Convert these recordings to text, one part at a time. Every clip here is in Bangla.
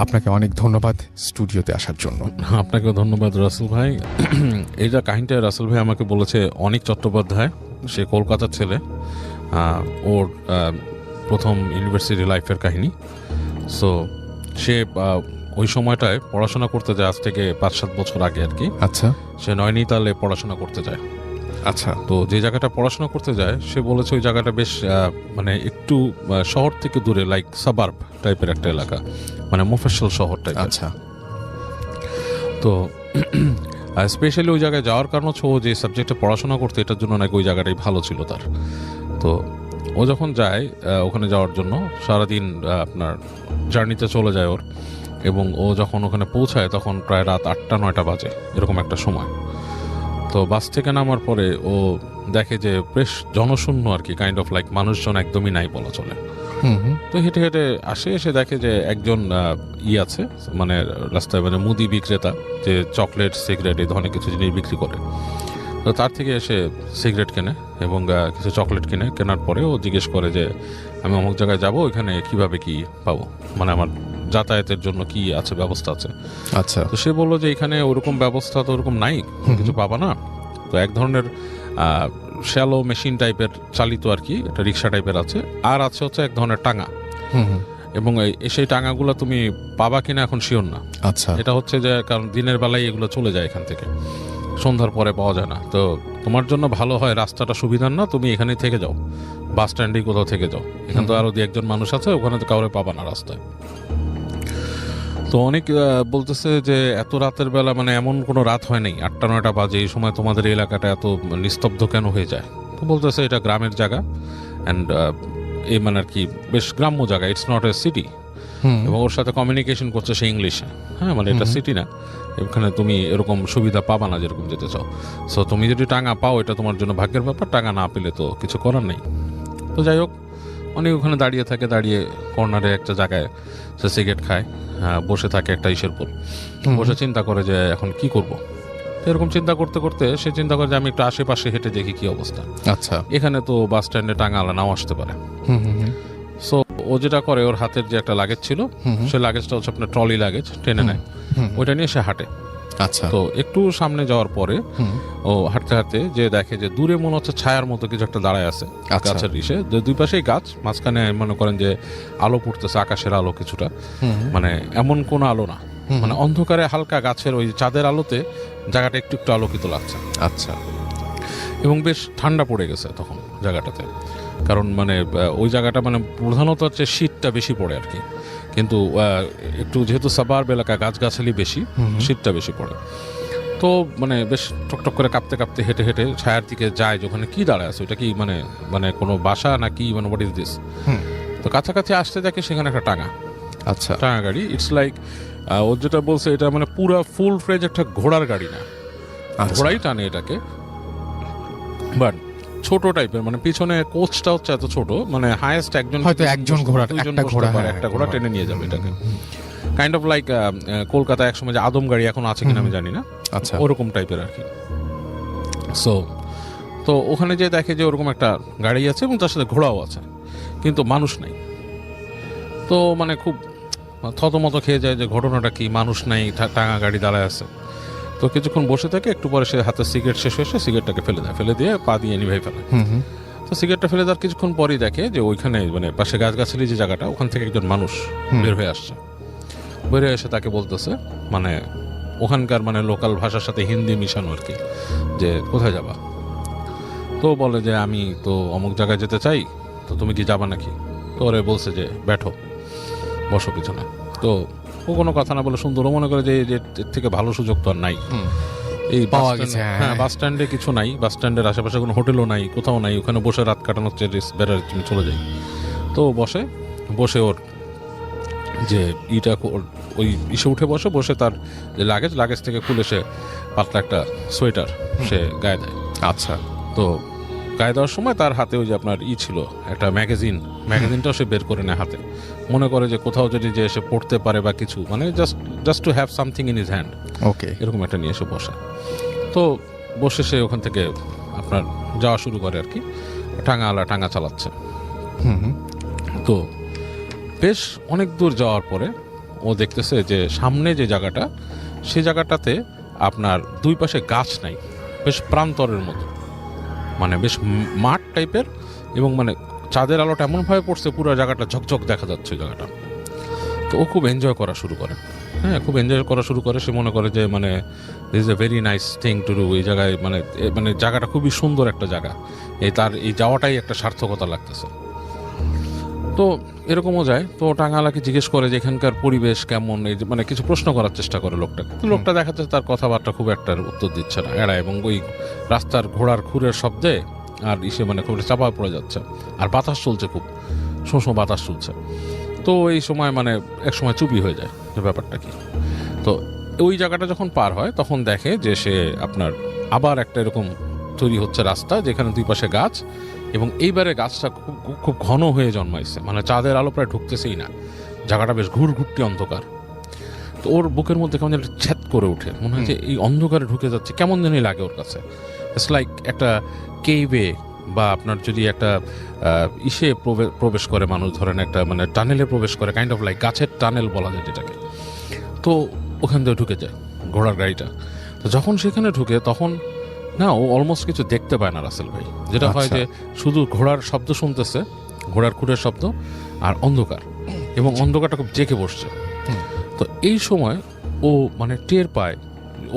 আপনাকে অনেক ধন্যবাদ স্টুডিওতে আসার জন্য। আপনাকেও ধন্যবাদ রাসেল ভাই। এই যে কাহিনীটা রাসেল ভাই আমাকে বলেছে, অনিক চট্টোপাধ্যায়, সে কলকাতার ছেলে, ওর প্রথম ইউনিভার্সিটি লাইফের কাহিনী। সো সে ওই সময়টায় পড়াশোনা করতে যায়, আজ থেকে 5-7 বছর আগে আর কি। আচ্ছা, সে নয়নিতালে পড়াশোনা করতে যায়। আচ্ছা। তো যে জায়গাটা পড়াশোনা করতে যায়, সে বলেছে ওই জায়গাটা বেশ মানে একটু শহর থেকে দূরে, লাইক সাবার্ব টাইপের একটা এলাকা, মানে মফস্বল শহর টাইপ। আচ্ছা। তো স্পেশালি ওই জায়গায় যাওয়ার কারণ হচ্ছে ও যে সাবজেক্টে পড়াশোনা করতে, এটার জন্য নাকি ওই জায়গাটাই ভালো ছিল তার। তো ও যখন যায় ওখানে যাওয়ার জন্য, সারাদিন আপনার জার্নিতে চলে যায় ওর, এবং ও যখন ওখানে পৌঁছায় তখন প্রায় রাত 8টা-9টা বাজে, এরকম একটা সময়। তো বাস থেকে নামার পরে ও দেখে যে বেশ জনশূন্য আর কি, কাইন্ড অফ লাইক মানুষজন একদমই নাই বলা চলে। তো হেঁটে হেঁটে আসে, এসে দেখে যে একজন আছে, মানে রাস্তায়, মানে মুদি বিক্রেতা, যে চকলেট, সিগারেট, এই ধরনের কিছু জিনিস বিক্রি করে। তো তার থেকে এসে সিগারেট কেনে এবং কিছু চকলেট কিনে। কেনার পরে ও জিজ্ঞেস করে যে আমি অমুক জায়গায় যাবো, এখানে কিভাবে কি পাবো, মানে আমার যাতায়াতের জন্য কি আছে, ব্যবস্থা আছে। আচ্ছা। তো সে বললো যে এখানে ওরকম ব্যবস্থা তো ওরকম নাই, কিছু পাবা না। তো এক ধরনের শ্যালো মেশিন টাইপের চালিত আর কি, একটা রিক্সা টাইপের আছে, আর আছে হচ্ছে এক ধরনের টাঙা। এবং সেই টাঙাগুলো তুমি পাবা কিনা এখন শিওর না। আচ্ছা। এটা হচ্ছে যে কারণ দিনের বেলায় এগুলো চলে যায় এখান থেকে, সন্ধ্যার পরে পাওয়া যায় না। তো তোমার জন্য ভালো হয়, রাস্তাটা সুবিধার না, তুমি এখানেই থেকে যাও, বাস স্ট্যান্ডে কোথাও থেকে যাও, এখানে তো আরো 2-1 মানুষ আছে, ওখানে তো কাউরে পাবা না রাস্তায়। তো অনেক বলতেছে যে এত রাতের বেলা, মানে এমন কোনো রাত হয় নাই, 8টা-9টা বাজে, এই সময় তোমাদের এই এলাকাটা এত নিস্তব্ধ কেন হয়ে যায়? তো বলতেছে এটা গ্রামের জায়গা, অ্যান্ড এই মানে আর কি বেশ গ্রাম্য জায়গা, ইটস নট এ সিটি। এবং ওর সাথে কমিউনিকেশন করছে সে ইংলিশে। হ্যাঁ, মানে এটা সিটি না, এখানে তুমি এরকম সুবিধা পাবা না যেরকম যেতে চাও। সো তুমি যদি টাঙা পাও, এটা তোমার জন্য ভাগ্যের ব্যাপার, টাঙা না পেলে তো কিছু করার নেই। তো যাই হোক, অনেক ওখানে দাঁড়িয়ে থাকে, দাঁড়িয়ে কর্নারে একটা জায়গায় সে সিগারেট খায়, বসে থাকে একটা ইসের পর, বসে চিন্তা করে যে এখন কি করব। তো এরকম চিন্তা করতে করতে সে চিন্তা করে যে আমি একটু আশেপাশে হেঁটে দেখি কি অবস্থা। আচ্ছা। এখানে তো বাস স্ট্যান্ডে টাঙালা নাও আসতে পারে। সো ও যেটা করে, ওর হাতের যে একটা লাগেজ ছিল, সে লাগেজটা হচ্ছে আপনার ট্রলি লাগেজ, টেনে নেয়, ওইটা নিয়ে সে হাঁটে। আচ্ছা। তো একটু সামনে যাওয়ার পরে ও হাঁটতে হাঁটতে যে দেখে যে দূরে মনে হচ্ছে ছায়ার মতো কিছু একটা দাঁড়ায় আছে গাছের ইসে, যে দুই পাশেই গাছ, মাঝখানে মনে করেন যে আলো পড়তেছে, আকাশের আলো কিছুটা, মানে এমন কোনো আলো না, মানে অন্ধকারে হালকা গাছের ওই চাঁদের আলোতে জায়গাটা একটু একটু আলোকিত লাগছে। আচ্ছা। এবং বেশ ঠান্ডা পড়ে গেছে তখন জায়গাটাতে, কারণ মানে ওই জায়গাটা মানে প্রধানত হচ্ছে শীতটা বেশি পড়ে আর কি, কিন্তু একটু যেহেতু সাবার্ব এলাকা, গাছগাছালি বেশি, শীতটা বেশি পড়ে। তো মানে বেশ টকটক করে কাঁপতে কাঁপতে হেঁটে হেঁটে ছায়ার দিকে যায়, যে ওখানে কি দাঁড়ায় আছে, ওটা কি মানে মানে কোনো বাসা নাকি, মানে হোয়াট ইজ দিস। তো কাছাকাছি আসতে দেখে সেখানে একটা টাঙা। আচ্ছা। টাঙা গাড়ি, ইটস লাইক ও যেটা বলছে, এটা মানে পুরা ফুল ফ্রেজ একটা ঘোড়ার গাড়ি না, ঘোড়াই টানে এটাকে, বাট ছোট টাইপের, মানে পিছনে কোচটা হচ্ছে এত ছোট, মানে হাইয়েস্ট একজন ঘোড়া, একটা ঘোড়া টেনে নিয়ে যাবে এটাকে, কাইন্ড অফ লাইক কলকাতায় একসময় যে আদম গাড়ি, এখন আছে কিনা আমি জানি না, আচ্ছা, ওরকম টাইপের আর কি। সো তো ওখানে যে দেখে যে ওরকম একটা গাড়ি আছে এবং তার সাথে ঘোড়াও আছে, কিন্তু মানুষ নাই। তো মানে খুব থতমত খেয়ে যায় যে ঘটনাটা কি, মানুষ নাই, টাঙা গাড়ি দাঁড়ায় আছে। তো কিছুক্ষণ বসে থাকে, একটু পরে সে হাতে সিগারেট শেষ হয়েছে, সিগারেটটাকে ফেলে দেয়, ফেলে দিয়ে পা দিয়ে নিভাই ফেলে। তো সিগারেটটা ফেলে দেওয়ার কিছুক্ষণ পরেই দেখে যে ওইখানে মানে পাশে গাছগাছালি যে জায়গাটা, ওখান থেকে একজন মানুষ বের হয়ে আসছে। বের হয়ে এসে তাকে বলতেছে, মানে ওখানকার মানে লোকাল ভাষার সাথে হিন্দি মিশানো আর কি, যে কোথায় যাবা। তো বলে যে আমি তো অমুক জায়গায় যেতে চাই, তো তুমি কি যাবা নাকি। তো ওরে বলছে যে ব্যাঠো, বসো পিছনে। তো ও কোনো কথা না বলে সুন্দরও মনে করে যে এর থেকে ভালো সুযোগ তো আর নাই, এই পাওয়া গেছে। হ্যাঁ, বাস স্ট্যান্ডে কিছু নাই, বাস স্ট্যান্ডের আশেপাশে কোনো হোটেলও নাই, কোথাও নাই, ওখানে বসে রাত কাটানোর চেয়ে বেড়ার চলে যাই। তো বসে ওর যে ইটা, ওই ইসে উঠে বসে তার যে লাগেজ থেকে খুলে সে পাতলা একটা সোয়েটার সে গায়ে দেয়। আচ্ছা। তো গায়ে দেওয়ার সময় তার হাতে ওই যে আপনার ছিল একটা ম্যাগাজিনটাও সে বের করে নেয় হাতে, মনে করে যে কোথাও যদি যে এসে পড়তে পারে বা কিছু, মানে just to have something in his hand, okay, এরকম একটা নিয়ে এসে বসে। তো বসে সে ওখান থেকে আপনার যাওয়া শুরু করে আর কি, টাঙা চালাচ্ছে। তো বেশ অনেক দূর যাওয়ার পরে ও দেখতেছে যে সামনে যে জায়গাটা, সে জায়গাটাতে আপনার দুই পাশে গাছ নাই, বেশ প্রান্তরের মতো, মানে বেশ মাঠ টাইপের, এবং মানে চাঁদের আলোটা এমনভাবে পড়ছে পুরো জায়গাটা ঝকঝক দেখা যাচ্ছে জায়গাটা। তো ও খুব এনজয় করা শুরু করে, হ্যাঁ খুব এনজয় করা শুরু করে। সে মনে করে যে মানে this is a very nice thing to do, এই জায়গায় মানে মানে জায়গাটা খুবই সুন্দর একটা জায়গা, তার এই যাওয়াটাই একটা সার্থকতা লাগতেছে। তো এরকমও যায়। তো টাঙ্গালাকে জিজ্ঞেস করে যে এখানকার পরিবেশ কেমন, এই যে মানে কিছু প্রশ্ন করার চেষ্টা করে লোকটাকে। তো লোকটা দেখাচ্ছে তার কথাবার্তা খুব একটা উত্তর দিচ্ছে না, এড়ায়, এবং ওই রাস্তার ঘোড়ার খুরের শব্দে আর ইসে মানে খুব চাপা পড়ে যাচ্ছে, আর বাতাস চলছে, খুব শোঁ বাতাস চলছে। তো এই সময় মানে এক সময় চুপি হয়ে যায় যে ব্যাপারটা কি। তো ওই জায়গাটা যখন পার হয় তখন দেখে যে সে আপনার আবার একটা এরকম তৈরি হচ্ছে রাস্তা, যেখানে দুই পাশে গাছ, এবং এইবারে গাছটা খুব খুব ঘন হয়ে জন্মাইছে, মানে চাঁদের আলো প্রায় ঢুকতেছেই না, জায়গাটা বেশ ঘুরঘুরটি অন্ধকার। তো ওর বুকের মধ্যে কেমন যেন ছ্যাদ করে ওঠে, মনে হয় যে এই অন্ধকারে ঢুকে যাচ্ছে, কেমন জানি লাগে ওর কাছে। ইটস লাইক একটা কেইভে, বা আপনার যদি একটা ইসে প্রবেশ করে মানুষ, ধরেন একটা মানে টানেলে প্রবেশ করে, কাইন্ড অফ লাইক গাছের টানেল বলা যায় যেটাকে। তো ওখান থেকে ঢুকে যায় ঘোড়ার গাড়িটা। তো যখন সেখানে ঢুকে তখন না, ও অলমোস্ট কিছু দেখতে পায় না রাসেল ভাই। যেটা হয় যে শুধু ঘোড়ার শব্দ শুনতেছে, ঘোড়ার খুঁড়ের শব্দ, আর অন্ধকার, এবং অন্ধকারটা খুব জেঁকে বসছে। তো এই সময় ও মানে টের পায়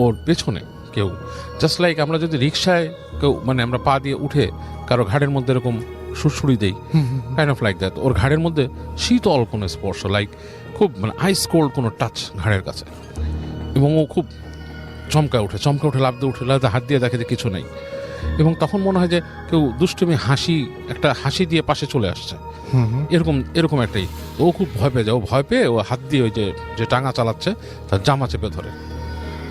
ওর পেছনে কেউ, জাস্ট লাইক আমরা যদি রিক্সায় কেউ মানে আমরা পা দিয়ে উঠে কারো ঘাড়ের মধ্যে এরকম সুড়সুড়ি দেই, কাইন্ড অফ লাইক দ্যাট, ওর ঘাড়ের মধ্যে শীতল কোনো স্পর্শ, লাইক খুব মানে আইস কোল্ড কোনো টাচ ঘাড়ের কাছে। এবং ও খুব চমকা উঠে লাফ দিয়ে উঠে হাত দিয়ে দেখে যে কিছু নেই। এবং তখন মনে হয় যে কেউ দুষ্টুমি একটা হাসি দিয়ে পাশে চলে আসছে, এরকম একটাই। ও খুব ভয় পেয়ে যায়, ও ভয় পেয়ে ও হাত দিয়ে ওই যে টাঙা চালাচ্ছে তার জামা চেপে ধরে।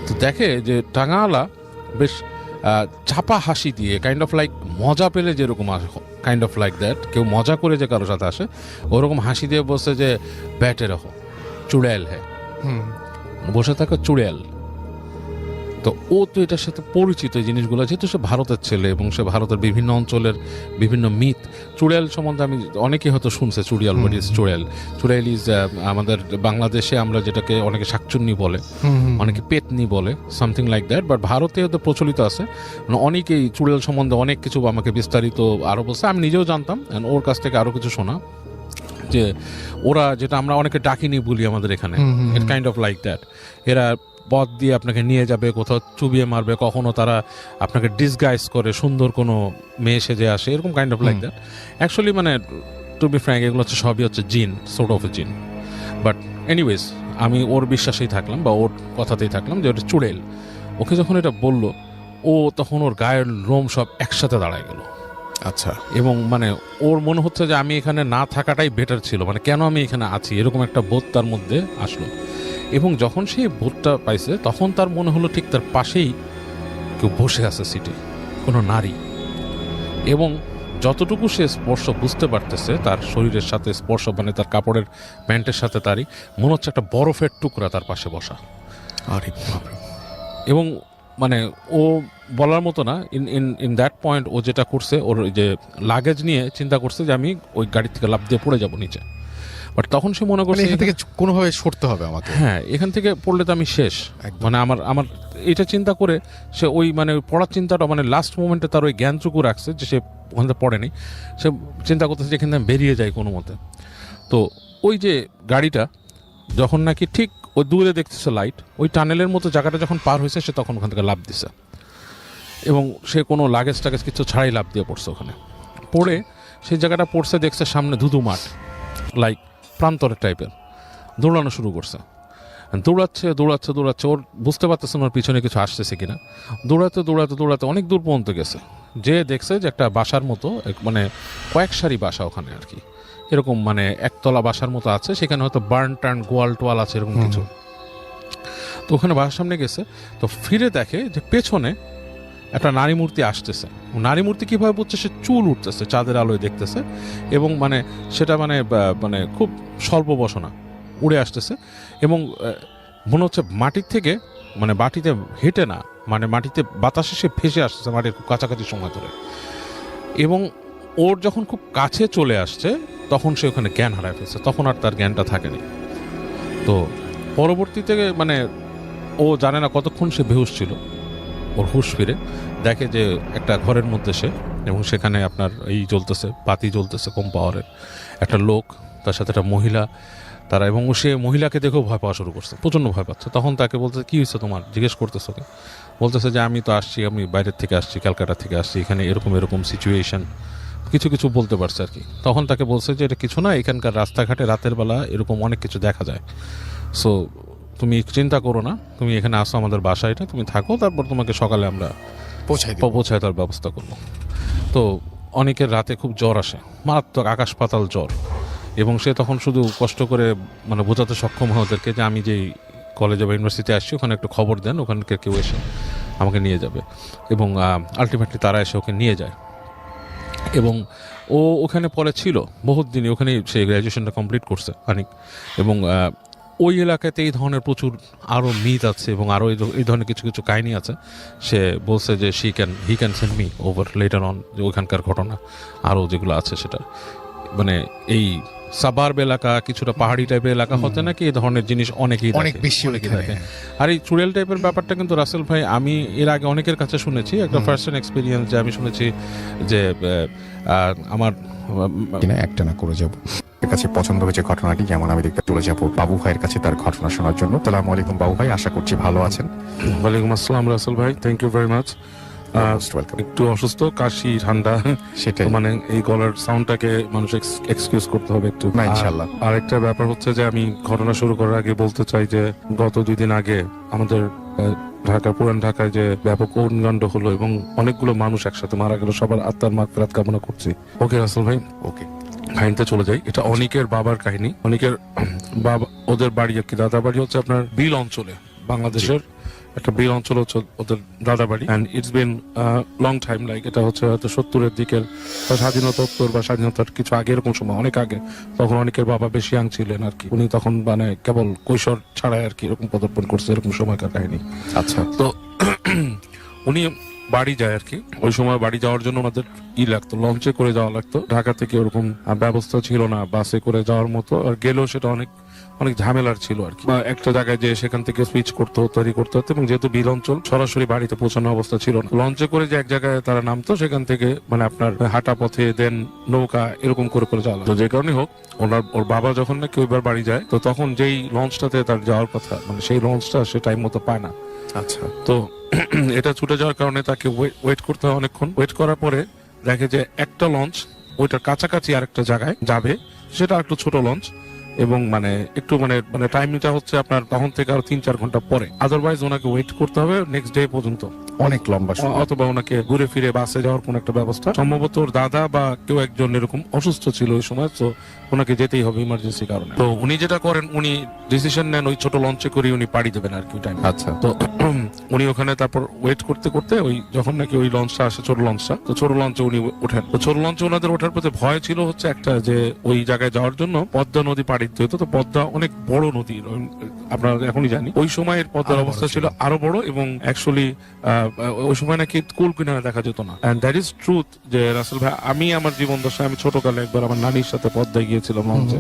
তো দেখে যে টাঙাওয়ালা বেশ চাপা হাসি দিয়ে, কাইন্ড অফ লাইক মজা পেলে যেরকম কাইন্ড অফ লাইক দ্যাট, কেউ মজা করে যে কারোর সাথে আসে ওরকম হাসি দিয়ে বসে যে ব্যাটে রহ চুড়েল হ্যাঁ, বসে থাকে চুড়েল। তো ও তো এটার সাথে পরিচিত এই জিনিসগুলো, যেহেতু সে ভারতের ছেলে এবং সে ভারতের বিভিন্ন অঞ্চলের বিভিন্ন মিথ, চুড়েল সম্বন্ধে আমি অনেকে হয়তো শুনছে, চুড়িয়াল বাট ইজ চুড়েল। চুড়েল ইজ আমাদের বাংলাদেশে আমরা যেটাকে অনেকে শাকচুন্নি বলে, অনেকে পেতনি বলে, সামথিং লাইক দ্যাট, বাট ভারতে হয়তো প্রচলিত আছে। অনেকেই চুড়েল সম্বন্ধে অনেক কিছু আমাকে বিস্তারিত আরও বলছে, আমি নিজেও জানতাম, ওর কাছ থেকে আরও কিছু শোনা, যে ওরা যেটা আমরা অনেকে ডাকিনি বলি আমাদের এখানে, ইট কাইন্ড অফ লাইক দ্যাট। এরা পথ দিয়ে আপনাকে নিয়ে যাবে, কোথাও চুবিয়ে মারবে, কখনো তারা আপনাকে ডিসগাইজ করে সুন্দর কোনো মেয়ে সেজে আসে, এরকম kind of like that. Actually মানে টু বি ফ্র্যাঙ্ক এগুলো হচ্ছে সবই হচ্ছে জিন, সোর্ট অফ এ জিন। বাট এনিওয়েজ আমি ওর বিশ্বাসেই থাকলাম বা ওর কথাতেই থাকলাম যে ওটা চুড়েল। ওকে যখন এটা বললো, ও তখন ওর গায়ের লোম সব একসাথে দাঁড়ায় গেল। আচ্ছা। এবং মানে ওর মনে হচ্ছে যে আমি এখানে না থাকাটাই বেটার ছিল, মানে কেন আমি এখানে আছি, এরকম একটা বোধ তার মধ্যে আসলো। এবং যখন সেই বোধটা পাইছে তখন তার মনে হলো ঠিক তার পাশেই কেউ বসে আছে সিটে, কোনো নারী। এবং যতটুকু সে স্পর্শ বুঝতে পারতেছে তার শরীরের সাথে স্পর্শ, মানে তার কাপড়ের প্যান্টের সাথে তারই মনে হচ্ছে একটা বরফের টুকরা তার পাশে বসা। এবং মানে ও বলার মতো না, ইন দ্যাট পয়েন্ট ও যেটা করছে, ওর যে লাগেজ নিয়ে চিন্তা করছে যে আমি ওই গাড়ি থেকে লাফ দিয়ে পড়ে যাব নিচে। বাট তখন সে মনে করছে এখান থেকে কোনোভাবে সরতে হবে আমাকে, হ্যাঁ এখান থেকে পড়লে তো আমি শেষ। মানে আমার এটা চিন্তা করে সে ওই মানে পড়ার চিন্তাটা মানে লাস্ট মোমেন্টে তার ওই জ্ঞানটুকু রাখছে যে সে ওখান থেকে পড়েনি। সে চিন্তা করতেছে যে এখান থেকে বেরিয়ে যায় কোনো মতে। তো ওই যে গাড়িটা যখন নাকি ঠিক ওই দূরে দেখতেছে লাইট, ওই টানেলের মতো জায়গাটা যখন পার হয়েছে সে তখন ওখান থেকে লাফ দিছে, এবং সে কোনো লাগেজ টাগেজ কিছু ছাড়াই লাফ দিয়ে পড়ছে। ওখানে পড়ে সেই জায়গাটা পড়ছে, দেখছে সামনে ধুধু মাঠ, লাইক প্রান্তরের টাইপের। দৌড়ানো শুরু করছে, দৌড়াচ্ছে। ওর বুঝতে পারতেছে না ওর পিছনে কিছু আসতেছে কিনা। দৌড়াতে অনেক দূর পর্যন্ত গেছে, যে দেখছে যে একটা বাসার মতো, মানে কয়েক সারি বাসা ওখানে আর কি, এরকম মানে একতলা বাসার মতো আছে, সেখানে হয়তো বার্ন টার্ন গোয়াল টোয়াল আছে এরকম কিছু। তো ওখানে বাসার সামনে গেছে, তো ফিরে দেখে যে পেছনে একটা নারী মূর্তি আসতেছে। নারী মূর্তি কীভাবে বুঝছে, সে চুল উঠতেছে, চাঁদের আলোয় দেখতেছে, এবং মানে সেটা মানে মানে খুব স্বল্প বসনা উড়ে আসতেছে, এবং মনে হচ্ছে মাটির থেকে মানে মাটিতে হেঁটে না, মানে মাটিতে বাতাসে সে ভেসে আসতেছে মাটির খুব কাছাকাছি সময় ধরে। এবং ওর যখন খুব কাছে চলে আসছে তখন সে ওখানে জ্ঞান হারায় ফেলছে, তখন আর তার জ্ঞানটা থাকেনি। তো পরবর্তীতে মানে ও জানে না কতক্ষণ সে বেহুশ ছিল, ওর হুঁশ ফিরে দেখে যে একটা ঘরের মধ্যে সে, এবং সেখানে আপনার এই জ্বলতেছে, বাতি জ্বলতেছে কম পাওয়ারের, একটা লোক, তার সাথে একটা মহিলা, তারা, এবং সে মহিলাকে দেখেও ভয় পাওয়া শুরু করছে, প্রচণ্ড ভয় পাচ্ছে। তখন তাকে বলতেছে কী হয়েছে তোমার, জিজ্ঞেস করতেছে ওকে, বলতেছে যে আমি তো আসছি, আমি বাইরের থেকে আসছি, ক্যালকাটা থেকে আসছি, এখানে এরকম এরকম সিচুয়েশন, কিছু কিছু বলতে পারছে আর কি। তখন তাকে বলছে যে এটা কিছু না, এখানকার রাস্তাঘাটে রাতের বেলা এরকম অনেক কিছু দেখা যায়, সো তুমি চিন্তা করো না, তুমি এখানে আসো আমাদের বাসায়টা, তুমি থাকো, তারপর তোমাকে সকালে আমরা পৌঁছায় তার ব্যবস্থা করবো। তো অনেকের রাতে খুব জ্বর আসে, মারাত্মক আকাশ পাতাল জ্বর, এবং সে তখন শুধু কষ্ট করে মানে বোঝাতে সক্ষম হয় ওদেরকে যে আমি যেই কলেজে বা ইউনিভার্সিটিতে আসছি ওখানে একটু খবর দেন, ওখানকার কেউ এসে আমাকে নিয়ে যাবে, এবং আলটিমেটলি তারা এসে ওকে নিয়ে যায়। এবং ও ওখানে পরে ছিল বহুত দিনই, ওখানে সে গ্র্যাজুয়েশনটা কমপ্লিট করছে অনেক, এবং ওই এলাকাতে এই ধরনের প্রচুর আরও মিথ আছে, এবং আরও এই ধরনের কিছু কিছু কাহিনী আছে। সে বলছে যে he can send me over letter on, যে ওইখানকার ঘটনা আরও যেগুলো আছে সেটা, মানে এই সাবার্ব এলাকা, কিছুটা পাহাড়ি টাইপের এলাকা হতে নাকি এই ধরনের জিনিস অনেক বেশি থাকে। আর এই চুড়েল টাইপের ব্যাপারটা কিন্তু রাসেল ভাই আমি এর আগে অনেকের কাছে শুনেছি, একটা ফার্স্ট হ্যান্ড এক্সপিরিয়েন্স, যে আমি শুনেছি যে আমার একটা না করে যাব এর কাছে পছন্দ হয়েছে ঘটনাটি, যেমন আমি দেখতে চলে যাবো বাবু ভাইয়ের কাছে তার ঘটনা শোনার জন্য। আসসালামু আলাইকুম বাবু ভাই, আশা করছি ভালো আছেন। ওয়ালাইকুম আসসালাম রাসেল ভাই, thank you very much. Most welcome. একটু অসুস্থ, কাশি, ঠান্ডা, সেটাই, মানে এই গলার সাউন্ডটাকে মানুষ এক্সকিউজ করতে হবে একটু। না ইনশাআল্লাহ। আর একটা ব্যাপার হচ্ছে যে আমি ঘটনা শুরু করার আগে বলতে চাই যে গত 2 দিন আগে আমাদের পুরান ঢাকায় যে ব্যাপক অগ্নিকাণ্ড হলো এবং অনেকগুলো মানুষ একসাথে মারা গেল, সবার আত্মার মাগফিরাত কামনা করছি। ওকে রাসেল ভাই, ওকে, কাহিনীতে চলে যাই। এটা অনিকের বাবার কাহিনী। অনিকের বাবা, ওদের বাড়ি আর কি, দাদা বাড়ি হচ্ছে আপনার বিল অঞ্চলে, বাংলাদেশের একটা বিল অঞ্চল হচ্ছে ওদের দাদা বাড়ি। And it's been long time, like এটা হচ্ছে হয়তো 70-এর দিকের বা স্বাধীনতোত্তর বা স্বাধীনতার কিছু আগে, এরকম সময়, অনেক আগে। তখন অনেকের বাবা বেশি ইয়াং ছিলেন আর কি, উনি তখন মানে কেবল কৈশোর ছাড়াই আর কি এরকম পদার্পণ করছে, এরকম সময়কার কাহিনী। আচ্ছা, তো উনি বাড়ি যায় আর কি, ওই সময় বাড়ি যাওয়ার জন্য ওনাদের লাগতো, লঞ্চে করে যাওয়া লাগতো। ঢাকা থেকে ওরকম ব্যবস্থা ছিল না বাসে করে যাওয়ার মতো, আর গেলেও সেটা অনেক অনেক ঝামেলার ছিল আর কি। বা একটা জায়গায় যে সেখান থেকে সুইচ করতে হতো, তৈরি করতে হতো, এবং যেহেতু বিল অঞ্চল সরাসরি বাড়িতে পৌঁছানোর অবস্থা ছিল না, লঞ্চে করে যে এক জায়গায় তারা নামতো, সেখান থেকে মানে আপনার হাঁটা পথে দেন নৌকা এরকম করে করে যাওয়া, তো যে কারণে হোক ওর বাবা যখন নাকি ওইবার বাড়ি যায়, তো তখন যেই লঞ্চটাতে তার যাওয়ার কথা, মানে সেই লঞ্চটা সে টাইম মতো পায় না। আচ্ছা, তো এটা ছুটে যাওয়ার কারণে তাকে ওয়েট করতে হয় অনেকক্ষণ। ওয়েট করার পরে দেখে যে একটা লঞ্চ ওইটার কাছাকাছি আরেকটা জায়গায় যাবে, সেটা একটু ছোট লঞ্চ, এবং মানে একটু মানে মানে টাইমটা হচ্ছে আপনার তখন থেকে আরো 3-4 ঘন্টা পরে, আদারওয়াইজ ওনাকে ওয়েট করতে হবে নেক্সট ডে পর্যন্ত, অনেক লম্বা সময়। অথবা ওনাকে ঘুরে ফিরে বাসে যাওয়ার কোন একটা ব্যবস্থা। সম্ভবত ওর দাদা বা কেউ একজন এরকম অসুস্থ ছিল ওই সময়, তো ওনাকে যেতেই হবে ইমার্জেন্সি কারণে। তো উনি যেটা করেন, উনি ডিসিশন নেন ওই ছোট লঞ্চে করে উনি পাড়ি দেবেন আর কি টাইম। আচ্ছা, তো উনি ওখানে তারপর ওয়েট করতে করতে ওই যখন নাকি ওই লঞ্চটা আসে, ছোট লঞ্চটা, তো ছোট লঞ্চে উনি ওঠেন। তো ছোট লঞ্চে ওনাদের ওঠার পথে ভয় ছিল হচ্ছে একটা, যে ওই জায়গায় যাওয়ার জন্য পদ্মা নদী পাড়ি দিতে হতো। তো পদ্মা অনেক বড় নদী, আপনারা এখনই জানি, ওই সময়ের পদ্মার অবস্থা ছিল আরো বড়, এবং অ্যাকচুয়ালি ওই সময় নাকি কুল কিনারে দেখা যেত না। এন্ড দ্যাট ইজ ট্রুথ যে রাসেল ভাই, আমি আমার জীবন দশায় আমি ছোটকালে একবার আমার নানির সাথে পদ্মায় গিয়েছিলাম লঞ্চে,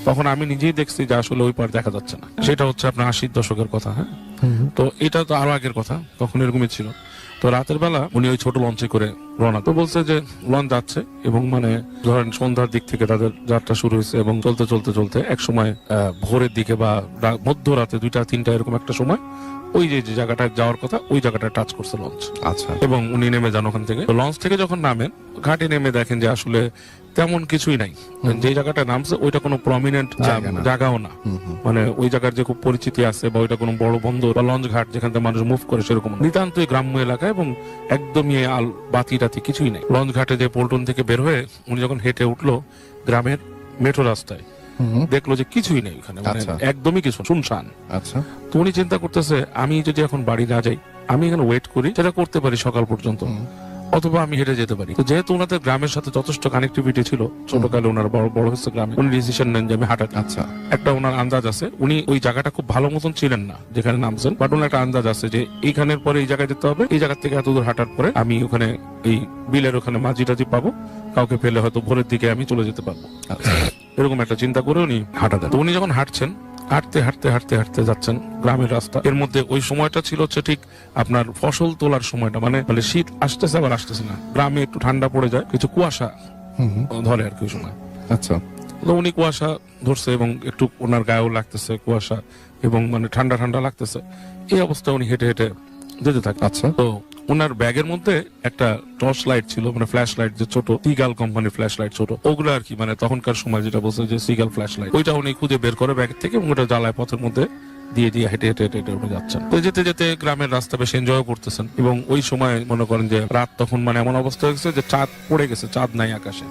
তখন আমি নিজেই দেখছি যে আসলে ওই পার দেখা যাচ্ছে না। সেটা হচ্ছে আপনার 80-র দশকের কথা। হ্যাঁ, তো এটা তো আরো আগের কথা, তখন এরকমই ছিল। তো রাতের বেলা উনি ওই ছোট লঞ্চে করে রওনা, তো বলছে যে লঞ্চ যাচ্ছে, এবং মানে ধরেন সন্ধ্যার দিক থেকে তাদের যাত্রা শুরু হয়েছে, এবং চলতে চলতে চলতে এক সময় ভোরের দিকে বা মধ্যরাতে 2টা-3টা এরকম একটা সময় ওই যে জায়গাটা যাওয়ার কথা, ওই জায়গাটা টাচ করছে লঞ্চ। আচ্ছা, এবং উনি নেমে যান ওখান থেকে। তো লঞ্চ থেকে যখন নামেন, ঘাটে নেমে দেখেন যে আসলে তেমন কিছুই নাই, যে জায়গাটা নামছে ওইটা কোনো প্রমিনেন্ট জায়গাও না, মানে ওই জায়গার যে খুব পরিচিতি আছে বা ওইটা কোনো বড় বন্দর বা লঞ্চ ঘাট যেখান থেকে মানুষ মুভ করে, সেরকম নিতান্তই গ্রাম্য এলাকা, এবং একদমই আল বাতি টাতি কিছুই নেই। লঞ্চ ঘাটে যে পল্টন থেকে বের হয়ে উনি যখন হেঁটে উঠলো গ্রামের মেঠো রাস্তায়, দেখলো যে কিছুই নেই ওখানে, মানে একদমই কিছু শুনশান। আচ্ছা, তো উনি চিন্তা করতেছে, আমি যদি এখন বাড়ি না যাই, আমি এখানে ওয়েট করি, সেটা করতে পারি সকাল পর্যন্ত, অথবা আমি হেঁটে যেতে পারি। তো যেহেতু ওনাদের গ্রামের সাথে যথেষ্ট কানেক্টিভিটি ছিল, ছোটকালে ওনার বড় হচ্ছে গ্রামে, উনি ডিসিশন নেন যে আমি হাঁটা। আচ্ছা, একটা ওনার আন্দাজ আছে, উনি ওই জায়গাটা খুব ভালো মতন ছিলেন না যেখানে নামছেন, বাট ওনার একটা আন্দাজ আছে যে এইখানের পরে এই জায়গায় যেতে হবে, এই জায়গা থেকে এত দূর হাঁটার পরে আমি ওখানে এই বিলের ওখানে মাঝি টাঝি পাবো, কাউকে ফেলে হয়তো ভোরের দিকে আমি চলে যেতে পারবো, এরকম একটা চিন্তা করে উনি হাঁটা দেন। তো উনি যখন হাঁটছেন, হাঁটতে হাঁটতে হাঁটতে হাঁটতে যাচ্ছেন গ্রামের রাস্তা। এর মধ্যে ওই সময়টা ছিল হচ্ছে ঠিক আপনার ফসল তোলার সময়টা, মানে শীত আসতেছে আবার আসতেছে না, গ্রামে একটু ঠান্ডা পড়ে যায়, কিছু কুয়াশা ধরে আর কি ওই সময়। আচ্ছা, তো উনি কুয়াশা ধরছে এবং একটু ওনার গায়েও লাগতেছে কুয়াশা এবং মানে ঠান্ডা ঠান্ডা লাগতেছে। এই অবস্থায় উনি হেঁটে হেঁটে যেতে থাকে। আচ্ছা, তো ওনার ব্যাগের মধ্যে একটা টর্চ লাইট ছিল, মানে ফ্ল্যাশ লাইট, যে ছোট সিগাল কোম্পানির ফ্ল্যাশ লাইট, ছোট ওগুলো আর কি, মানে তখনকার সময় যেটা বলছে যে সিগাল ফ্ল্যাশ লাইট, ওইটা উনি খুঁজে বের করে ব্যাগের থেকে এবং ওটা জ্বালায় পথের মধ্যে দিয়ে দিয়ে হেঁটে হেঁটে হেঁটে হেঁটে উনি যাচ্ছেন। তো যেতে যেতে গ্রামের রাস্তা বেশ এনজয় করতেছেন এবং ওই সময় মনে করেন যে রাত তখন মানে এমন অবস্থা হয়েছে যে চাঁদ পড়ে গেছে, চাঁদ নাই আকাশে,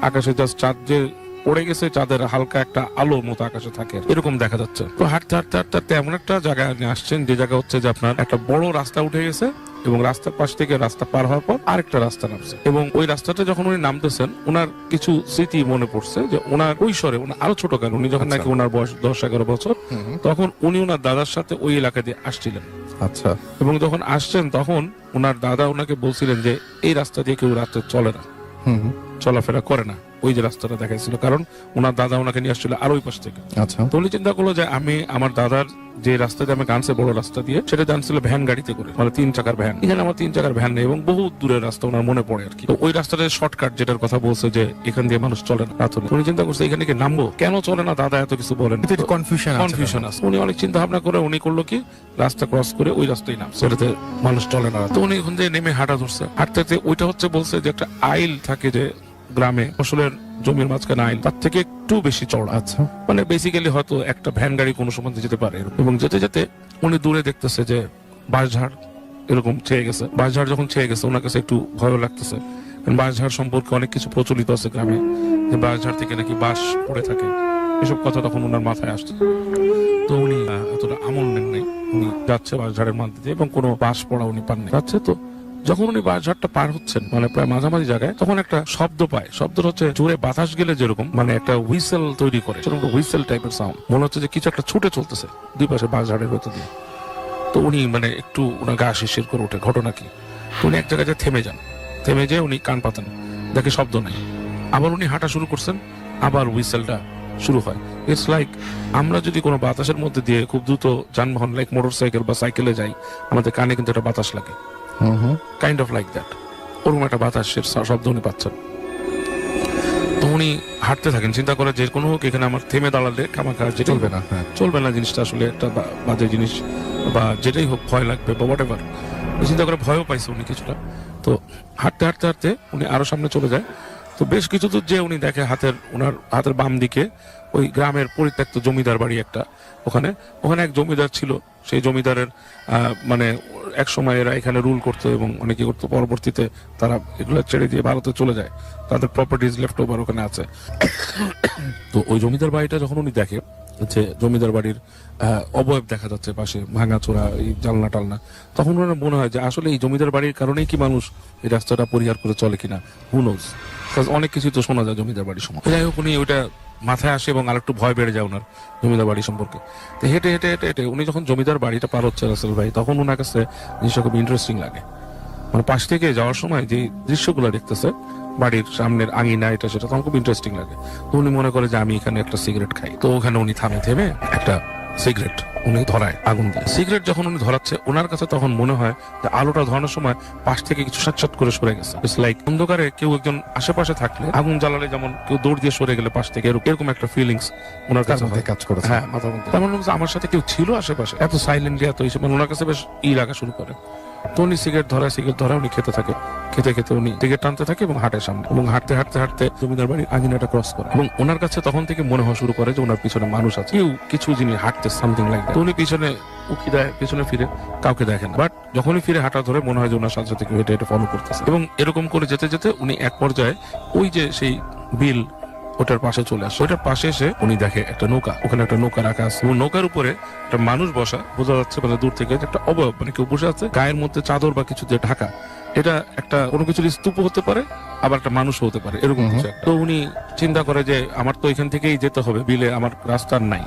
আকাশে জাস্ট চাঁদ যে পড়ে গেছে, চাঁদের হালকা একটা আলোর মতো আকাশে থাকে এরকম দেখা যাচ্ছে। তো হাঁটতে হাঁটতে হাঁটতে হাঁটতে এমন একটা জায়গায় আপনি আসছেন যে জায়গা হচ্ছে যে আপনার একটা বড় রাস্তা উঠে গেছে এবং রাস্তার পাশ থেকে রাস্তা পার হওয়ার পর আরেকটা রাস্তা নামছে এবং ওই রাস্তাটা যখন উনি নামতেছেন ওনার কিছু স্মৃতি মনে পড়ছে যে ওনার কৈশোরে, ওনার আরো ছোট কাল, উনি যখন নাকি ওনার বয়স 10-11 বছর, তখন উনি ওনার দাদার সাথে ওই এলাকা দিয়ে আসছিলেন। আচ্ছা, এবং যখন আসছেন তখন ওনার দাদা ওনাকে বলছিলেন যে এই রাস্তা দিয়ে কেউ রাত্রে চলে না, চলাফেরা করে না, ওই যে রাস্তাটা দেখাইছিল, কারণ ওনার দাদা ওনাকে নিয়ে আসছিল আর ওই পাশ থেকে। আচ্ছা, তো উনি চিন্তা করলো যে আমি আমার দাদার যে রাস্তা দিয়ে আমি গানছে বড় রাস্তা দিয়ে, সেটা জানছিল ভ্যান গাড়িতে করে, মানে 3 চাকার ভ্যান। এখানে আমার 3 চাকার ভ্যান নেই এবং বহু দূরের রাস্তা ওনার মনে পড়ে আর কি। তো ওই রাস্তাটা শর্টকাট যেটার কথা বলছে যে এখান দিয়ে মানুষ চলে না রাত হলে। উনি চিন্তা করছে এখানে কি নামবো, কেন চলে না, দাদা এত কিছু বলেন, কনফিউশন আছে। উনি অনেক চিন্তা ভাবনা করে উনি করলো কি রাস্তা ক্রস করে ওই রাস্তায় নাম, সেটাতে মানুষ চলে না। তো উনি ওখান দিয়ে নেমে হাঁটা ধরছে, হাঁটতে ওইটা হচ্ছে বলছে যে একটা আইল থাকে যে গ্রামে ফসলের জমির মাঝখানে আইল, তার থেকে একটু বেশি চওড়া। আচ্ছা, মানে বেসিক্যালি হয়তো একটা ভ্যান গাড়ি কোনো সময় যেতে পারে এবং যেতে যেতে উনি দূরে দেখতেছে যে বাঁশঝাড় এরকম ছেয়ে গেছে। বাঁশঝাড় যখন ছেয়ে গেছে ওনার কাছে একটু ভয় লাগতেছে, কারণ বাঁশঝাড় সম্পর্কে অনেক কিছু প্রচলিত আছে গ্রামে, যে বাঁশঝাড় থেকে নাকি বাঁশ পড়ে থাকে, এসব কথা তখন ওনার মাথায় আসছে। তো উনি এতটা আমল নেন নাই, উনি যাচ্ছে বাঁশঝাড়ের মধ্যে দিয়ে এবং কোনো বাঁশ পড়া উনি পান নাই। যাচ্ছে তো যখন উনি বাঁশঝাড়টা পার হচ্ছেন, মানে প্রায় মাঝামাঝি জায়গায়, তখন একটা শব্দ পায়। শব্দটা হচ্ছে জোরে বাতাস গেলে যেরকম মানে একটা হুইসেল তৈরি করে, সেরকম হুইসেল টাইপের সাউন্ড, মনে হচ্ছে যে কিছু একটা ছুটে চলতেছে দুই পাশে বাঁশঝাড়ের ভেতর দিয়ে। তো উনি মানে একটু ওনার গা শিরশির করে ওঠে, ঘটনা কি। তো উনি এক জায়গায় থেমে যান, থেমে যেয়ে উনি কান পাতেন, দেখে শব্দ নাই। আবার উনি হাঁটা শুরু করছেন, আবার হুইসেলটা শুরু হয়। ইটস লাইক আমরা যদি কোনো বাতাসের মধ্যে দিয়ে খুব দ্রুত যানবাহন লাইক মোটরসাইকেল বা সাইকেলে যাই, আমাদের কানে কিন্তু একটা বাতাস লাগে, কাইন্ড অফ লাইক দ্যাট, ওরকম একটা বাতাসের শব্দ উনি পাচ্ছেন। তো উনি হাঁটতে থাকেন, চিন্তা করে যে কোনো হোক এখানে আমার থেমে দাঁড়ালে খামাখা যেটা চলবে না, চলবে না, জিনিসটা আসলে একটা বাজে জিনিস বা যেটাই হোক ভয় লাগবে বা হোয়াট এভার, চিন্তা করে ভয়ও পাইছে উনি কিছুটা। তো হাঁটতে হাঁটতে হাঁটতে উনি আরো সামনে চলে যায়। তো বেশ কিছু দূর যে উনি দেখে ওনার হাতের বাম দিকে ওই গ্রামের পরিত্যক্ত জমিদার বাড়ি একটা, ওখানে এক জমিদার ছিল। সেই জমিদারের মানে এক সময় এরা এখানে রুল করতো এবং অনেকে করতো, পরবর্তীতে তারা এগুলো ছেড়ে দিয়ে ভারতে চলে যায়, তাদের প্রপার্টিজ লেফট ওভার ওখানে আছে। তো ওই জমিদার বাড়িটা যখন উনি দেখে, যে জমিদার বাড়ির অবয়ব দেখা যাচ্ছে পাশে, ভাঙাচোরা এই জানলা টালনা, তখন ওনার মনে হয় যে আসলে এই জমিদার বাড়ির কারণেই কি মানুষ এই রাস্তাটা পরিহার করে চলে কিনা, হু নোজ, অনেক কিছু তো শোনা যায় জমিদার বাড়ির সময়। যাই হোক উনি ওইটা মাথায় আসে এবং আরেকটু ভয় বেড়ে যায় ওনার জমিদার বাড়ি সম্পর্কে। তো হেঁটে হেঁটে হেঁটে হেঁটে উনি যখন জমিদার বাড়িটা পার হচ্ছে রাসেল ভাই, তখন ওনার কাছে জিনিসটা খুব ইন্টারেস্টিং লাগে। মানে পাশ থেকে যাওয়ার সময় যে দৃশ্যগুলো দেখতেছে, বাড়ির সামনের আঙিনা এটা সেটা, তখন খুব ইন্টারেস্টিং লাগে। তো উনি মনে করে যে আমি এখানে একটা সিগারেট খাই। তো ওখানে উনি থেমে একটা সিগারেট উনি ধরায় আগুন দিয়ে। সিগারেট যখন উনি ধরাচ্ছে ওনার কাছে তখন মনে হয় যে আলোটা ধরানোর সময় পাশ থেকে কিছু সাতসাত করে সরে গেছে। ইটস লাইক অন্ধকারে কেউ একজন আশেপাশে থাকলে, আগুন জ্বালালে যেমন কেউ দৌড় দিয়ে সরে গেলে পাশ থেকে, এরকম একটা ফিলিংস ওনার কাছে কাজ করেছে। হ্যাঁ, মাথার মধ্যে তেমন আমার সাথে কেউ ছিল আশেপাশে, এত সাইলেন্টলি এত হিসেবে ওনার কাছে বেশ লাগা শুরু করে। তো উনি সিগারেট ধরা উনি খেতে থাকে, খেতে উনি সিগারেট টানতে থাকে এবং হাঁটে সামনে, এবং হাঁটতে জমিদার বাড়ির আঙিনাটা ক্রস করে এবং ওনার কাছে তখন থেকে মনে হওয়া শুরু করে যে ওনার পিছনে মানুষ আছে, কেউ কিছু জিনিস হাঁটতে, সামথিং লাইক দ্যাট। তো উনি পিছনে উকি দেয়, পিছনে ফিরে কাউকে দেখেন না, বাট যখনই ফিরে হাঁটা ধরে মনে হয় যে ওনার সাথে সাথে কেউ হেঁটে ফলো করতেছে। এবং এরকম করে যেতে যেতে উনি এক পর্যায়ে ওই যে সেই বিল ওটার পাশে চলে আসে। ওটার পাশে এসে উনি দেখে একটা নৌকা, ওখানে একটা নৌকা রাখা আছে এবং নৌকার উপরে একটা মানুষ বসা, বোঝা যাচ্ছে মানে দূর থেকে একটা অবয়ব, মানে কেউ বসে আছে, গায়ের মধ্যে চাদর বা কিছু দিয়ে ঢাকা। এটা একটা কোনো কিছুর স্তূপ হতে পারে, আবার একটা মানুষও হতে পারে, এরকম কিছু একটা। তো উনি চিন্তা করে যে আমার তো এখান থেকেই যেতে হবে, বিলে আমার রাস্তার নাই,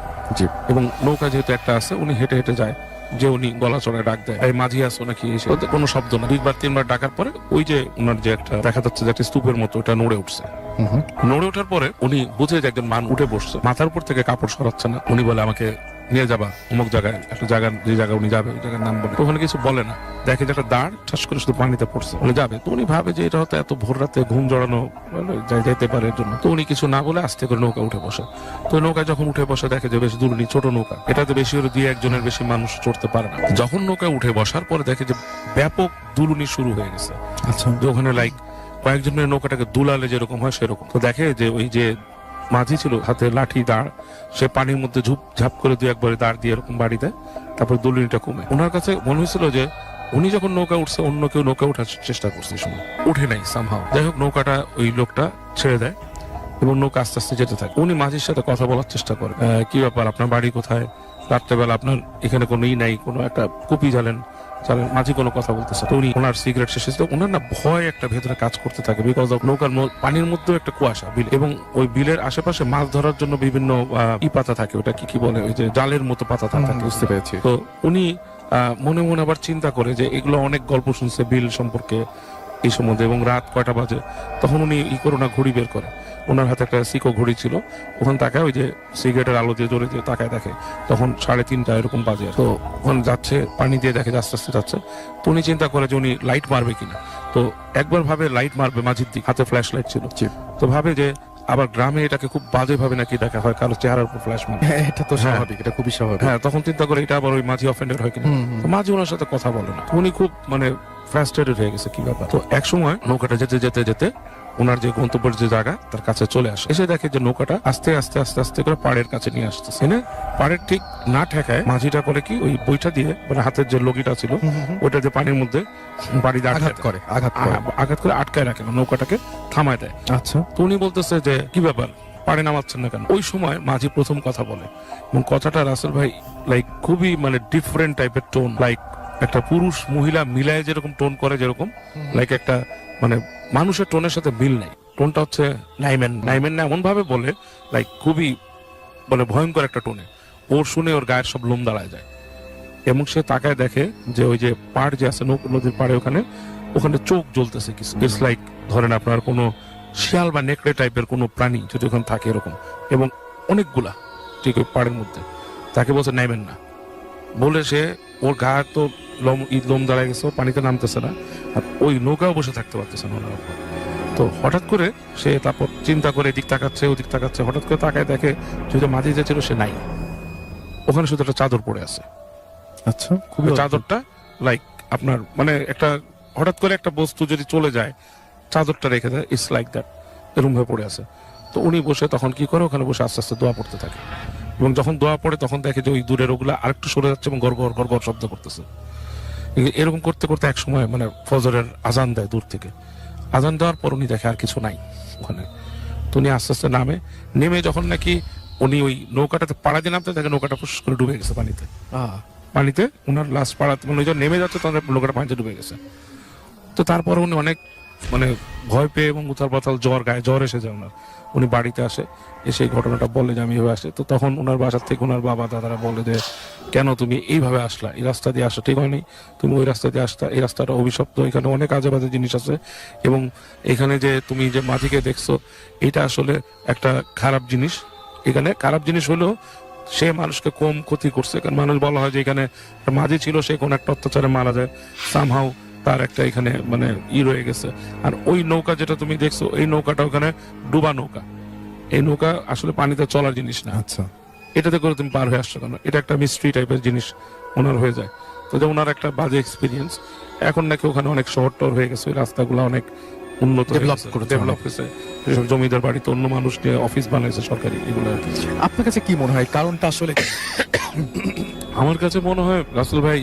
এবং নৌকা যেহেতু একটা আছে, উনি হেঁটে হেঁটে যায় যে উনি গলা চড়ায় ডাক দেয়, এই মাঝি আসো নাকি, এসে ওতে কোনো শব্দ না। 2-3বার ডাকার পরে ওই যে উনার যে একটা দেখা যাচ্ছে যে একটা স্তূপের মতো ওটা নড়ে উঠছে। নড়ে ওঠার পরে উনি বুঝে যে একজন মান উঠে বসছে, মাথার উপর থেকে কাপড় সরাচ্ছে না। উনি বলে আমাকে নিয়ে যাবা অমুক জায়গায়, একটা জায়গা, যে জায়গায় উনি যাবে ওই জায়গার নাম বলে। ওখানে কিছু বলে না, দেখে যে একটা দাঁড় ঠাস করে শুধু পানিতে পড়ছে, বলে যাবে। তো উনি ভাবে যে এটা হয়তো এত ভোর রাতে ঘুম জড়ানো যাইতে পারে এর জন্য। তো উনি কিছু না বলে আস্তে করে নৌকা উঠে বসে। তো নৌকায় যখন উঠে বসে দেখে যে বেশ দূরনি ছোট নৌকা, এটাতে বেশি হলে 2-1 জনের বেশি মানুষ চড়তে পারে না। যখন নৌকায় উঠে বসার পরে দেখে যে ব্যাপক দুলুনি শুরু হয়ে গেছে। আচ্ছা, যে ওখানে লাইক কয়েকজন মিলে নৌকাটাকে দুলালে যেরকম হয় সেরকম। তো দেখে যে ওই যে মাঝি ছিল হাতে লাঠি দাঁড়, সে পানির মধ্যে ঝাপ করে 2-1 দাঁড় দিয়ে এরকম বাড়ি দেয়, তারপর দুলুনিটা কমে। ওনার কাছে মনে হয়েছিল যে উনি যখন নৌকা উঠছে অন্য কেউ নৌকা উঠার চেষ্টা করছে, সময় উঠে নাই সামহাও। যাই হোক নৌকাটা ওই লোকটা ছেড়ে দেয় এবং নৌকা আস্তে আস্তে যেতে থাকে। উনি মাঝির সাথে কথা বলার চেষ্টা করে, কি ব্যাপার, আপনার বাড়ি কোথায়, রাত্রেবেলা আপনার এখানে কোনো নাই, কোনো একটা কুপি জ্বালেন। মাঝি কোনো কথা বলতেছে। তো উনি ওনার সিগারেট শেষ হয়েছে, ওনার না ভয় একটা ভেতরে কাজ করতে থাকে, বিকজ অফ নৌকার পানির মধ্যেও একটা কুয়াশা বিল, এবং ওই বিলের আশেপাশে মাছ ধরার জন্য বিভিন্ন পাতা থাকে, ওটা কি বলে, ওই যে জালের মতো পাতা থাকে। বুঝতে পেরেছি। তো উনি মনে মনে আবার চিন্তা করে যে এগুলো অনেক গল্প শুনছে বিল সম্পর্কে এই সম্বন্ধে, এবং রাত কয়টা বাজে। তখন উনি করে না ঘড়ি বের করে, ওনার হাতে একটা সিকো ঘড়ি ছিল, ওখানে তাকায় ওই যে সিগারেটের আলো দিয়ে জোরে দিয়ে তাকায় দেখে তখন 3:30 এরকম বাজে। তো ওখানে যাচ্ছে, পানি দিয়ে দেখে আস্তে আস্তে যাচ্ছে। তো উনি চিন্তা করে যে উনি লাইট মারবে কিনা। তো একবার ভাবে লাইট মারবে মাঝির দিক, হাতে ফ্ল্যাশ লাইট ছিল। তো ভাবে যে আবার গ্রামে এটাকে খুব বাজে ভাবে নাকি দেখা হয়, কারো চেহারার উপর ফ্ল্যাশ মারে। এটা তো স্বাভাবিক, এটা খুবই স্বাভাবিক। হ্যাঁ, তখন চিন্তা করে এটা আবার ওই মাঝি অফেন্ডেড হয় কিনা। তো মাঝি ওনার সাথে কথা বলে না, উনি খুব মানে ফ্রাস্ট্রেটেড হয়ে গেছে কি ব্যাপার। তো এক সময় নৌকাটা যেতে যেতে যেতে ওনার যে গন্তব্যের যে জায়গা তার কাছে চলে আসে, এসে দেখে যে নৌকাটা আস্তে আস্তে আস্তে আস্তে করে পাড়ের কাছে নিয়ে আসতেছে। এনে পাড়ের ঠিক না ঠেকায় মাঝিটা করে কি ওই বইটা দিয়ে, মানে হাতের যে লগিটা ছিল ওইটা দিয়ে পানির মধ্যে বাড়ি আঘাত করে আঘাত করে আটকায় রাখে, নৌকাটাকে থামায় দেয়। আচ্ছা, তো উনি বলতেছে যে কি ব্যাপার, পাড়ে নামাচ্ছেন না কেন। ওই সময় মাঝি প্রথম কথা বলে, এবং কথাটা রাসেল ভাই লাইক খুবই মানে ডিফারেন্ট টাইপের টোন, লাইক একটা পুরুষ মহিলা মিলায় যেরকম টোন করে, যেরকম লাইক একটা মানে মানুষের টোনের সাথে মিল নাই। টোনটা হচ্ছে নাইমেন না এমন ভাবে বলে, লাইক খুবই বলে ভয়ঙ্কর একটা টোনে। ওর শুনে ওর গায়ের সব লোম দাঁড়ায় যায়, এবং সে তাকায় দেখে যে ওই যে পাড় যে আছে নদীর পাড়ে, ওখানে চোখ জ্বলতেছে কিছু। ইটস লাইক ধরেন আপনার কোনো শিয়াল বা নেকড়ে টাইপের কোনো প্রাণী যদি ওখানে থাকে এরকম, এবং অনেকগুলা ঠিক ওই পাড়ের মধ্যে। তাকে বলছে নাইবেন না বলে, সে ওর গায়ে তো লোম দাঁড়ায় গেছে, পানিতে নামতেছে না, আর ওই নৌকাও বসে থাকতে পারতেছে না ওনার উপর। তো হঠাৎ করে সে তারপর চিন্তা করে এদিক তাকাচ্ছে ওদিক তাকাচ্ছে, হঠাৎ করে তাকায় দেখে যেটা মাঝি যে ছিল সে নাই, ওখানে শুধু একটা চাদর পড়ে আছে। আচ্ছা, খুবই চাদরটা লাইক আপনার মানে একটা হঠাৎ করে একটা বস্তু যদি চলে যায়, চাদরটা রেখে দেয়, ইটস লাইক দ্যাট, এরকম ভাবে পড়ে আছে। তো উনি বসে তখন কি করে, ওখানে বসে আস্তে আস্তে দোয়া পড়তে থাকে, এবং যখন দোয়া পড়ে তখন দেখে যে ওই দূরের ওগুলা আরেকটু সরে যাচ্ছে এবং গড় গড় শব্দ করতেছে। এরকম করতে করতে এক সময় মানে ফজরের আজান দেয় দূর থেকে। আজান দেওয়ার পর উনি দেখে আর কিছু নাই ওখানে। তো উনি আস্তে আস্তে নেমে যখন নাকি উনি ওই নৌকাটাতে পাড়া দিয়ে নামতে দেখে নৌকাটা ফুস করে ডুবে গেছে পানিতে। ওনার লাস্ট পাড়াতে মানে যখন নেমে যাচ্ছে তখন নৌকাটা পানিতে ডুবে গেছে। তো তারপর উনি অনেক মানে ভয় পেয়ে এবং উথাল পাতাল গায়ে জ্বর এসে যায় ওনার। উনি বাড়িতে আসে, এসে এই ঘটনাটা বলে যে আমি এভাবে আসে। তো তখন ওনার বাসার থেকে ওনার বাবা দাদারা বলে যে কেন তুমি এইভাবে আসলা, এই রাস্তা দিয়ে আসা ঠিক হয়নি, তুমি ওই রাস্তা দিয়ে আসতা, এই রাস্তাটা অভিশপ্ত, এখানে অনেক আজে বাজে জিনিস আছে, এবং এখানে যে তুমি যে মাঝিকে দেখছো এটা আসলে একটা খারাপ জিনিস। এখানে খারাপ জিনিস হলো সে মানুষকে কম ক্ষতি করছে, কারণ মানুষ বলা হয় যে এখানে মাঝি ছিল, সে কোন একটা অত্যাচারে মারা যায়, সামহাউ তার একটা এখানে মানে রয়ে গেছে। আর ওই নৌকা যেটা তুমি দেখছো, এই নৌকাটা ওখানে ডুবা নৌকা, এই নৌকা আসলে পানিতে চলার জিনিস না। আচ্ছা, এটাতে করে তুমি পার হয়ে আসছো কেন, এটা একটা মিস্ট্রি টাইপের জিনিস ওনার হয়ে যায়। তো যে ওনার একটা বাজে এক্সপিরিয়েন্স। এখন নাকি ওখানে অনেক শহর টর হয়ে গেছে, ওই রাস্তাগুলো অনেক উন্নত ডেভেলপ হয়েছে, জমিদার বাড়িতে অন্য মানুষ নিয়ে অফিস বানাইছে সরকারি, এগুলো আর কি। আপনার কাছে কি মনে হয় কারণটা আসলে? আমার কাছে মনে হয় রাসেল ভাই,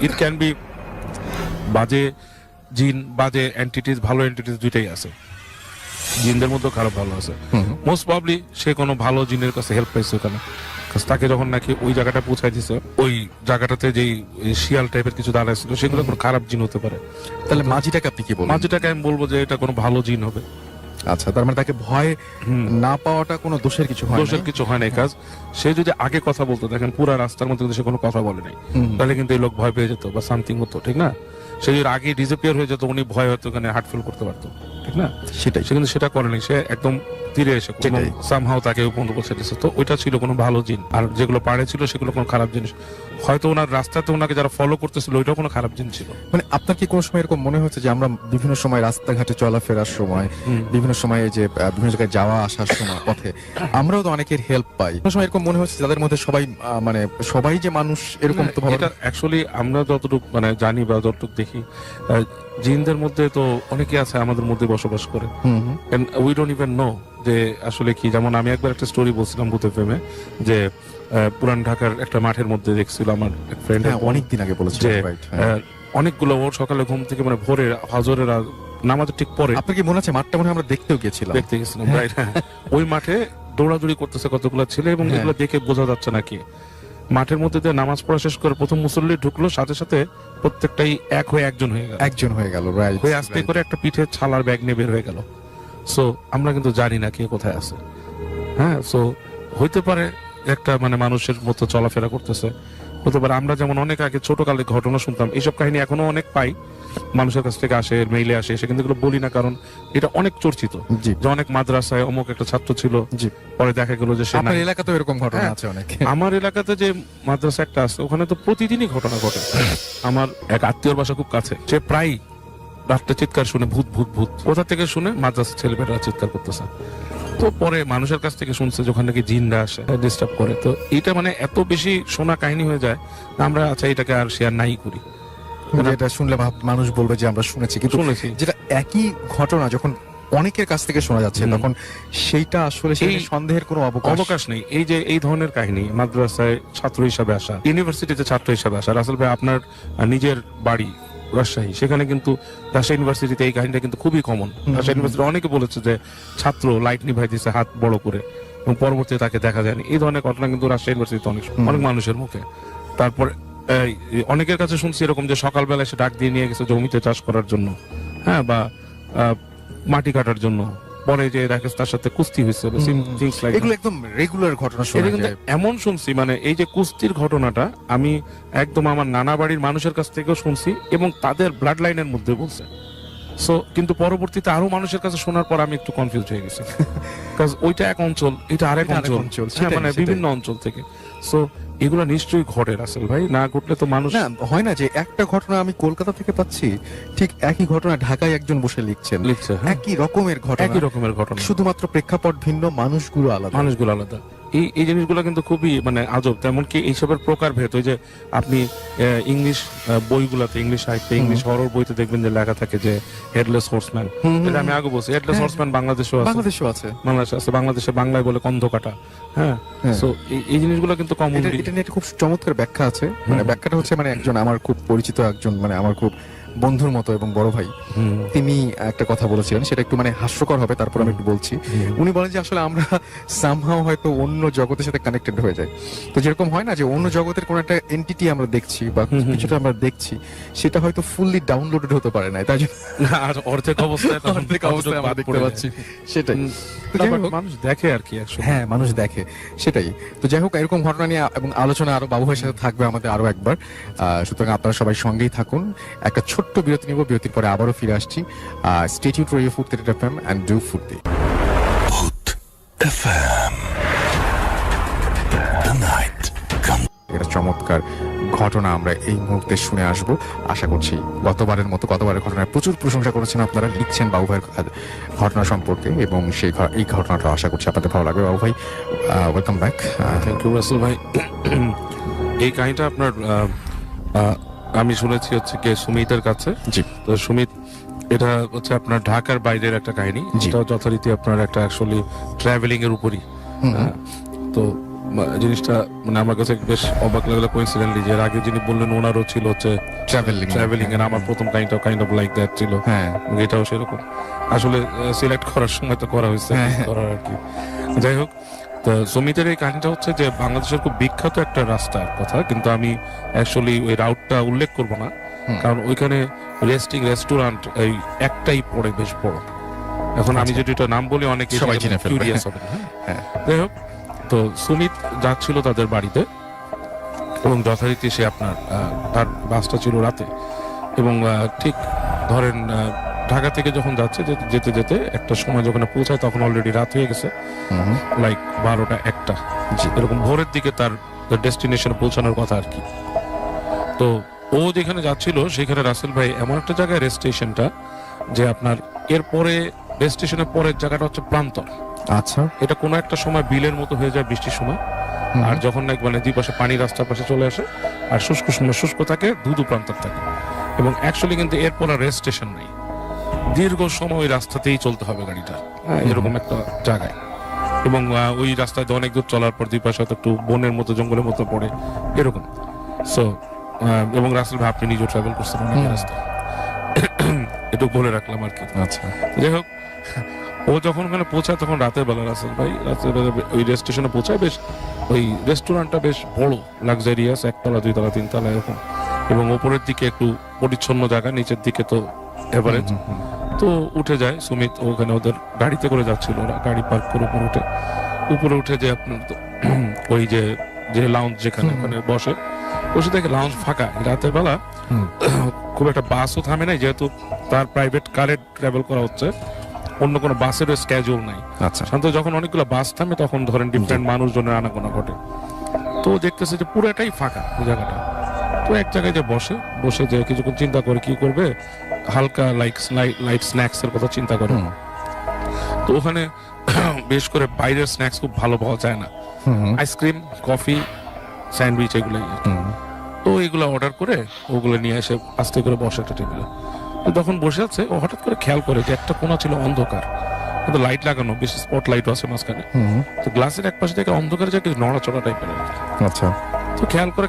ইট ক্যান বি বাজে জিন, বাজে এন্টিটিস, ভালো এন্টিটিস দুইটাই আছে। জিনদের মধ্যে খারাপ ভালো আছে। মোস্ট প্রবাবলি সে কোনো ভালো জিনের কাছে হেল্প পাইছে ওখানে, তাকে যখন নাকি ওই জায়গাটা পৌঁছায় দিছে, ওই জায়গাটাতে যেই শিয়াল টাইপের কিছু দাঁড়াইছিল সেগুলো কোনো খারাপ জিন হতে পারে। তাহলে মাঝিটাকে আপনি কি বলবেন? মাঝিটাকে আমি বলবো যে এটা কোনো ভালো জিন হবে। আচ্ছা, তার মানে তাকে ভয় হুম। না পাওয়াটা কোনো দোষের কিছু হয় না। দোষের কিছু হয় না এই কাজ। সে যদি আগে কথা বলতো, দেখেন পুরা রাস্তার মধ্যে কিন্তু সে কোনো কথা বলে নাই, তাহলে কিন্তু এই লোক ভয় পেয়ে যেত বা সামথিং হতো, ঠিক না? সে যদি আগে ডিসঅ্যাপিয়ার হয়ে যেত, উনি ভয় হয়তো ওখানে হার্ট ফিল করতে পারতো, ঠিক না? সেটাই। সে কিন্তু সেটা করেনি, সে একদম তীরে এসে সেটাই। সামহাও তাকে ওই পর্যন্ত পৌঁছে দিয়েছে। তো ওইটা ছিল কোনো ভালো জিনিস, আর যেগুলো পাড়ে ছিল সেগুলো কোনো খারাপ জিনিস। হয়তো ওনার রাস্তাতে ওনাকে যারা ফলো করতেছিল ওইটাও কোনো খারাপ জিনিস ছিল। মানে আপনার কি কোনো সময় এরকম মনে হচ্ছে যে আমরা বিভিন্ন সময় রাস্তাঘাটে চলাফেরার সময়, হুম। বিভিন্ন সময় এই যে বিভিন্ন জায়গায় যাওয়া আসার সময় পথে আমরাও তো অনেকের হেল্প পাই, কোনো সময় এরকম মনে হচ্ছে যে তাদের মধ্যে সবাই মানে সবাই যে মানুষ এরকম তো ভাবার এটা অ্যাকচুয়ালি আমরা যতটুকু মানে জানি বা যতটুকু দেখি, জিনদের মধ্যে তো অনেকে আছে আমাদের মধ্যে বসবাস করে, হুম, হুম। And we don't even know যে আসলে কি। যেমন আমি একবার একটা স্টোরি বলছিলাম ভূতে ফেমে, যে পুরান ঢাকার একটা মাঠের মধ্যে দেখছিল আমার এক ফ্রেন্ড, হ্যাঁ, অনেকদিন আগে বলেছেন, যে রাইট, হ্যাঁ। অনেকগুলো ওর সকালে ঘুম থেকে মানে ভোরে হজরের নামাজের ঠিক পরে আপনার কি মনে আছে মাঠটা মনে হয় আমরা দেখতেও গেছিলাম? দেখতে গেছিলাম, রাইট? ওই মাঠে দৌড়াদৌড়ি করতেছে কতগুলো ছেলে, এবং হ্যাঁ। এগুলো দেখে বোঝা যাচ্ছে নাকি। মাঠের মধ্যে দিয়ে নামাজ পড়া শেষ করে প্রথম মুসল্লি ঢুকলো, সাথে সাথে প্রত্যেকটাই এক হয়ে একজন হয়ে গেল, একজন হয়ে গেল, রাইট। হয়ে আস্তে করে একটা পিঠে ছালার ব্যাগ নিয়ে বের হয়ে গেল। সো আমরা কিন্তু জানি না কে কোথায় আছে। হ্যাঁ, সো হইতে পারে একটা মানে মানুষের মতো চলাফেরা করতেছে, হতে পারে আমরা যেমন অনেক আগে ছোটকালে ঘটনা শুনতাম, এইসব কাহিনী এখনো অনেক পাই, মানুষের কাছ থেকে আসে, মেইলে আসে, এসে কিন্তু এগুলো বলি না, কারণ এটা অনেক চর্চিত, জি, যে অনেক মাদ্রাসায় অমুক একটা ছাত্র ছিল, জি। পরে দেখা গেল যে সে আপনার নাই। এলাকাতেও এরকম ঘটনা হ্যাঁ। আছে অনেক। আমার এলাকাতে যে মাদ্রাসা একটা আছে, ওখানে তো প্রতিদিনই ঘটনা ঘটে। আমার এক আত্মীয়র বাসা খুব কাছে, সে প্রায় রাত্রে চিৎকার শুনে ভূত ভূত ভূত, কোথা থেকে শুনে মাদ্রাসা ছেলেমেয়েরা চিৎকার করতেছে। তো পরে মানুষের কাছ থেকে শুনছে যে ওখানে নাকি জিনরা আসে, ডিস্টার্ব করে। তো এটা মানে এত বেশি শোনা কাহিনী হয়ে যায়, আমরা আচ্ছা এটাকে আর শেয়ার নাই করি। যেটা শুনলে মানুষ বলবে যে আমরা শুনেছি, কিন্তু শুনেছি যেটা একই ঘটনা যখন অনেকের কাছ থেকে শোনা যাচ্ছে, হুম। তখন সেইটা আসলে সেই এই সন্দেহের কোনো অবকাশ নেই। এই যে এই ধরনের কাহিনী, মাদ্রাসায় ছাত্র হিসাবে আসা, ইউনিভার্সিটিতে ছাত্র হিসাবে আসা, রাসেল ভাই আপনার নিজের বাড়ি রাজশাহী, সেখানে কিন্তু রাজশাহী ইউনিভার্সিটিতে এই কাহিনীটা কিন্তু খুবই কমন। রাজশাহী ইউনিভার্সিটি অনেকে বলেছে যে ছাত্র লাইট নিভাই দিয়েছে হাত বড় করে, এবং পরবর্তীতে তাকে দেখা যায়নি। এই ধরনের ঘটনা কিন্তু রাজশাহী ইউনিভার্সিটিতে অনেক মানুষের মুখে। তারপর অনেকের কাছে শুনছি এরকম যে সকালবেলা এসে ডাক দিয়ে নিয়ে গেছে জমিতে চাষ করার জন্য, হ্যাঁ, বা মাটি কাটার জন্য, পরে যে দেখা তার সাথে কুস্তি হয়েছে, এগুলো একদম রেগুলার ঘটনা শোনা এটা কিন্তু যায়। এমন শুনছি, মানে এই যে কুস্তির ঘটনাটা আমি একদম আমার নানা বাড়ির মানুষের কাছ থেকেও শুনছি, এবং তাদের ব্লাড লাইনের মধ্যে বলছে। সো কিন্তু পরবর্তীতে আরো মানুষের কাছে শোনার পর আমি একটু কনফিউজ হয়ে গেছি, কারণ ওইটা এক অঞ্চল, এটা আরেক এটা আরেক অঞ্চল, অঞ্চল, হ্যাঁ, সেটাই, মানে সেটাই। বিভিন্ন অঞ্চল থেকে। সো এগুলো নিশ্চয়ই ঘটে রাসেল ভাই, না ঘটলে তো মানুষ না, হয় না যে একটা ঘটনা আমি কলকাতা থেকে পাচ্ছি, ঠিক একই ঘটনা ঢাকায় একজন বসে লিখছেন, লিখছে, হ্যাঁ, একই রকমের ঘটনা, একই রকমের ঘটনা, শুধুমাত্র প্রেক্ষাপট ভিন্ন, মানুষগুলো আলাদা। মানুষগুলো আলাদা। এই জিনিসগুলো কিন্তু খুবই মানে আজব। তেমন কি এইসবের প্রকারভেদ, ওই যে আপনি ইংলিশ বইগুলোতে, ইংলিশ সাহিত্যে, ইংলিশ হরর বইতে দেখবেন যে লেখা থাকে যে হেডলেস হর্সম্যান। হুম, হুম, এটা আমি আগে বলছি, হেডলেস হ্যাঁ। হর্সম্যান বাংলাদেশেও আছে, বাংলাদেশেও আছে। বাংলাদেশে আছে, বাংলাদেশে বাংলায় বলে কন্ধ কাটা। হ্যাঁ, হ্যাঁ। সো এই জিনিসগুলো কিন্তু কমন। এটা নিয়ে একটা খুব চমৎকার ব্যাখ্যা আছে, মানে ব্যাখ্যাটা হচ্ছে মানে একজন আমার খুব পরিচিত একজন, মানে আমার খুব বন্ধুর মতো এবং বড় ভাই, তিনি একটা কথা বলেছিলেন, সেটা একটু মানে হাস্যকর হবে, তারপর আমি একটু বলছি। উনি বলেন যে আসলে আমরা সামহাও হয়তো অন্য জগতের সাথে কানেক্টেড হয়ে যাই। তো যেরকম হয় না যে অন্য জগতের কোন একটা এন্টিটি আমরা দেখছি বা কিছুটা আমরা দেখছি, সেটা হয়তো ফুললি ডাউনলোডেড হতে পারে না, তাই জন্য আর অর্ধেক অবস্থায় অর্ধেক অবস্থায় আমরা দেখতে পাচ্ছি, সেটাই। তো যাই হোক, মানুষ দেখে আর কি একসময়। হ্যাঁ, মানুষ দেখে, সেটাই। তো যাই হোক, এরকম ঘটনা নিয়ে এবং আলোচনা আরো বাবু ভাইয়ের সাথে থাকবে আমাদের আরো একবার। সুতরাং আপনারা সবাই সঙ্গেই থাকুন। একটা ছোট্ট বিরতি নিব, বিরতির পরে আবারও ফিরে আসছি। Stay tuned to radio food FM and do food. এটা চমৎকার ঘটনা আমরা এই মুহূর্তে শুনে আসব, আশা করছি। গতবারের ঘটনায় প্রচুর প্রশংসা করেছেন আপনারা, লিখছেন বাবু ভাইয়ের ঘটনা সম্পর্কে, এবং এই ঘটনাটা আশা করছি আপনাদের ভালো লাগবে। বাবু ভাই, welcome back. Thank you Rasel ভাই। এই কাহিনীটা আপনার আমি শুনেছি হচ্ছে কি সুমিতের কাছে। জি। তো সুমিত, এটা হচ্ছে আপনার ঢাকার বাইরের একটা কাহিনী, জি। যেটা যথারীতি আপনার একটা অ্যাকচুয়ালি ট্রাভেলিং এর উপরই। তো জিনিসটা মানে আমার কাছে বেশ অবাক লাগলো কোইন্সিডেন্টলি, যে এর আগে যিনি বললেন ওনারও ছিল হচ্ছে ট্রাভেলিং এর। আমার প্রথম কাহিনীটা কাইন্ড অফ লাইক দ্যাট ছিল, হ্যাঁ, এটাও সেরকম। আসলে সিলেক্ট করার সময় তো করা হয়েছে, করার আর কি। যাই হোক, তো সুমিতের এই কাহিনীটা হচ্ছে যে বাংলাদেশের খুব বিখ্যাত একটা রাস্তার কথা, কিন্তু আমি অ্যাকচুয়ালি ওই রাউটটা উল্লেখ করব না, কারণ ওইখানে রেস্টুরেন্ট এই একটাই পড়ে বেশ বড়। এখন আমি যদি এটা নাম বলি অনেকে সবাই চিনে ফেলবে। কিউরিয়াস হবে, হ্যাঁ? হ্যাঁ। যাই হোক, তো সুমিত যাচ্ছিল তাদের বাড়িতে এবং যথারীতি সে আপনার তার বাসটা ছিল রাতে এবং ঠিক ধরেন ঢাকা থেকে যখন যাচ্ছে যেতে যেতে একটা সময় যখন পৌঁছায় তখন অলরেডি রাত হয়ে গেছে, লাইক 12টা 1টা এরকম ভোরের দিকে তার ডেস্টিনেশনে পৌঁছানোর কথা আর কি। তো ও যেখানে যাচ্ছিল সেখানে রাসেল ভাই এমন একটা জায়গায় রেল স্টেশনটা যে আপনার এরপরে রেল স্টেশনের পরের জায়গাটা হচ্ছে প্রান্তর। আচ্ছা। এটা কোনো একটা সময় বিলের মতো হয়ে যায় বৃষ্টির সময়, আর যখন নাকি মানে দুই পাশে পানি রাস্তার পাশে চলে আসে আর শুষ্ক সময় শুষ্ক থাকে, দু প্রান্তর থাকে এবং অ্যাকচুয়ালি কিন্তু এরপর আর রেল স্টেশন নাই, দীর্ঘ সময় ওই রাস্তাতেই চলতে হবে গাড়িটা, হ্যাঁ, এরকম একটা জায়গায়। এবং ওই রাস্তায় অনেক দূর চলার পর দুই পাশে হয়তো একটু বনের মতো জঙ্গলের মতো পড়ে এরকম। সো এবং রাসেল ভাই আপনি নিজেও ট্রাভেল করছেন অনেক রাস্তা, একটু বলে রাখলাম আর কি। আচ্ছা। যাই হোক, ও যখন ওখানে পৌঁছায় তখন রাতের বেলা রাসেল ভাই রাতের বেলা ওই রেল স্টেশনে পৌঁছায়। বেশ ওই রেস্টুরেন্টটা বেশ বড়, লাক্সারিয়াস, 1তলা 2তলা 3তলা এরকম, এবং উপরের দিকে একটু পরিচ্ছন্ন জায়গা, নিচের দিকে তো এভারেজ। তো উঠে যায় সুমিত, ওখানে ওদের গাড়িতে করে যাচ্ছিল, ওরা গাড়ি পার্ক করে উপরে উঠে যে আপনার ওই যে লাউঞ্জ যেখানে ওখানে বসে দেখে লাউঞ্জ ফাঁকা রাতের বেলা, খুব একটা বাসও থামে নাই, যেহেতু তার প্রাইভেট কারে ট্রাভেল করা হচ্ছে, অন্য কোনো বাসের স্ক্যাজুয়াল নাই। আচ্ছা। শান্ত যখন অনেকগুলো বাস থামে তখন ধরেন ডিফারেন্ট মানুষজনের আনাগোনা ঘটে, তো দেখতেছে যে পুরোটাই ফাঁকা ওই জায়গাটা। তো এক জায়গায় যে বসে যে কিছুক্ষণ চিন্তা করে কি করবে, হালকা লাইট স্ন্যাক্স এর কথা চিন্তা করে। তো ওখানে বেশ করে বাইরের স্ন্যাক্স খুব ভালো পাওয়া যায় না, আইসক্রিম, কফি, স্যান্ডউইচ এগুলাই। তো এগুলো অর্ডার করে ওগুলো নিয়ে এসে আস্তে করে বসে একটা টেবিলে। তখন বসে আছে, ও হঠাৎ করে খেয়াল করে যে একটা কোণা ছিল অন্ধকার, কিন্তু লাইট লাগানো, বেশি স্পট লাইট আছে মাঝখানে। তো গ্লাসের এক পাশে থেকে অন্ধকারে যে কিছু নড়াচড়া টাইপের। আচ্ছা। তো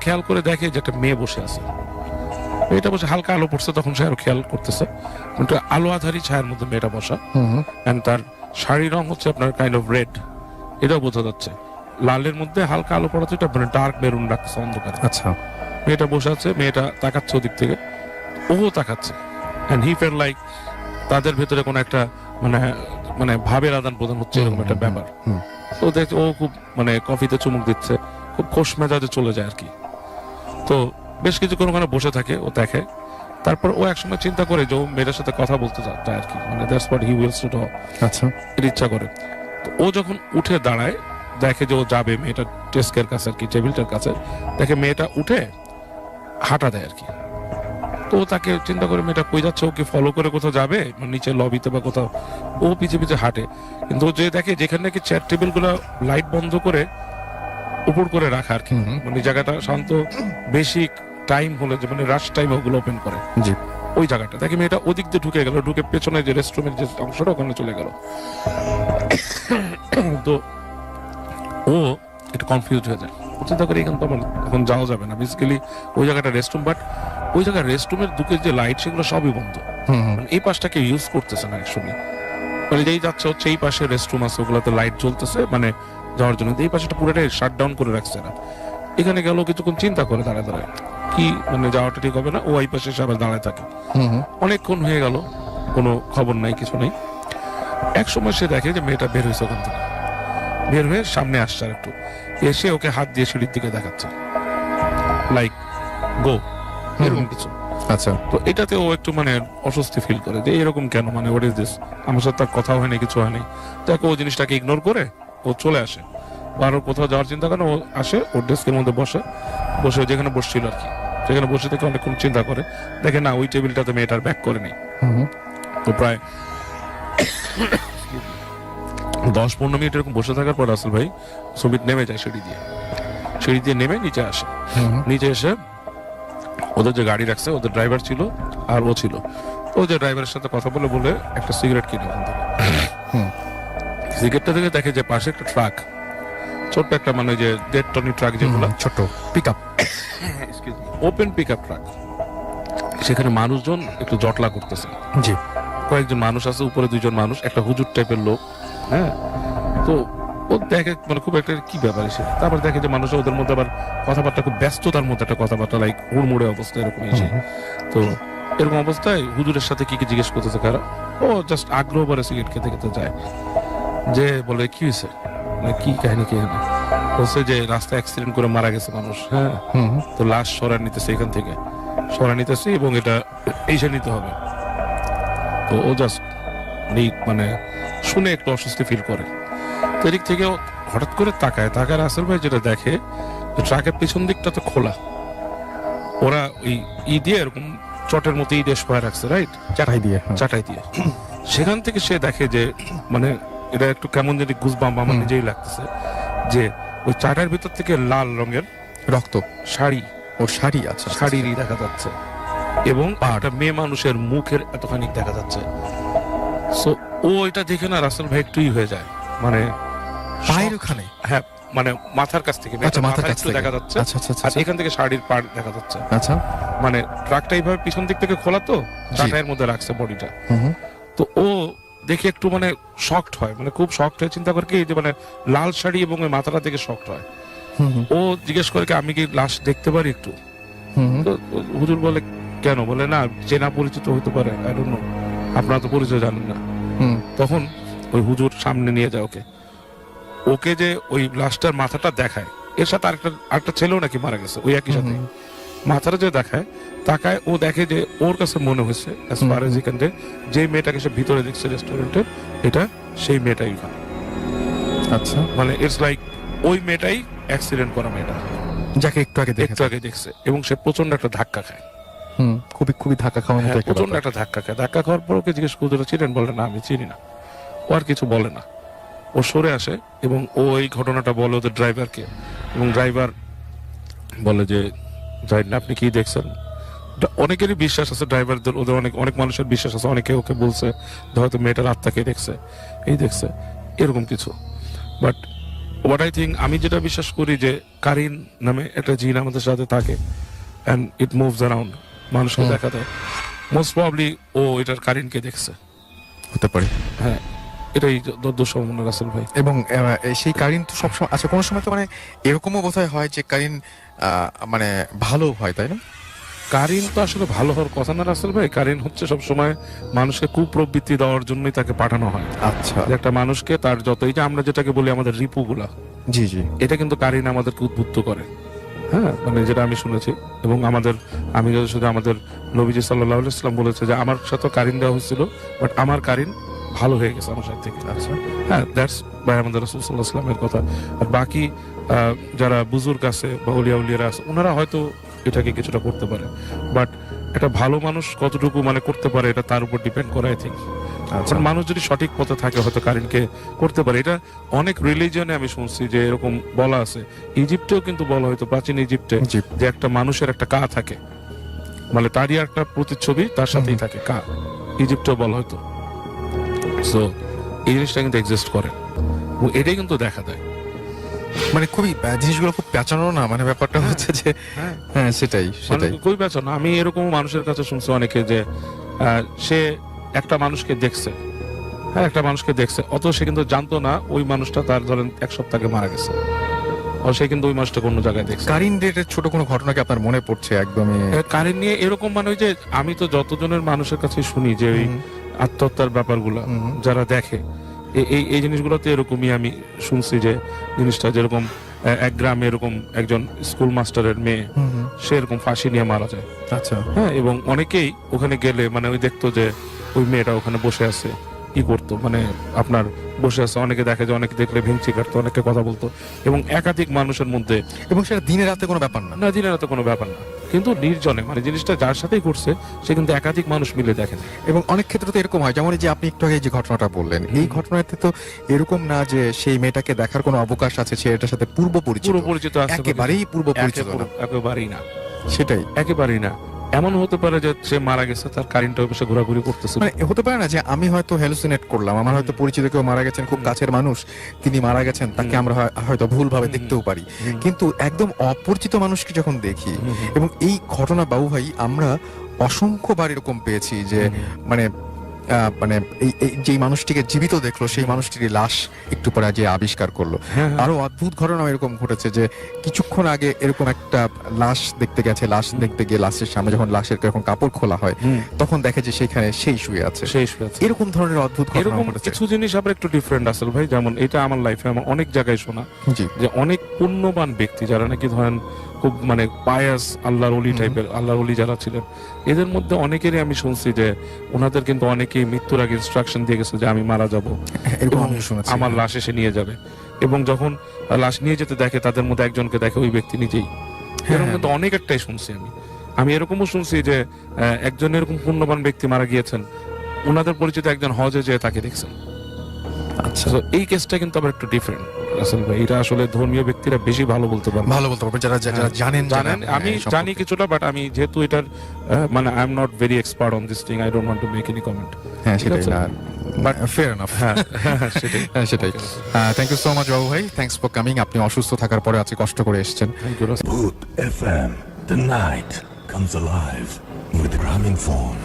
খেয়াল করে দেখে যে একটা মেয়ে বসে আছে, মেয়েটা বসে, হালকা আলো পড়ছে তখন সে আরো খেয়াল করতেছে, কিন্তু আলো আধারি ছায়ার মধ্যে মেয়েটা বসা, এন্ড তার শাড়ির রং হচ্ছে আপনার কাইন্ড অফ রেড, এটাও বোঝা যাচ্ছে। লালের মধ্যে হালকা আলো পড়াচ্ছে, এটা মানে ডার্ক মেরুন রাখছে অন্ধকারে। আচ্ছা। মেয়েটা বসে আছে, মেয়েটা তাকাচ্ছে ওদিক থেকে, ও তাকাচ্ছে, এন্ড হি ফেল লাইক তাদের ভেতরে কোনো একটা মানে ভাবের আদান প্রদান হচ্ছে, এরকম একটা ব্যাপার। তো দেখছে ও খুব মানে কফিতে চুমুক দিচ্ছে, খুব খোশ মেজাজে চলে যায় আর কি। তো বেশ কিছুক্ষণ ওখানে বসে থাকে, ও দেখে, তারপর ও একসময় চিন্তা করে যে ও মেয়েটার সাথে কথা বলতে চায় আর কি, মানে that's what he wills to do. আচ্ছা। এর ইচ্ছা করে। তো ও যখন উঠে দাঁড়ায়, দেখে যে ও যাবে মেয়েটার ডেস্কের কাছে আর কি, টেবিলটার কাছে, দেখে মেয়েটা উঠে হাঁটা দেয় আর কি। তো তাকে চিন্তা করে মেয়েটা কই যাচ্ছে, ওকে ফলো করে কোথাও যাবে, মানে নিচে লবিতে বা কোথাও, ও পিছে পিছে হাঁটে। কিন্তু যে দেখে যেখানে নাকি চেয়ার টেবিল গুলো লাইট বন্ধ করে উপর করে রাখা আর কি, মানে জায়গাটা শান্ত, বেশি টাইম হলে যে মানে রাশ টাইম ওগুলো ওপেন করে, জি। ওই জায়গাটা দেখে মেয়েটা ওদিক দিয়ে ঢুকে গেল, ঢুকে পেছনে যে রেস্টরুমের যে অংশটা ওখানে চলে গেল। তো ও একটু কনফিউজ হয়ে যায়, চিন্তা করে এখানে তো আমার এখন যাওয়া যাবে না, বেসিক্যালি ওই জায়গাটা রেস্টরুম, বাট ওই জায়গায় রেস্টরুমের দুকে যে লাইট সেগুলো সবই বন্ধ, মানে এই পাশটাকে ইউজ করতেছে না অ্যাকচুয়ালি, মানে যেই যাচ্ছে হচ্ছে এই পাশে রেস্টরুম আছে, ওগুলোতে লাইট জ্বলতেছে মানে যাওয়ার জন্য, এই পাশটা পুরোটাই শাট ডাউন করে রাখছে না। এখানে গেল, কিছুক্ষণ চিন্তা করে দাঁড়ায় কি মানে যাওয়াটা ঠিক হবে না, ও এই পাশে সবাই দাঁড়ায় থাকে। অনেকক্ষণ হয়ে গেল, কোনো খবর নাই, কিছু নেই। এক সময় সে দেখে যে মেয়েটা বের হয়েছে ওখান থেকে, বের হয়ে সামনে আসছে আর একটু, এসে ওকে হাত দিয়ে সিঁড়ির দিকে দেখাচ্ছে, লাইক গো, এরকম কিছু। আচ্ছা। তো এটাতে ও একটু মানে অস্বস্তি ফিল করে যে এরকম কেন, মানে হোয়াট ইজ দিস, আমার সাথে তার কথা হয়নি, কিছু হয়নি। তাকে ও জিনিসটাকে ইগনোর করে ও চলে আসে, আরো কোথাও যাওয়ার চিন্তা করে ও আসে, ওর ডেস্কের মধ্যে বসে যেখানে বসছিল আর কি, সেখানে বসে থেকে অনেকক্ষণ চিন্তা করে, দেখে না ওই টেবিলটাতে মেয়েটার ব্যাক করে নেই। তো প্রায় 10-15 মিনিট এরকম বসে থাকার পর রাসেল ভাই সুমিত নেমে যায় সিঁড়ি দিয়ে নেমে নিচে আসে। নিচে এসে ওদের যে গাড়ি রাখছে, ওদের ড্রাইভার ছিল আর ও ছিল, ও যে ড্রাইভারের সাথে কথা বলে একটা সিগারেট কিনে ওখান থেকে। সিগারেটটা থেকে দেখে যে পাশে একটা ট্রাক, ছোট্ট একটা মানে যে 1.5 টনি ট্রাক, যেগুলো ছোট পিকআপ, ওপেন পিকআপ ট্রাক, সেখানে মানুষজন একটু জটলা করতেছে। জি। কয়েকজন মানুষ আছে, উপরে 2জন মানুষ, একটা হুজুর টাইপের লোক, হ্যাঁ। তো ও দেখে মানে খুব একটা কি ব্যাপার এসে, তারপর দেখে যে মানুষ ওদের মধ্যে আবার কথাবার্তা, খুব ব্যস্ততার মধ্যে একটা কথাবার্তা, লাইক হুড়মুড়ে অবস্থা এরকম এসে। তো এরকম অবস্থায় হুজুরের সাথে কি জিজ্ঞেস করতেছে কারা, ও জাস্ট আগ্রহ করে সিগারেট খেতে খেতে যায়, যে বলে কি হয়েছে, কি কাহিনী কি এখানে, বলছে যে রাস্তায় অ্যাক্সিডেন্ট করে মারা গেছে মানুষ, হ্যাঁ তো লাশ সরা নিতেছে এখান থেকে, সরা নিতেছে এবং এটা এইসে নিতে হবে। তো ও জাস্ট মানে শুনে একটু অস্বস্তি ফিল করে, তো এদিক থেকে ও হঠাৎ করে তাকায় রাসেল ভাই যেটা দেখে ট্রাকের পিছন দিকটা তো খোলা, ওরা ওই দিয়ে এরকম চটের মতো দিয়ে স্পয়া রাখছে, রাইট, চাটাই দিয়ে, চাটাই দিয়ে। সেখান থেকে সে দেখে যে মানে এটা একটু কেমন যদি গুজবাম্প আমার নিজেই লাগতেছে, যে ওই চাটার ভিতর থেকে লাল রঙের রক্ত, শাড়ি, ওর শাড়ি, আচ্ছা শাড়িরই দেখা যাচ্ছে, এবং একটা মেয়ে মানুষের মুখের এতখানি দেখা যাচ্ছে। সো ও এটা দেখে না রাসেল ভাই একটুই হয়ে যায়, মানে পায়ের ওখানে, হ্যাঁ মানে মাথার কাছ থেকে, আচ্ছা মাথার কাছ একটু থেকে দেখা যাচ্ছে, আচ্ছা আচ্ছা আর আচ্ছা এখান থেকে শাড়ির পাড় দেখা যাচ্ছে। আচ্ছা মানে ট্রাকটা এইভাবে পিছন দিক থেকে খোলা, তো জি। চাটাইয়ের মধ্যে রাখছে বডিটা। হুম তো ও দেখে একটু মানে শকড হয়, মানে খুব শকড হয়ে চিন্তা করে কি যে মানে লাল শাড়ি এবং ওই মাথাটা থেকে শকড হয়। হুম ও জিজ্ঞেস করে কি আমি কি লাশ দেখতে পারি একটু? হুম তো হুজুর বলে কেন? বলে না, চেনা পরিচিত হতে পারে, আই ডোন্ট নো, আপনারা তো পরিচয় জানেন না। হুম তখন ওই হুজুর সামনে নিয়ে যায় ওকে যে ওই লাশটার মাথাটা দেখায়, এর সাথে আরেকটা ছেলেও নাকি মারা গেছে ওই একই সাথে, মাথাটা যে দেখায় তাকায়, ও দেখে যে ওর কাছে মনে হয়েছে as far as he can tell, যে মেয়েটাকে সে ভিতরে দেখছে রেস্টুরেন্টে, এটা সেই মেয়েটাই ওখানে। আচ্ছা, মানে ইটস লাইক ওই মেয়েটাই অ্যাক্সিডেন্ট করা মেয়েটা, যাকে একটু আগে একটু দেখেছে, আগে দেখছে, এবং সে প্রচন্ড একটা ধাক্কা খায়। খুবই খুবই ধাক্কা খাওয়ার মতো হ্যাঁ, একটা প্রচন্ড ব্যাপার। একটা ধাক্কা খায়। ধাক্কা খাওয়ার পর ওকে জিজ্ঞেস করে চিনেন? বলে না, আমি চিনি না। ও আর কিছু বলে না, ও সরে আসে এবং ও এই ঘটনাটা বলে ওদের ড্রাইভারকে, এবং ড্রাইভার বলে যে জানেন না আপনি কি দেখছেন? অনেকেরই বিশ্বাস আছে ড্রাইভারদের, ওদের অনেক অনেক মানুষের বিশ্বাস আছে, অনেকে ওকে বলছে হয়তো মেয়েটার আত্মাকে দেখছে, এই দেখছে, এরকম কিছু। বাট হোয়াট আই থিঙ্ক, আমি যেটা বিশ্বাস করি যে কারিন নামে একটা জিন আমাদের সাথে থাকে, অ্যান্ড ইট মুভস অ্যারাউন্ড, মানুষকে দেখা দেয়। মোস্ট প্রবাবলি ও এটার কারিনকে দেখছে, হতে পারে। হ্যাঁ, এটাই দোষ সম্ভাবনা রাসেল ভাই। এবং সেই কারিন তো সবসময়, আচ্ছা কোনো সময় তো মানে এরকমও বোধহয় হয় যে কারিন মানে ভালো হয়, তাই না? কারিন তো আসলে ভালো হওয়ার কথা না রাসেল ভাই, কারিন হচ্ছে সবসময় মানুষকে কুপ্রবৃত্তি দেওয়ার জন্যই তাকে পাঠানো হয়। আচ্ছা, যে একটা মানুষকে তার যত, এই যে আমরা যেটাকে বলি আমাদের রিপুগুলা, জি জি, এটা কিন্তু কারিন আমাদেরকে উদ্বুদ্ধ করে, হ্যাঁ, মানে যেটা আমি শুনেছি। এবং আমি যদি শুধু আমাদের নবীজি সাল্লাল্লাহু আলাইহি ওয়াসাল্লাম বলেছে যে আমার সাথে কারিন দেওয়া হয়েছিল, বাট আমার কারিন ভালো হয়ে গেছে আমার সাথে থেকে। আচ্ছা, হ্যাঁ, দ্যাটস বাই আমাদের রাসূল সাল্লাল্লাহু আলাইহি ওয়াসাল্লামের কথা। আর বাকি যারা বুজুর্গ আছে বা ওলিয়া উলিয়ারা আছে, ওনারা হয়তো এটাকে কিছুটা করতে পারে, বাট একটা ভালো মানুষ কতটুকু মানে করতে পারে এটা তার উপর ডিপেন্ড করে আই থিঙ্ক। আচ্ছা, মানুষ যদি সঠিক পথে থাকে হয়তো কারিনকে করতে পারে। এটা অনেক রিলিজিয়নে আমি শুনছি যে এরকম বলা আছে, ইজিপ্টেও কিন্তু বলা হয়তো, প্রাচীন ইজিপ্টে, জি, যে একটা মানুষের একটা কা থাকে, মানে তারই একটা প্রতিচ্ছবি তার সাথেই থাকে কা, ইজিপ্টেও বলা হয়তো। সো এই জিনিসটা কিন্তু এক্সিস্ট করে, এবং এটাই কিন্তু দেখা দেয়। মানে খুবই জিনিসগুলো খুব পেঁচানো না, মানে ব্যাপারটা হচ্ছে যে হ্যাঁ, হ্যাঁ সেটাই সেটাই। কই পেছানো, আমি এরকম মানুষের কাছে শুনছি অনেকে যে সে একটা মানুষকে দেখছে, হ্যাঁ একটা মানুষকে দেখছে, অত সে কিন্তু জানতো না ওই মানুষটা তার ধরেন এক সপ্তাহ আগে মারা গেছে, আর সে কিন্তু ওই মানুষটাকে অন্য জায়গায় দেখছে। কারিন রেটের ছোট কোনো ঘটনা কি আপনার মনে পড়ছে একদমই? কারেন্ট নিয়ে এরকম মানে ওই যে আমি তো যতজনের মানুষের কাছে শুনি যে ওই আত্মহত্যার ব্যাপারগুলো যারা দেখে, এই জিনিসগুলোতে এরকমই আমি শুনছি যে জিনিসটা যেরকম এক গ্রামে এরকম একজন স্কুল মাস্টারের মেয়ে, সে এরকম ফাঁসি নিয়ে মারা যায়। আচ্ছা, হ্যাঁ, এবং অনেকেই ওখানে গেলে মানে ওই দেখতো যে ওই মেয়েটা ওখানে বসে আছে, কি করতো মানে আপনার বসে আছে, অনেকে দেখে যে অনেকে দেখলে ভেঙচি কাটতো, অনেকে কথা বলতো, এবং একাধিক মানুষের মধ্যে, এবং সেটা দিনে রাতে কোনো ব্যাপার না। না দিনে রাতে কোনো ব্যাপার না, কিন্তু নির্জনে, মানে জিনিসটা যার সাথেই করছে সে কিন্তু একাধিক মানুষ মিলে দেখেন। এবং অনেক ক্ষেত্রে তো এরকম হয়, যেমন এই যে আপনি একটু আগে যে ঘটনাটা বললেন, এই ঘটনাতে তো এরকম না যে সেই মেয়েটাকে দেখার কোনো অবকাশ আছে, সে এটার সাথে পূর্ব পরিচিত, পুরো পরিচিত আছে, একেবারেই পূর্ব পরিচিত না, একেবারেই না, সেটাই। একেবারেই না। এমন হতে পারে যে সে মারা গেছে, তার কারেন্টটা বসে ঘোরাঘুরি করতেছে, মানে হতে পারে না যে আমি হয়তো হ্যালুসিনেট করলাম, আমার হয়তো পরিচিত কেউ মারা গেছেন, খুব কাছের মানুষ, তিনি মারা গেছেন, তাকে আমরা হয়তো ভুলভাবে দেখতেও পারি, কিন্তু একদম অপরিচিত মানুষকে যখন দেখি, এবং এই ঘটনা বাবু ভাই আমরা অসংখ্যবার এরকম পেয়েছি যে মানে মানে যেই মানুষটিকে জীবিত দেখলো সেই মানুষটির লাশ একটু পরে যে আবিষ্কার করলো। আরো অদ্ভুত ঘটনা এরকম ঘটেছে যে কিছুক্ষণ আগে এরকম একটা লাশ দেখতে গেছে, লাশ দেখতে গিয়ে লাশের সামনে যখন লাশের যখন কাপড় খোলা হয় তখন দেখে যে সেখানে সেই শুয়ে আছে। এরকম ধরনের অদ্ভুত ঘটনা এরকম ঘটেছে। কিছু জিনিস আবার একটু ডিফারেন্ট আসল ভাই, যেমন এটা আমার লাইফে আমার অনেক জায়গায় শোনা জি যে অনেক পুণ্যবান ব্যক্তি যারা নাকি ধরেন খুব মানে পায়াস আল্লাহর ওলি টাইপের, আল্লাহর ওলি যারা ছিলেন, এদের মধ্যে অনেকেরই আমি শুনছি যে ওনাদের কিন্তু অনেকেই মৃত্যুর আগে ইনস্ট্রাকশন দিয়ে গেছে যে আমি মারা যাব, এরকম এবং আমি শুনেছি। আমার লাশ এসে নিয়ে যাবে, এবং যখন লাশ নিয়ে যেতে দেখে তাদের মধ্যে একজনকে দেখে ওই ব্যক্তি নিজেই। এরকম কিন্তু অনেক একটাই শুনছি আমি এরকমও শুনছি যে একজন এরকম পুণ্যবান ব্যক্তি মারা গিয়েছেন, ওনাদের পরিচিত একজন হজে যেয়ে তাকে দেখছেন। আচ্ছা, তো এই কেসটা কিন্তু আবার একটু ডিফারেন্ট রাসেল ভাই, এটা আসলে ধর্মীয় ব্যক্তিরা বেশি ভালো বলতে পারবে। ভালো বলতে পারবেন যারা যারা জানেন জানেন আমি জানি কিছুটা, বাট আমি যেহেতু এটার মানে I am not very expert on this thing, I don't want to make any comment. হ্যাঁ ঠিক সেটাই আছে? না, বাট ফেয়ার এনাফ। হ্যাঁ সেটাই হ্যাঁ সেটাই। থ্যাংক ইউ সো মাচ বাবু ভাই, থ্যাঙ্কস ফর কামিং। আপনি অসুস্থ থাকার পরে আজকে কষ্ট করে এসেছেন। Thank you Rasel. Boot FM. The night comes alive with Gramophone.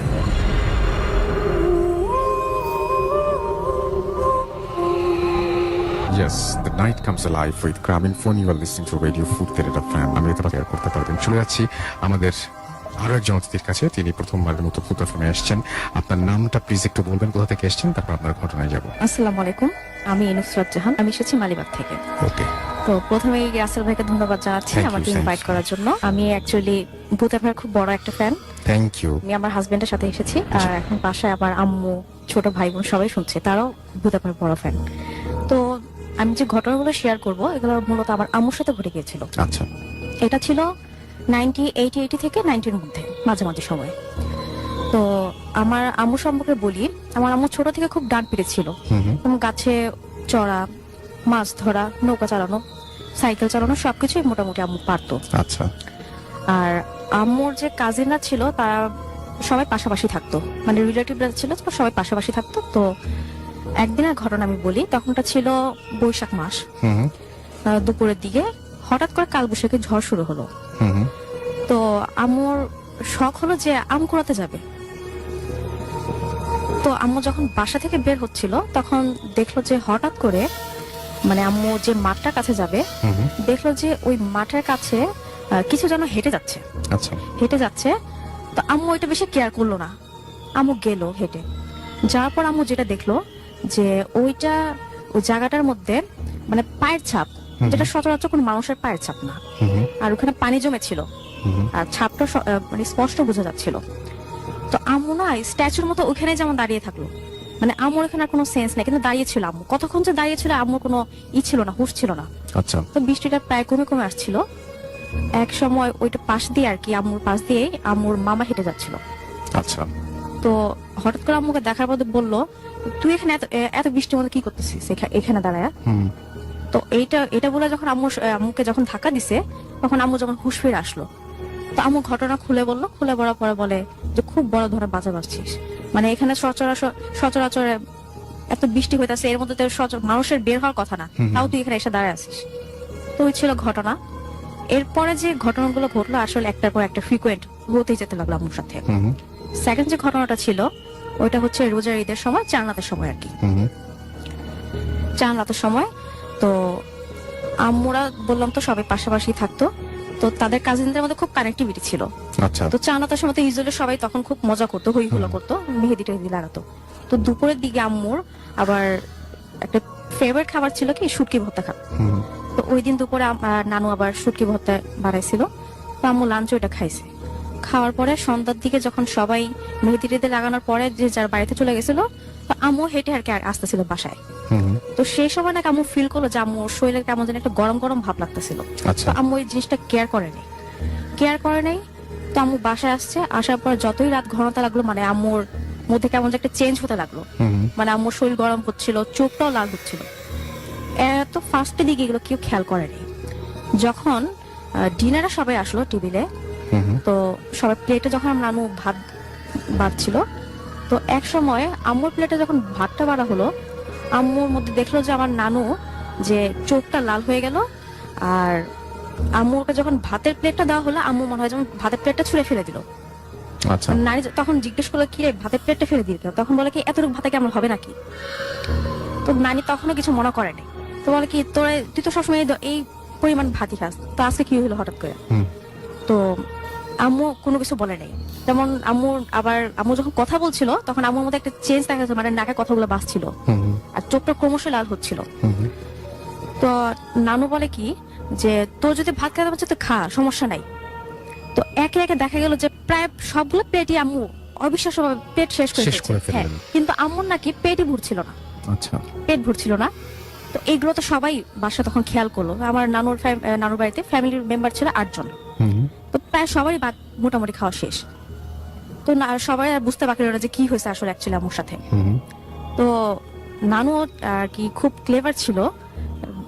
Yes, the night comes alive with Gramophone. You are listening to Radio Food Theatre FM. আমি এটা শেয়ার করতে পারবেন। চলে যাচ্ছি আমাদের আরো একজন অতিথির কাছে। তিনি প্রথমবারের মতো ফুড এফএমে এসেছেন। আপনার নামটা প্লিজ একটু বলবেন, কোথা থেকে এসেছেন, তারপর আপনার ঘটনায় যাব। আসসালামু আলাইকুম, আমি নুসরাত জাহান, আমি এসেছি মালিবাগ থেকে। ওকে, তো প্রথমেই রাসেল ভাইকে ধন্যবাদ জানাচ্ছি Thank you, আমাকে thank ইনভাইট you. করার জন্য। আমি অ্যাকচুয়ালি ভূতের ভাইয়ের খুব বড় একটা ফ্যান। Thank you. আমি আমার হাজবেন্ডের সাথে এসেছি, আর এখন বাসায় আবার আম্মু, ছোট ভাই বোন সবাই শুনছে, তারাও ভূতের ভাইয়ের বড় ফ্যান। তো আমি যে ঘটনাগুলো শেয়ার করব এগুলো মূলত আমার আম্মুর সাথে ঘটে গিয়েছিল। আচ্ছা, এটা ছিল 80 থেকে 90-এর মধ্যে মাঝামাঝি সময়। তো আমার আম্মু সম্পর্কে বলি, আমার আম্মু ছোট থেকে খুব ডান পিটে ছিল। এবং গাছে চড়া, মাছ ধরা, নৌকা চালানো, সাইকেল চালানো সবকিছুই মোটামুটি আম্মু পারতো। আচ্ছা, আর আম্মুর যে কাজিনরা ছিল তারা সবাই পাশাপাশি থাকতো, মানে রিলেটিভরা ছিল তো সবাই পাশাপাশি থাকতো। তো একদিনের ঘটনা আমি বলি, তখনটা ছিল বৈশাখ মাস। দুপুরের দিকে হঠাৎ করে কালবৈশাখী ঝড় শুরু হলো। তো আম্মুর শখ হলো যে আম কুড়াতে যাবে। তো আম্মু যখন বাসা থেকে বের হচ্ছিল তখন দেখলো যে হঠাৎ করে, মানে আম্মু যে মাঠটার কাছে যাবে দেখলো যে ওই মাঠের কাছে কিছু যেন হেঁটে যাচ্ছে। আচ্ছা, হেঁটে যাচ্ছে। তো আম্মু এটা বেশি কেয়ার করলো না, আম্মু গেল হেঁটে যাওয়ার পর আম্মু যেটা দেখলো যে ওইটা ওই জায়গাটার মধ্যে মানে পায়ের ছাপ, যেটা সচরাচর কোনো মানুষের পায়ের ছাপ না, আর ওখানে পানি জমে ছিল, আর ছাপটা মানে স্পষ্ট বোঝা যাচ্ছিল। তো আম্মু না স্ট্যাচুর মতো ওখানে যেমন দাঁড়িয়ে থাকলো, মানে আম্মুর এখানে আর কোনো সেন্স নেই, কিন্তু দাঁড়িয়ে ছিল আম্মু। কতক্ষণ যে দাঁড়িয়ে ছিল আম্মুর কোনো ছিল না, হুঁশ ছিল না। আচ্ছা, তো বৃষ্টিটা প্রায় কমে কমে আসছিল। এক সময় ওইটা পাশ দিয়ে আর কি, আম্মুর পাশ দিয়ে আম্মুর মামা হেঁটে যাচ্ছিল। আচ্ছা, তো হঠাৎ করে আম্মুকে দেখার পর বললো, তুই এখানে এত বৃষ্টির মধ্যে কি করতেছিস এখানে দাঁড়ায়? তো এটা বলে যখন আম্মুকে যখন ধাক্কা দিছে তখন আম্মু যখন হুঁশ ফিরে আসলো, তো আম্মু ঘটনা খুলে বললো। খুলে বলার পরে বলে যে খুব বড় ধরনের বাজা বাজছিস, মানে এখানে সচরাচর এত বৃষ্টি হইতাছে, এর মধ্যে মানুষের বের হওয়ার কথা না, তাও তুই এখানে এসে দাঁড়ায় আছিস। তো ওই ছিল ঘটনা। এরপরে যে ঘটনাগুলো ঘটলো আসলে একটার পর একটা ফ্রিকুয়েন্ট হতেই যেতে লাগলো আম্মুর সাথে। সেকেন্ড যে ঘটনাটা ছিল ওইটা হচ্ছে রোজার ঈদের সময়, চাঁদ রাতের সময় আর কি। চাঁদ রাতের সময় তো আম্মুরা বললাম তো সবাই পাশাপাশি থাকতো, তো তাদের কাজিনদের মধ্যে খুব কানেক্টিভিটি ছিল। আচ্ছা, তো চাঁদ রাতের সময় তো ইউজুয়ালি সবাই তখন খুব মজা করতো, হই হুল্লা করতো, মেহেদি টেহেদি লাগাতো। তো দুপুরের দিকে আম্মুর আবার একটা ফেভারিট খাবার ছিল কি শুটকি ভর্তা খাওয়া। তো ওই দিন দুপুরে নানু আবার শুটকি ভর্তা বানাইছিল, তো আম্মু লাঞ্চ ওইটা খাইছে। খাওয়ার পরে সন্ধ্যার দিকে যখন সবাই মেহেদি টেহেদি লাগানোর পরে যে যার বাড়িতে চলে গেছিল, তো আম্মু হেঁটে আর কি আসতেছিল বাসায়। তো সেই সময় নাকি আম্মু ফিল করলো যে আম্মুর শরীরে কেমন যেন একটা গরম গরম ভাব লাগতেছিল। তো আম্মু এই জিনিসটা কেয়ার করে নাই। তো আম্মু বাসায় আসছে, আসার পর যতই রাত ঘনতা লাগলো, মানে আম্মুর মধ্যে কেমন যে একটা চেঞ্জ হতে লাগলো, মানে আম্মুর শরীর গরম হচ্ছিল, চোখটাও লাল হচ্ছিল। এত ফার্স্টের দিকে এগুলো কেউ খেয়াল করেনি। যখন ডিনারে সবাই আসলো টেবিলে, তো সবাই প্লেটে যখন নানু ভাত বাড়ছিল, তো এক সময় আম্মুর প্লেটে যখন ভাতটা বাড়া হলো, আম্মুর মধ্যে দেখলো যে আমার নানু যে চোখটা লাল হয়ে গেল। আর আম্মুকে যখন ভাতের প্লেটটা দেওয়া হলো, আম্মু মনে হয় যেমন ভাতের প্লেটটা ছুঁড়ে ফেলে দিল। আচ্ছা নানি তখন জিজ্ঞেস করলো কি রে ভাতের প্লেটটা ফেলে দিল কেন? তখন বলে কি এতটুকু ভাতে কেমন হবে নাকি? তো নানি তখনও কিছু মনে করেনি। তো বলে কি তুই তো সবসময় এই পরিমাণ ভাতই খাস, তো আজকে কি হলো হঠাৎ করে? হুম। তো আম্মু কোনো কিছু বলে নাই। যেমন আম্মু যখন কথা বলছিল তখন আম্মুর মধ্যে একটা চেঞ্জ দেখা যাচ্ছে, মানে নাকে কথাগুলো বাজছিল হুম হুম, আর চোখটা ক্রমশ লাল হচ্ছিল। হুম হুম, তো নানু বলে কি যে তোর যদি ভাত খেতে পারছে তো খা, সমস্যা নাই। তো একে একে দেখা গেল যে প্রায় সবগুলো পেটই আম্মু অবিশ্বাস্য পেট শেষ করে শেষ করে ফেলছে। হ্যাঁ, ফেললেন। কিন্তু আম্মুর নাকি পেটই ভরছিল না, আচ্ছা পেট ভরছিল না। তো এইগুলো তো সবাই বাসা তখন খেয়াল করলো। আমার নানুর বাড়িতে ফ্যামিলির মেম্বার ছিল 8 জন। হুম হুম, তো প্রায় সবারই ভাত মোটামুটি খাওয়া শেষ। তো সবাই আর বুঝতে পারল না যে কি হয়েছে আসলে অ্যাকচুয়ালি আম্মুর সাথে। হুম হুম, তো নানু আর কি খুব ক্লেভার ছিল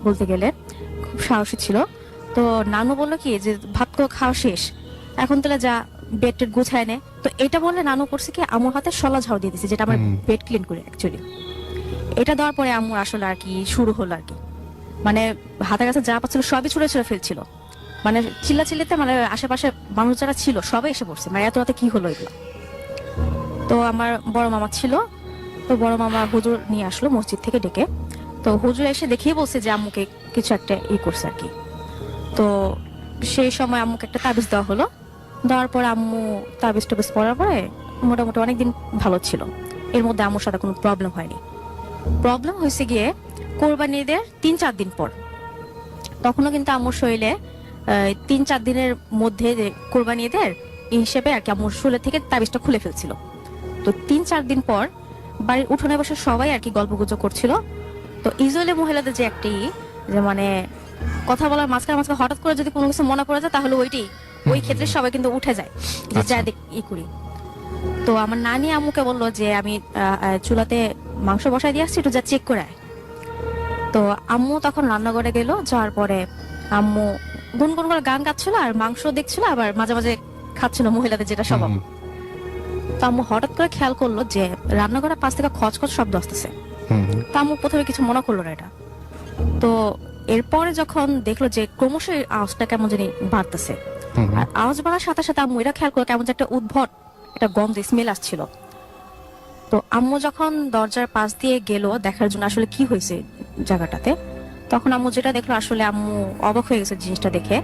বলতে গেলে, খুব সাহসী ছিল। তো নানু বললো কি যে ভাত তো খাওয়া শেষ, এখন তাহলে যা বেড টেড গুছায় নে। তো এটা বললে নানু করছে কি আম্মুর হাতে শলা ঝাড়ু দিয়ে দিছে, যেটা আমার বেড ক্লিন করে অ্যাকচুয়ালি। এটা দেওয়ার পরে আম্মুর আসলে আর কি শুরু হলো আর কি, মানে হাতের কাছে যা পাচ্ছিল সবই ছুঁড়ে ছুঁড়ে ফেলছিল। মানে চিল্লাচিল্লিতে মানে আশেপাশে মানুষ যারা ছিল সবাই এসে পড়ছে, মানে এত রাতে কি হলো এগুলো। তো আমার বড় মামা ছিল, তো বড় মামা হুজুর নিয়ে আসলো মসজিদ থেকে ডেকে। তো হুজুর এসে দেখিয়ে বলছে যে আম্মুকে কিছু একটা করছে আর কি। তো সেই সময় আম্মুকে একটা তাবিজ দেওয়া হলো। দেওয়ার পর আম্মু তাবিজ টাবিজ পড়ার পরে মোটামুটি অনেকদিন ভালো ছিল। এর মধ্যে আম্মুর সাথে কোনো প্রবলেম হয়নি। প্রবলেম হয়েছে গিয়ে কোরবানি ঈদের 3-4 দিন পর। তখনও কিন্তু আম্মুর শরীরে 3-4 দিনের মধ্যে যে কোরবানি ঈদের এই হিসেবে আর কি আম্মুর শরীর থেকে তাবিজটা খুলে ফেলছিল। তো 3-4 দিন পর বাড়ির উঠোনে বসে সবাই আর কি গল্পগুজব করছিল। তো ইউজুয়ালি মহিলাদের যে একটি যে মানে কথা বলার মাঝখানে হঠাৎ করে যদি কোনো কিছু মনে পড়ে যায় তাহলে ওই ক্ষেত্রে সবাই কিন্তু উঠে যায় যে যা করি। তো আমার নানি আম্মুকে বললো যে আমি চুলাতে মাংস বসাই দিয়ে আসছি, একটু যা চেক করে আয়। তো আম্মু তখন রান্নাঘরে গেল। যাওয়ার পরে আম্মু গুনগুন করে গান গাচ্ছিল আর মাংস দেখছিল, আবার মাঝে মাঝে খাচ্ছিল মহিলাদের যেটা স্বভাব। তো আম্মু হঠাৎ করে খেয়াল করলো যে রান্নাঘরের পাশ থেকে খচখচ শব্দ আসতেছে। হুম হুম, তো আম্মু প্রথমে কিছু মনে করলো না এটা। তো এরপরে যখন দেখলো যে ক্রমশ এই আওয়াজটা কেমন জানি বাড়তেছে, হুম হুম, আর আওয়াজ বাড়ার সাথে সাথে আম্মু এটা খেয়াল করলো কেমন যে একটা উদ্ভট একটা গন্ধ স্মেল আসছিল। তো আম্মু যখন দরজার পাশ দিয়ে গেল দেখার জন্য আসলে কি হয়েছে জায়গাটাতে, তখন আম্মু যেটা দেখলো আসলে আম্মু অবাক হয়ে গেছে জিনিসটা দেখে।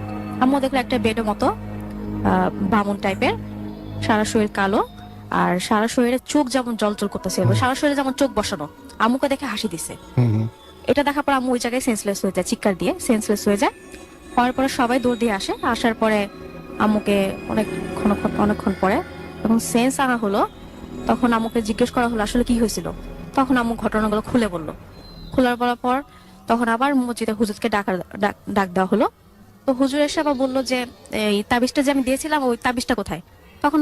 আম্মু দেখলো একটা বেডের মতো বামুন টাইপের, সারা শরীর কালো, আর সারা শরীরে চোখ যেমন জলজল করতেছে, সারা শরীরে যেমন চোখ বসানো। আম্মুকে দেখে হাসি দিছে। হুম হুম, এটা দেখার পর আম্মু ওই জায়গায় সেন্সলেস হয়ে যায়, চিৎকার দিয়ে সেন্সলেস হয়ে যায়। হওয়ার পরে সবাই দৌড় দিয়ে আসে। আসার পরে আম্মুকে অনেকক্ষণ পরে যখন সেন্স আনা হলো, তখন আম্মুকে জিজ্ঞেস করা হলো আসলে কি হয়েছিল। তখন আম্মু ঘটনাগুলো খুলে বললো। বলার পর তখন আবার মসজিদে হুজুরকে ডাক দেওয়া হলো। তো হুজুর এসে আবার বললো যে এই তাবিজটা যে আমি দিয়েছিলাম ওই তাবিজটা কোথায়। তখন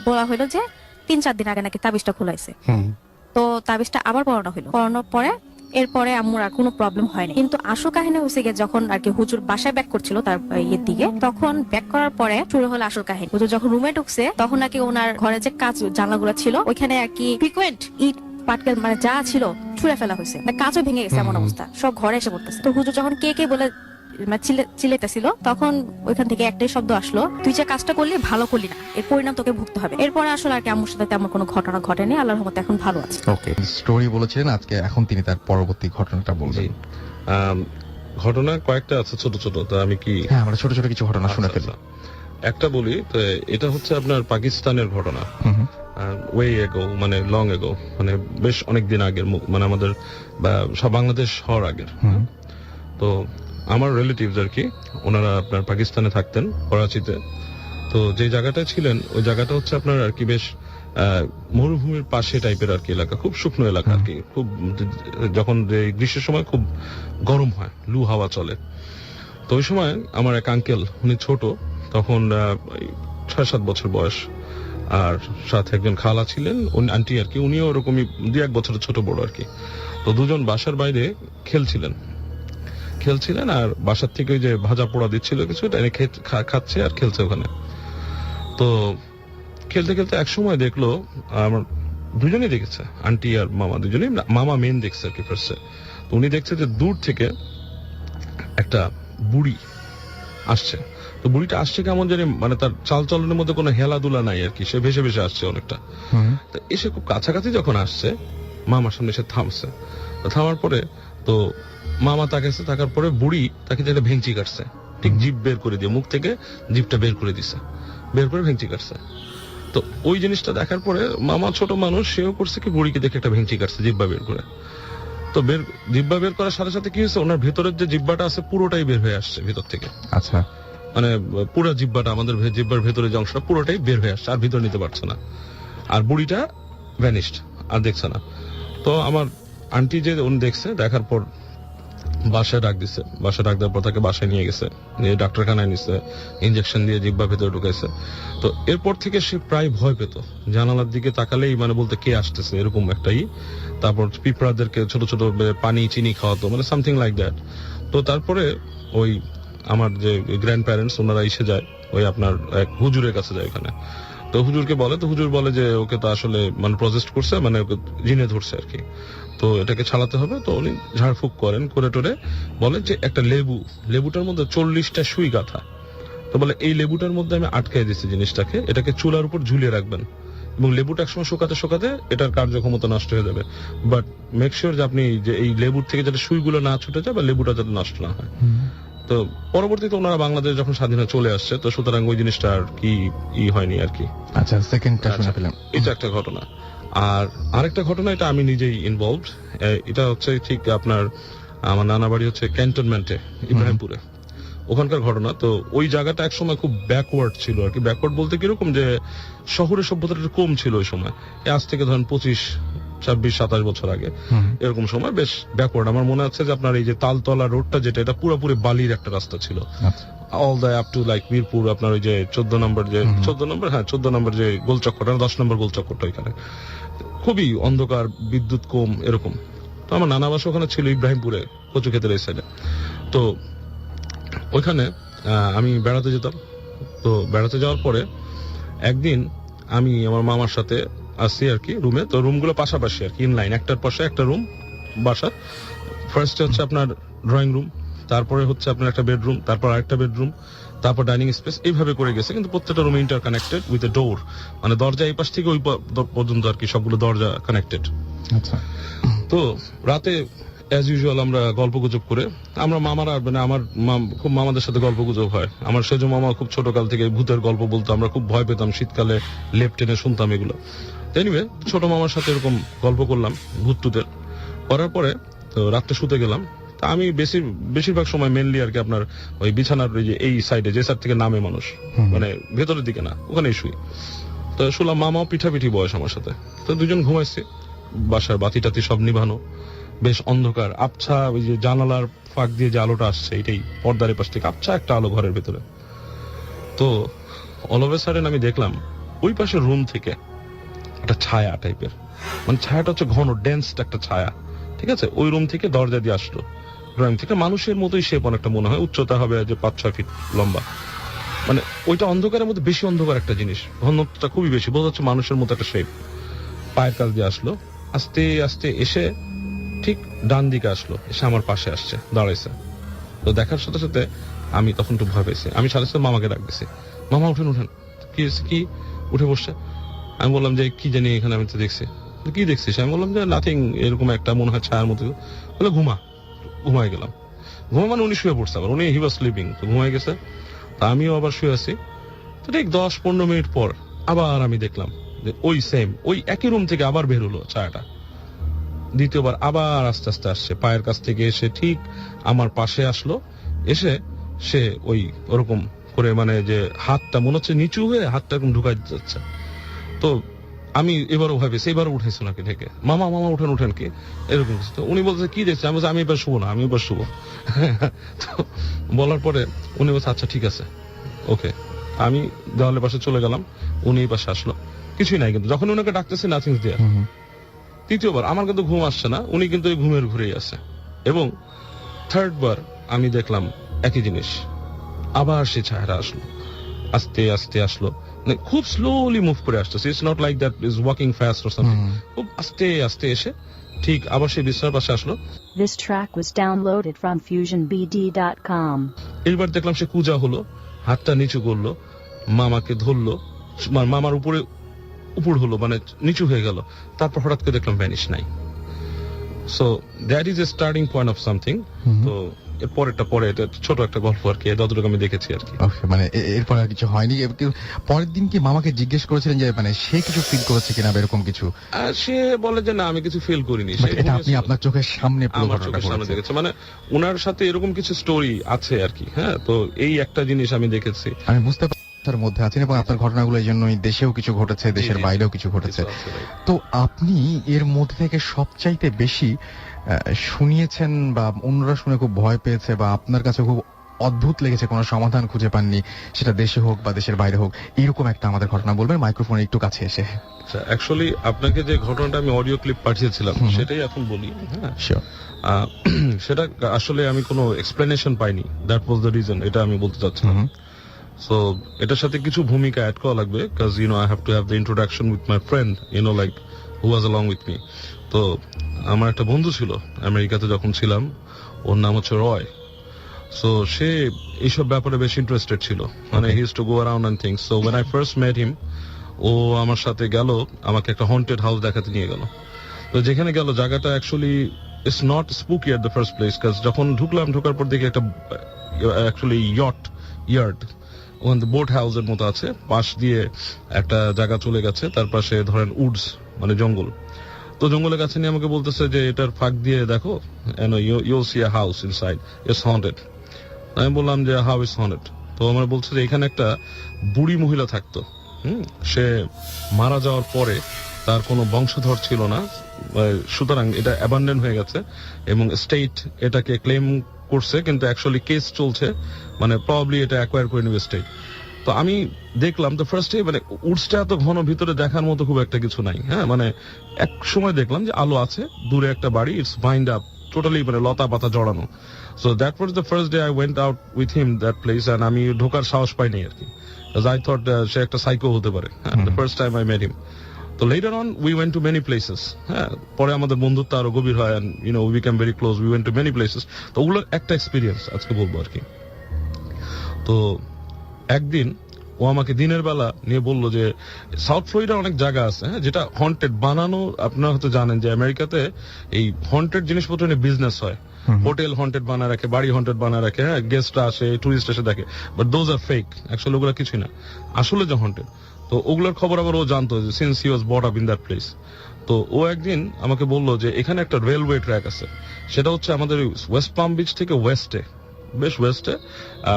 বলা হলো যে 3-4 দিন আগে নাকি তাবিজটা খোলাইছে। হুম, তো তাবিজটা আবার পড়ানোর পরে এরপরে আম্মুর আর কোনো প্রবলেম হয়নি। কিন্তু আসল কাহিনী হয়েছে গিয়ে যখন আর কি হুজুর বাসায় ব্যাক করছিল তার ইয়ের দিকে, তখন ব্যাক করার পরে শুরু হলো আসল কাহিনী। হুজুর যখন রুমে ঢুকছে তখন নাকি ওনার ঘরে যে কাঁচ জানলাগুলো ছিল ওইখানে আর কি ফ্রিকুয়েন্ট ইট পাটকেল মানে যা ছিল ছুঁড়ে ফেলা হয়েছে, মানে কাঁচও ভেঙে গেছে এমন অবস্থা, সব ঘরে এসে পড়তেছে। তো হুজুর যখন কে বলে মানে চিল্লাইতেছিল তখন ওইখান থেকে একটাই শব্দ আসলো, তুই যে কাজটা করলি ভালো করলি না, এর পরিণাম তোকে ভুগতে হবে। এরপরে আসলে আর কি আম্মুর সাথে তেমন কোনো ঘটনা ঘটেনি, আল্লাহর রহমতে এখন ভালো আছে। ওকে স্টোরি বলেছিলেন আজকে, এখন তিনি তার পরবর্তী ঘটনাটা বলবেন। ঘটনা কয়েকটা আছে ছোট ছোট, তো আমি কি হ্যাঁ আমরা ছোট ছোট কিছু ঘটনা শুনে ফেলি। একটা বলি। তো এটা হচ্ছে আপনার পাকিস্তানের ঘটনা। হুম হুম, ওয়ে এগো, মানে লং এগো, মানে বেশ অনেক দিন আগের, মানে আমাদের সব বাংলাদেশ হওয়ার আগের। হুম, তো আমার রিলেটিভস আর কি, ওনারা আপনার পাকিস্তানে থাকতেন, করাচিতে। তো যে জায়গাটা ছিলেন ওই জায়গাটা হচ্ছে আপনার আর কি বেশ মরুভূমির পাশে টাইপের আর কি এলাকা, খুব শুকনো এলাকা আর কি। খুব যখন গ্রীষ্মের সময় খুব গরম হয়, লু হাওয়া চলে। তো ওই সময় আমার এক আঙ্কেল, উনি ছোট তখন 6-7 বছর বয়স, আর সাথে একজন খালা ছিলেন, উনি আন্টি আর কি, উনিও ওরকমই 2-1 বছরের ছোট বড় আর কি। তো দুজন বাসার বাইরে খেলছিলেন আর বাসার থেকে ওই যে ভাজা পোড়া দিচ্ছিল কিছু, এনে খাচ্ছে আর খেলছে ওখানে। তো খেলতে খেলতে এক সময় দেখলো, আমার দুজনেই দেখেছে, আন্টি আর মামা দুজনেই, মামা মেন দেখছে আর কি ফার্স্টে। উনি দেখছে যে দূর থেকে একটা বুড়ি আসছে। তো তো বুড়িটা আসছে কেমন জানি, মানে তার চালচলনের মধ্যে কোনো হেলাদুলা নাই আর কি, সে ভেসে ভেসে আসছে অনেকটা। তো এসে খুব কাছাকাছি যখন আসছে, মামার সামনে এসে থামছে। তো থামার পরে তো মামা তাকাইছে, তাকার পরে বুড়ি তাকে একটা ভেঙচি কাটছে, ঠিক জিভ বের করে দিয়ে, মুখ থেকে জিভটা বের করে দিছে, বের করে ভেঙচি কাটছে। তো ওই জিনিসটা দেখার পরে মামা ছোট মানুষ, সেও করছে কি বুড়িকে দেখে একটা ভেঙচি কাটছে জিব্বা বের করে। তো জিব্বা বের করার সাথে সাথে কি হয়েছে, ওনার ভেতরের যে জিব্বাটা আছে পুরোটাই বের হয়ে আসছে ভিতর থেকে। আচ্ছা, মানে পুরো জিব্বাটা, আমাদের জিব্বার ভেতরে যে অংশটা পুরোটাই বের হয়ে আসছে, আর ভিতর নিতে পারছে না। আর বুড়িটা ভ্যানিশড, আর দেখছে না। তো আমার আন্টি যে উনি দেখছে, দেখার পর বাসায় ডাক দিছে, বাসায় ডাক দেওয়ার পর তাকে বাসায় নিয়ে গেছে, নিয়ে ডাক্তারখানায় নিছে, ইনজেকশন দিয়ে জিব্বা ভেতরে ঢুকাইছে। তো এরপর থেকে সে প্রায় ভয় পেত, জানালার দিকে তাকালেই মানে বলতে কে আসতেছে এরকম একটাই। তারপর পিঁপড়াদেরকে ছোট ছোট পানি চিনি খাওয়াতো, মানে সামথিং লাইক দ্যাট। তো তারপরে ওই আমার যে গ্র্যান্ড প্যারেন্টস ওনারা এসে যায়, ওই আপনার এক হুজুরের কাছে যায় ওখানে। তো হুজুরকে বলে, তো হুজুর বলে যে ওকে তো আসলে মানে প্রজেস্ট করছে, মানে ওকে জিনে ধরছে আর কি, তো এটাকে ছাড়াতে হবে। তো উনি ঝাড়ফুঁক করেন, করে টোরে বলেন যে একটা লেবুটার মধ্যে 40টা সুই গাঁথা। তো বলে এই লেবুটার মধ্যে আমি আটকাই দিচ্ছি জিনিসটাকে, এটাকে চুলার উপর ঝুলিয়ে রাখবেন, এবং লেবুটা একসময় শুকাতে শুকাতে এটার কার্যক্ষমতা নষ্ট হয়ে যাবে, বাট মেক শিওর যে আপনি যে এই লেবুর থেকে যাতে সুইগুলো না ছুটে যায় বা লেবুটা যাতে নষ্ট না হয়। তো পরবর্তীতে ওনারা বাংলাদেশ যখন স্বাধীন হয়ে চলে আসছে, তো সুতরাং ওই জিনিসটা আর কি হয়নি আর কি। আচ্ছা, সেকেন্ডটা শুনে পেলাম। এটা একটা ঘটনা। আর আরেকটা ঘটনা, এটা আমি নিজেই ইনভলভড। এটা হচ্ছে ঠিক আপনার, আমার নানা বাড়ি হচ্ছে ক্যান্টনমেন্টে, ইব্রাহিমপুরে, ওখানকার ঘটনা। তো ওই জায়গাটা একসময় খুব ব্যাকওয়ার্ড ছিল আর কি। ব্যাকওয়ার্ড বলতে কিরকম, যে শহরের সভ্যতাটা একটু কম ছিল ওই সময়, আজ থেকে ধরেন 25-26-27 বছর আগে এরকম সময় বেশ ব্যাকওয়ার্ড। আমার মনে আছে যে আপনার এই যে তালতলা রোডটা যেটা, এটা পুরোপুরি বালির একটা রাস্তা ছিল, all the up to like Birpur. আপনার ওই যে 14 নম্বর যে গোলচক্করটা, 10 নম্বর গোলচক্করটা, ওইখানে খুবই অন্ধকার, বিদ্যুৎ কম এরকম। তো আমার নানা বাসা ওখানে ছিল ইব্রাহিমপুরে, কচু ক্ষেতের এই সাইডে। তো ওইখানে আমি বেড়াতে যেতাম। তো বেড়াতে যাওয়ার পরে একদিন আমি আমার মামার সাথে আসছি আর কি রুমে। তো রুমগুলো পাশাপাশি আর কি, ইনলাইন, একটার পাশে একটা রুম বাসার। ফার্স্টে হচ্ছে আপনার ড্রয়িং রুম, তারপরে হচ্ছে আপনার একটা বেডরুম, তারপর আরেকটা বেডরুম, তারপর ডাইনিং স্পেস, এইভাবে করে গেছে। কিন্তু প্রত্যেকটা room interconnected with a door, মানে দরজা এই পাশ থেকে ওই পর্যন্ত আর কি, সবগুলো দরজা কানেক্টেড। আচ্ছা, তো রাতে অ্যাজ ইউজুয়াল আমরা গল্প গুজব করে, আমরা মামারা মানে আমার খুব মামাদের সাথে গল্প গুজব হয়। আমার সেজ মামা খুব ছোটকাল থেকে ভূতের গল্প বলতো, আমরা খুব ভয় পেতাম, শীতকালে লেপ টেনে শুনতাম এগুলো। এনিওয়ে, ছোট মামার সাথে এরকম গল্প করলাম ভূত টুতের, করার পরে তো রাত্রে শুতে গেলাম। তা আমি বেশিরভাগ সময় মেনলি আর কি আপনার ওই বিছানার ওই যে এই সাইডে, যে সাইড থেকে নামে মানুষ, মানে ভেতরের দিকে না, ওখানেই শুই। তো শুনলাম মামাও পিঠাপিঠি বয়স আমার সাথে। তো দুজন ঘুমাইছি, বাসার বাতি টাতি সব নিভানো, বেশ অন্ধকার, আবছা, ওই যে জানালার ফাঁক দিয়ে যে আলোটা আসছে, এটাই পর্দার পাশ থেকে আবছা একটা আলো ঘরের ভেতরে। তো অল অফ এ সাডেন আমি দেখলাম ওই পাশের রুম থেকে একটা ছায়া টাইপের, মানে ছায়াটা হচ্ছে ঘন ডেন্স একটা ছায়া, ঠিক আছে, ওই রুম থেকে দরজা দিয়ে আসলো। ড্রয়িং থেকে মানুষের মতোই শেপ অনেকটা মনে হয়, উচ্চতা হবে যে 5-6 ফিট লম্বা। মানে ওইটা অন্ধকারের মধ্যে বেশি অন্ধকার একটা জিনিস, ঘনত্বটা খুবই বেশি, বোঝা যাচ্ছে মানুষের মতো একটা শেপ। পায়ের কাছ দিয়ে আসলো, আস্তে আস্তে এসে ঠিক ডান দিকে আসলো, এসে আমার পাশে আসছে, দাঁড়াইছে। তো দেখার সাথে সাথে আমি তখন একটু ভয় পেয়েছি। আমি সাথে সাথে মামাকে ডাক দিছি, মামা উঠেন উঠেন, কি উঠে বসছে। আমি বললাম যে কি জানি এখানে আমি তো দেখছি। কি দেখছিস? আমি বললাম যে নাথিং, এরকম একটা মনে হয় ছায়ার মতো। বলে ঘুমাই গেলাম। মানে উনি শুয়ে পড়ছে, আবার উনি হি ওয়াজ স্লিপিং, তো ঘুমাই গেছে। তা আমিও আবার শুয়ে আছি। তো ঠিক 10-15 মিনিট পর আবার আমি দেখলাম যে ওই একই রুম থেকে আবার বের হলো ছায়াটা। দ্বিতীয়বার আবার আস্তে আস্তে আসছে, পায়ের কাছ থেকে এসে ঠিক আমার পাশে আসলো। এসে সে ওই ওরকম করে, মানে যে হাতটা মনে হচ্ছে নিচু হয়ে হাতটা এরকম ঢুকাই যাচ্ছে। তো আমি এবারও ভাবেছি, এবারও উঠেছি ওনাকে ঢেকে, মামা উঠেন কি এরকম কিছু। তো উনি বলছে কি দেখছে? আমি বলছি আমি এবার শুবো না, আমি এবার শুবো। তো বলার পরে উনি বলছে আচ্ছা ঠিক আছে, ওকে। আমি দেওয়ালের পাশে চলে গেলাম, উনি এই পাশে আসলো, কিছুই নাই। কিন্তু যখন ওনাকে ডাকতেছি নাথিং দেয়ার। তৃতীয়বার আমার কিন্তু ঘুম আসছে না, উনি কিন্তু এই ঘুমের ঘুরেই আছে। এবং থার্ড বার আমি দেখলাম একই জিনিস, আবার সে ছায়াটা আসলো, আস্তে আস্তে আসলো, মানে খুব স্লোলি মুভ করে আসতেছে। It's not like that is walking fast or something. খুব আস্তে আস্তে এসে ঠিক আবার সেই বিছানার পাশে আসলো। This track was downloaded from FusionBD.com. এইবার দেখলাম সে কুজা হলো, হাতটা নিচু করলো, মামাকে ধরলো, মামার উপরে উপর হলো, মানে নিচু হয়ে গেল, তারপর হঠাৎ করে দেখলাম ভ্যানিশ নাই। So that is a starting point of something. তো এর পরেরটা পরে, এটা ছোট একটা গল্প আর কি, যতটুকু আমি দেখেছি আর কি। Okay, মানে এরপর আর কিছু হয়নি। পরের দিন কি মামাকে জিজ্ঞেস করেছিলেন যে মানে সে কিছু ফিল করেছে কিনা বা এরকম কিছু? আর সে বলে যে না, আমি কিছু ফিল করিনি। But এটা আপনি আপনার চোখের সামনে পুরো আমার ঘটনাটা চোখের সামনে ঘটেছে। দেখেছে, মানে ওনার সাথে এরকম কিছু স্টোরি আছে আর কি। হ্যাঁ, তো এই একটা জিনিস আমি দেখেছি। আমি বুঝতে পারছি তার মধ্যে আছেন, এবং আপনার ঘটনাগুলো এই জন্যই দেশেও কিছু ঘটেছে, দেশের জি, বাইরেও কিছু ঘটেছে। কিছু আছে, right? তো আপনি এর মধ্যে থেকে সবচাইতে বেশি শুনিয়েছেন বা অন্যরা শুনে খুব ভয় পেয়েছে বা আপনার কাছে খুব অদ্ভুত লেগেছে, কোনো সমাধান খুঁজে পাননি, সেটা দেশে হোক বা দেশের বাইরে হোক, এরকম একটা আমাদের ঘটনা বলবেন মাইক্রোফোন একটু কাছে এসে। আচ্ছা, অ্যাকচুয়ালি আপনাকে যে ঘটনাটা আমি অডিও ক্লিপ পাঠিয়েছিলাম সেটাই এখন বলি। হ্যাঁ, Sure. সেটা আসলে আমি কোনো এক্সপ্লেনেশন পাইনি, দ্যাট ওয়াজ দ্য রিজন, এটা আমি বলতে চাচ্ছিলাম। সো এটার সাথে কিছু ভূমিকা অ্যাড করা লাগবে, কাজ I have to have the introduction with my friend, like who was along with me. তো আমার একটা বন্ধু ছিল আমেরিকাতে যখন ছিলাম, ওর নাম হচ্ছে রয়। সো সে এইসব ব্যাপারে বেশ ইন্টারেস্টেড ছিল, মানে he use to go around and things. So when I first met him, ও আমার সাথে গেল, আমাকে একটা হন্টেড হাউস দেখাতে নিয়ে গেল। তো যেখানে গেল, জায়গাটা actually it's not spooky at the first place, কাজ যখন ঢোকার পর দেখি একটা অ্যাকচুয়ালি ইয়ার্ড, ওখানে বোট হাউসের মতো আছে, পাশ দিয়ে একটা জায়গা চলে গেছে, তার পাশে ধরেন উডস, মানে জঙ্গল। তো জঙ্গলের কাছে নিয়ে আমাকে বলতেছে যে এটার ফাঁক দিয়ে দেখো, you'll see a house inside, it's haunted. আমি বললাম যে হাউ ইজ হন্টেড? তো আমার বলছে যে এখানে একটা বুড়ি মহিলা থাকতো। সে মারা যাওয়ার পরে তার কোনো বংশধর ছিল না, সুতরাং এটা অ্যাবান্ডন হয়ে গেছে এবং স্টেট এটাকে ক্লেম করছে, কিন্তু অ্যাকচুয়ালি কেস চলছে, মানে প্রবাবলি এটা অ্যাকোয়ার করে নেবে স্টেট। তো আমি দেখলাম তো ফার্স্টে, মানে উডসটা এত ঘন, ভিতরে দেখার মতো খুব একটা কিছু নাই। হ্যাঁ, মানে এক সময় দেখলাম যে আলো আছে, দূরে একটা বাড়ি, ইটস বাইন্ড আপ টোটালি, মানে লতা পাতা জড়ানো। So that was the first day I went out with him that place, and আমি ঢোকার সাহস পাইনি আর কি, আই থট সে একটা সাইকো হতে পারে। The first time I met him. তো later on we went to many places. হ্যাঁ, পরে আমাদের বন্ধুত্ব আরো গভীর হয়, and we become very close, we went to many places. তো ওগুলোর একটা এক্সপিরিয়েন্স আজকে বলবো আর কি। তো একদিন ও আমাকে দিনের বেলা নিয়ে বললো যে সাউথ ফ্লোরিডা অনেক জায়গা আছে, হ্যাঁ, যেটা হন্টেড বানানো। আপনারা হয়তো জানেন যে আমেরিকাতে এই হন্টেড জিনিসপত্র নিয়ে বিজনেস হয়, হোটেল হন্টেড বানায় রাখে, বাড়ি হন্টেড বানায় রাখে, হ্যাঁ, গেস্টরা আসে, টুরিস্ট এসে দেখে, but those are fake, actually ওগুলো কিছুই না, আসলে যে হন্টেড। তো ওগুলোর খবর আবার ও জানতো, since he was brought up in that place. তো ও একদিন আমাকে বললো যে এখানে একটা রেলওয়ে ট্র্যাক আছে, সেটা হচ্ছে আমাদের ওয়েস্ট পাম বিচ থেকে ওয়েস্টে, বেশ ওয়েস্টে,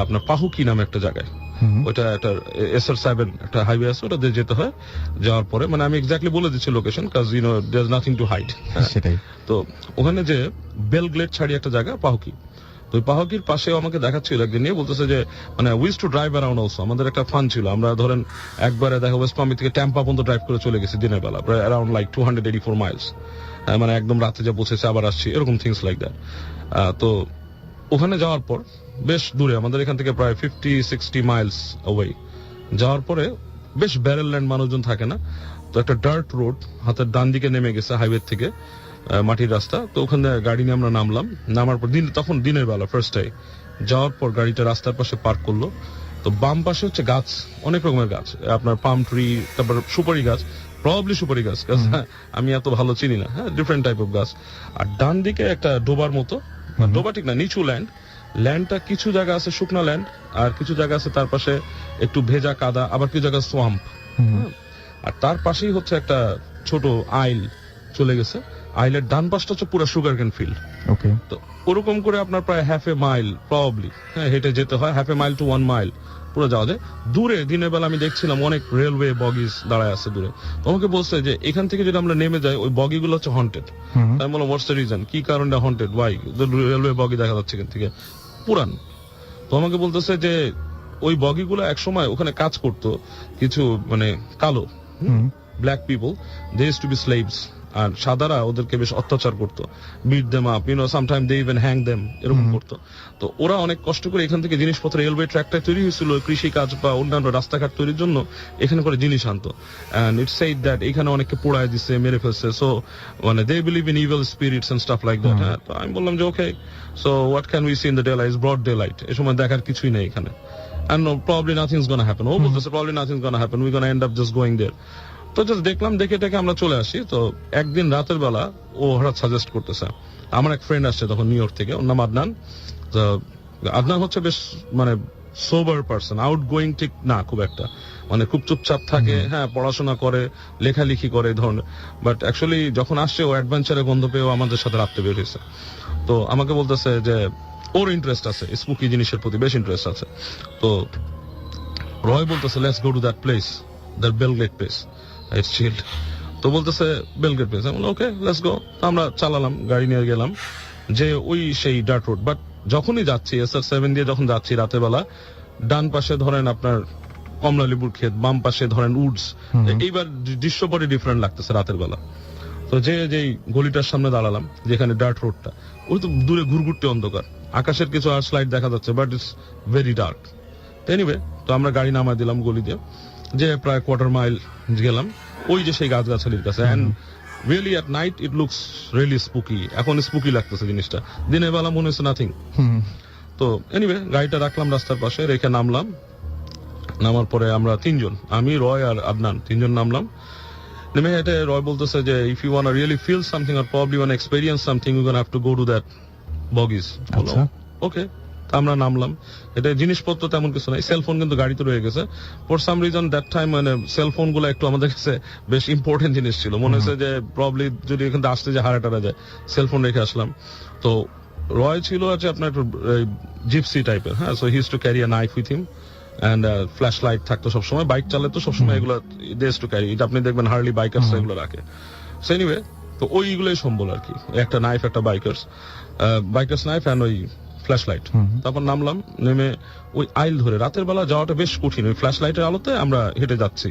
আপনার পাহুকি নামে একটা জায়গায়, ওইটা একটা SR7 একটা হাইওয়ে আছে, ওটা দিয়ে যেতে হয়। যাওয়ার পরে, মানে আমি এক্স্যাক্টলি বলে দিচ্ছি location, cause there is nothing to hide. সেটাই। তো ওখানে যে বেলগ্লেড ছাড়ি একটা জায়গা, পাহুকি। তো ওই পাহুকির পাশে আমাকে দেখাচ্ছিল একদিন নিয়ে, বলতেছে যে মানে use to drive around also, আমাদের একটা ফান ছিল, আমরা ধরেন একবারে দেখা ওয়েস্ট পাম থেকে ট্যাম্পা পর্যন্ত ড্রাইভ করে চলে গেছি দিনের বেলা, প্রায় অ্যারাউন্ড লাইক 284 মাইলস, মানে একদম রাতে যা পৌঁছেছে আবার আসছি, এরকম থিংস লাইক দ্যাট। তো ওখানে যাওয়ার পর বেশ দূরে, আমাদের এখান থেকে প্রায় 50-60 মাইলস অ্যাওয়ে যাওয়ার পরে বেশ ব্যারেল ল্যান্ড, মানুষজন থাকে না। তো একটা ডার্ট রোড হাতের ডান দিকে নেমে গেছে হাইওয়ে থেকে, মাটির রাস্তা। তো ওখানে গাড়ি নিয়ে আমরা নামার পর তখন দিনের বেলা ফার্স্ট টাইম যাওয়ার পর গাড়িটা রাস্তার পাশে পার্ক করলো। তো বাম পাশে হচ্ছে গাছ, অনেক রকমের গাছ, আপনার পাম ট্রি, তারপর সুপারি গাছ, প্রবাবলি সুপারি গাছ, আমি এত ভালো চিনি না, হ্যাঁ, ডিফারেন্ট টাইপ অফ গাছ। আর ডান দিকে একটা ডোবার মতো, ডোবা ঠিক না, নিচু ল্যান্ডটা কিছু জায়গা আছে শুকনা ল্যান্ড, আর কিছু জায়গা আছে তার পাশে একটু ভেজা কাদা, আবার কিছু জায়গা সোয়াম্প। আর তার পাশেই হচ্ছে একটা ছোট আইল চলে গেছে, আইলের ডান পাশটা হচ্ছে পুরো সুগার ক্যান ফিল্ড। ওকে। তো ওরকম করে আপনার প্রায় হাফ এ মাইল প্রবাবলি, হ্যাঁ, হেঁটে যেতে হয়, হাফ এ মাইল টু 1 মাইল পুরো যাওয়া যায়। দূরে দিনের বেলা আমি দেখছিলাম অনেক রেলওয়ে বগিজ দাঁড়ায় আছে দূরে। আমাকে বলছে যে এখান থেকে যদি আমরা নেমে যাই, ওই বগিগুলো হচ্ছে হন্টেড। আমি বললাম হোয়াটস দ্য রিজন, কি কারণে হন্টেড, ওয়াই রেলওয়ে বগি দেখা যাচ্ছে এখান থেকে পুরান। তো আমাকে বলতেছে যে ওই বগিগুলো এক সময় ওখানে কাজ করতো কিছু, মানে কালো black people, they used to be slaves, আর সাদারা ওদেরকে বেশ অত্যাচার করতো, beat them up, sometime they even hang them, এরকম করতো। তো ওরা অনেক কষ্ট করে এখান থেকে জিনিসপত্র, রেলওয়ে ট্র্যাকটা তৈরি হয়েছিল কৃষি কাজ বা অন্যান্য রাস্তাঘাট তৈরির জন্য, এখানে করে জিনিস আনতো। এন্ড ইটস সেড দ্যাট এখানে অনেককে পোড়ায় দিছে, মেরে ফেলছে। সো মানে they believe in evil spirits and stuff like that. হ্যাঁ, তো আমি বললাম যে okay, so what can we see in the daylight, broad daylight, এ সময় দেখার কিছুই নেই এখানে। and no, probably nothing's gonna happen. ও বলতেছে probably nothing's gonna happen, we're gonna end up just going there. তো জাস্ট দেখলাম, দেখে টেকে আমরা চলে আসি। তো একদিন রাতের বেলা ও হঠাৎ সাজেস্ট করতেছে, আমার এক ফ্রেন্ড আসছে তখন নিউ ইয়র্ক থেকে, ওর নাম আদনান। তো আদনান হচ্ছে বেশ মানে সোবার পার্সন, আউট গোয়িং ঠিক না খুব একটা, মানে খুব চুপচাপ থাকে, হ্যাঁ পড়াশোনা করে, লেখালেখি করে এই ধরনের। বাট অ্যাকচুয়ালি যখন আসছে ও অ্যাডভেঞ্চারে গন্ধ পেয়েও আমাদের সাথে রাখতে বের হয়েছে। তো আমাকে বলতেছে যে ওর ইন্টারেস্ট আছে স্পুকি জিনিসের প্রতি, বেশ ইন্টারেস্ট আছে। তো রয় বলতেছে let's go to that place, that Belgrade place, it's child. তো বলতেছে বেলগ্রেড প্লেস, আমি ওকে লেটস গো। আমরা চালালাম, গাড়ি নিয়ে গেলাম যে ওই সেই ডার্ট রোড। বাট যখনই যাচ্ছি SR7 দিয়ে যখন যাচ্ছি রাতের বেলা, ডান পাশে ধরেন আপনার কমলা লেবুর ক্ষেত, বাম পাশে ধরেন উডস। এইবার দৃশ্যপটে ডিফারেন্ট লাগতেছে রাতের বেলা। তো যেই গলিটার সামনে দাঁড়ালাম যেখানে ডার্ট রোডটা, ওই তো দূরে ঘুরঘুরতে অন্ধকার, আকাশের কিছু আর স্লাইড দেখা যাচ্ছে, but it's very dark. Anyway, তো আমরা গাড়ি নামাই দিলাম গলি দিয়ে, যে প্রায় কোয়ার্টার মাইল গেলাম ওই যে সেই গাছগাছালির কাছে। And really at night it looks really spooky. এখন স্পুকি লাগতেছে জিনিসটা, দিনের বেলা মনে হচ্ছে নাথিং। তো এনিওয়ে গাড়িটা রাখলাম রাস্তার পাশে, রেখে নামলাম। নামার পরে আমরা তিনজন, আমি, রয় আর আদনান, তিনজন নামলাম। নেমে হেঁটে রয় বলতেছে যে if you want really feel something or probably want experience something, you gonna have to go to that bogies. Okay, আমরা নামলাম। এটা জিনিসপত্র তেমন কিছু নাই, সেলফোন কিন্তু গাড়িতে রয়ে গেছে। For some reason that time মানে সেলফোন গুলো একটু আমাদের কাছে বেশ ইম্পর্টেন্ট জিনিস ছিল, মনে হচ্ছে যে প্রবাবলি যদি এখান থেকে আসতে যে হারা টারা যায়, সেলফোন রেখে আসলাম। তো রয় ছিল আছে আপনার একটু জিপসি টাইপের, হ্যাঁ, so he used to carry a knife with him and flashlight থাকতো সবসময়, বাইক চালাতো সবসময়, এগুলো দেশ টু ক্যারি। এটা আপনি দেখবেন হার্লি বাইকার্স এগুলো রাখে। সো এনিওয়ে, তো ওইগুলোই সম্বল আর কি, একটা নাইফ, একটা বাইকার্স নাইফ এন্ড ওই ফ্ল্যাশ লাইট। তারপর নামলাম, নেমে ওই আইল ধরে, রাতের বেলা যাওয়াটা বেশ কঠিন, ওই ফ্ল্যাশ লাইটের আলোতে আমরা হেঁটে যাচ্ছি